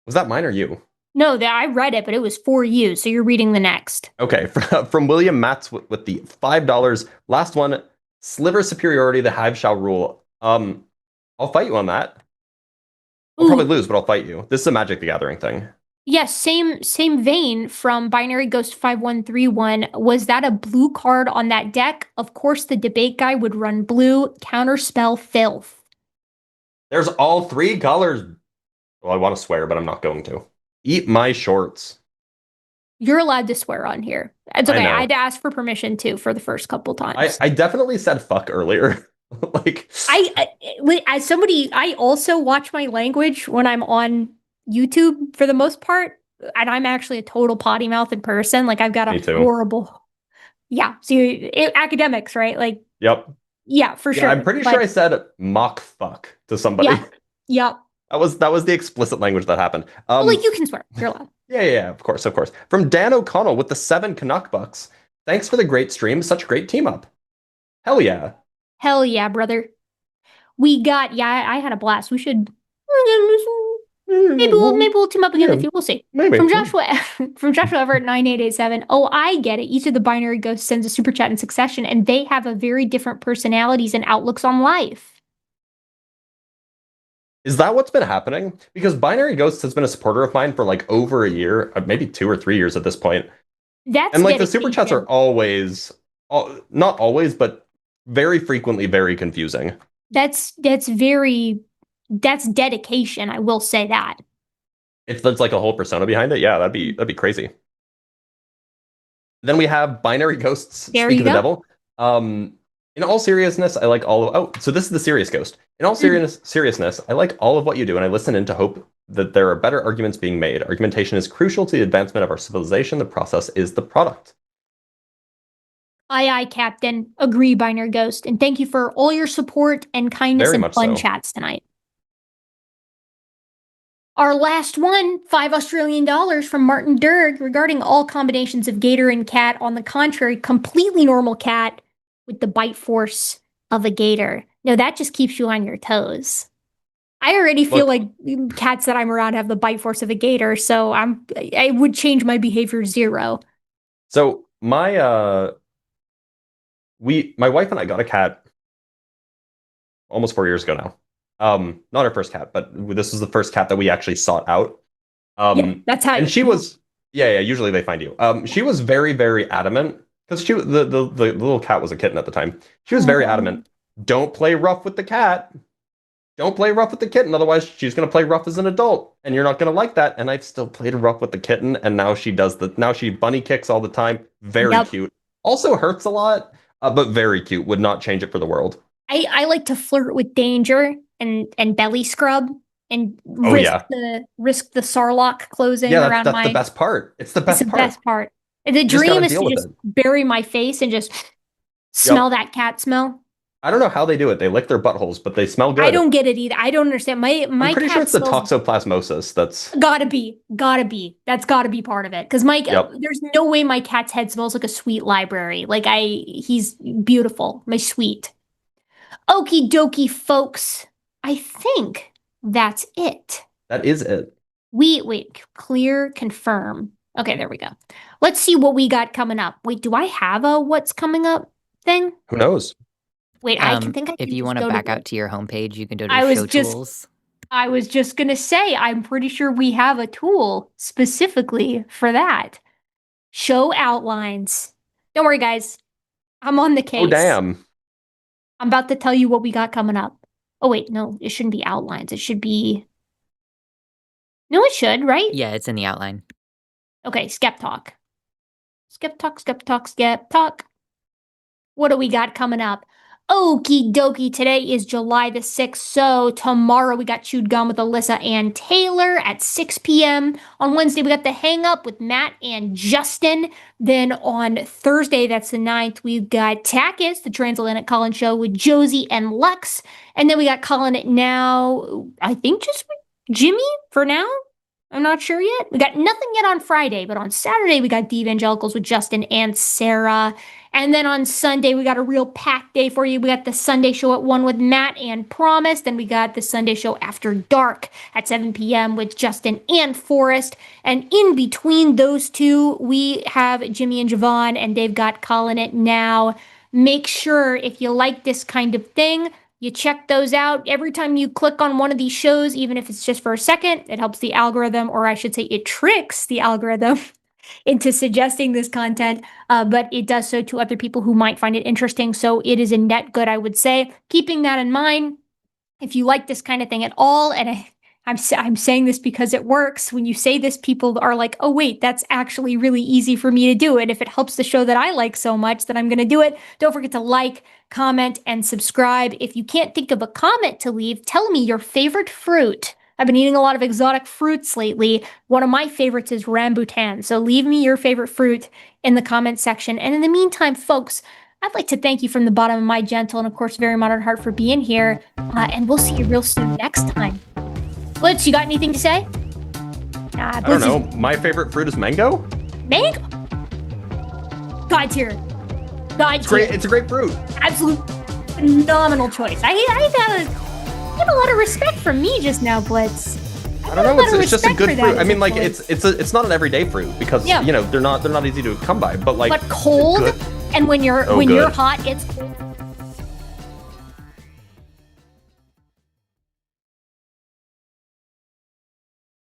Was that mine or you? No, I read it, but it was for you, so you're reading the next. Okay, from William Matz with the $5. Last one, sliver superiority, the hive shall rule. I'll fight you on that. I'll probably lose, but I'll fight you. This is a Magic the Gathering thing. Yes, same vein from Binary Ghost 5131. Was that a blue card on that deck? Of course, the debate guy would run blue, counterspell filth. There's all 3 colors. Well, I want to swear, but I'm not going to. Eat my shorts. You're allowed to swear on here. It's okay. I had to ask for permission too for the first couple times. I definitely said fuck earlier. Like as somebody, I also watch my language when I'm on YouTube for the most part, and I'm actually a total potty mouth in person. Like I've got a horrible, so academics, right? Like, yep, yeah, for sure. I'm pretty sure I said mock fuck to somebody. Yep. That was the explicit language that happened. Like you can swear, you're allowed. Yeah, of course. From Dan O'Connell with the 7 Canuck bucks. Thanks for the great stream. Such a great team up. Hell yeah. Hell yeah, brother. We got, I had a blast. We should, maybe we'll team up again in a few. We'll see. Maybe. From Joshua Everett 9887. Oh, I get it. Each of the binary ghosts sends a super chat in succession, and they have a very different personalities and outlooks on life. Is that what's been happening? Because Binary Ghosts has been a supporter of mine for like over a year, maybe 2 or 3 years at this point. And like the super chats are always, not always, but very frequently very confusing. That's dedication, I will say that. If there's like a whole persona behind it, yeah, that'd be crazy. Then we have Binary Ghosts Speak of the Devil. In all seriousness, I like all of so this is the serious ghost. In all seriousness, I like all of what you do, and I listen in to hope that there are better arguments being made. Argumentation is crucial to the advancement of our civilization. The process is the product. Aye, Captain. Agree, Binary Ghost. And thank you for all your support and kindness Very and fun chats tonight. Our last one, $5 Australian from Martin Durg regarding all combinations of gator and cat. On the contrary, completely normal cat with the bite force of a gator. No, that just keeps you on your toes. I already feel like cats that I'm around have the bite force of a gator, so I would change my behavior 0. So my wife and I got a cat almost 4 years ago now. Not our first cat, but this was the first cat that we actually sought out. That's how. And she was, usually they find you. She was very, very adamant because the little cat was a kitten at the time. She was very adamant. Don't play rough with the cat. Don't play rough with the kitten. Otherwise, she's going to play rough as an adult, and you're not going to like that. And I've still played rough with the kitten, and now she bunny kicks all the time. Very cute. Also hurts a lot. But very cute. Would not change it for the world. I like to flirt with danger and belly scrub and risk the Sarlacc closing around that's the best part. It's the best part. The best part. The dream is to just bury my face and just smell that cat smell. I don't know how they do it. They lick their buttholes, but they smell good. I don't get it either. I don't understand. I'm pretty sure it's the toxoplasmosis. That's gotta be. That's gotta be part of it. Because there's no way my cat's head smells like a sweet library. Like he's beautiful. My sweet. Okie dokie, folks. I think that's it. That is it. Wait, clear, confirm. Okay, there we go. Let's see what we got coming up. Wait, do I have a what's coming up thing? Who knows? Wait, if you want to back out to your homepage, you can go to show tools. I was just going to say, I'm pretty sure we have a tool specifically for that. Show outlines. Don't worry, guys. I'm on the case. Oh, damn. I'm about to tell you what we got coming up. Oh, wait, no, it shouldn't be outlines. It should be... No, it should, right? Yeah, it's in the outline. Okay, SkepTalk. SkepTalk. What do we got coming up? Okie dokie, today is July the 6th, so tomorrow we got Chewed Gum with Alyssa and Taylor at 6 p.m. On Wednesday, we got The Hang Up with Matt and Justin. Then on Thursday, that's the 9th, we've got TACIS, the Transatlantic Call-In Show with Josie and Lux. And then we got Calling It Now, I think just with Jimmy for now. I'm not sure yet. We got nothing yet on Friday, but on Saturday, we got The Evangelicals with Justin and Sarah. And then on Sunday, we got a real packed day for you. We got the Sunday show at 1 with Matt and Promise. Then we got the Sunday show After Dark at 7 p.m. with Justin and Forrest. And in between those two, we have Jimmy and Javon, and they've got Calling It Now. Make sure if you like this kind of thing, you check those out. Every time you click on one of these shows, even if it's just for a second, it helps the algorithm, or I should say it tricks the algorithm into suggesting this content, but it does so to other people who might find it interesting. So it is a net good, I would say. Keeping that in mind, if you like this kind of thing at all, and I'm saying this because it works. When you say this, people are like, oh, wait, that's actually really easy for me to do. And if it helps the show that I like so much, then I'm going to do it. Don't forget to like, comment, and subscribe. If you can't think of a comment to leave, tell me your favorite fruit. I've been eating a lot of exotic fruits lately. One of my favorites is rambutan. So leave me your favorite fruit in the comment section. And in the meantime, folks, I'd like to thank you from the bottom of my gentle and, of course, very modern heart for being here. And we'll see you real soon next time. Blitz, you got anything to say? I don't know. My favorite fruit is mango. Mango? God tier. God tier. It's a great fruit. Absolute phenomenal choice. I had a lot of respect from me just now, Blitz. I don't know. It's just a good fruit. I mean, like it's not an everyday fruit because you know they're not easy to come by. But like, cold, and when you're hot, it's cold.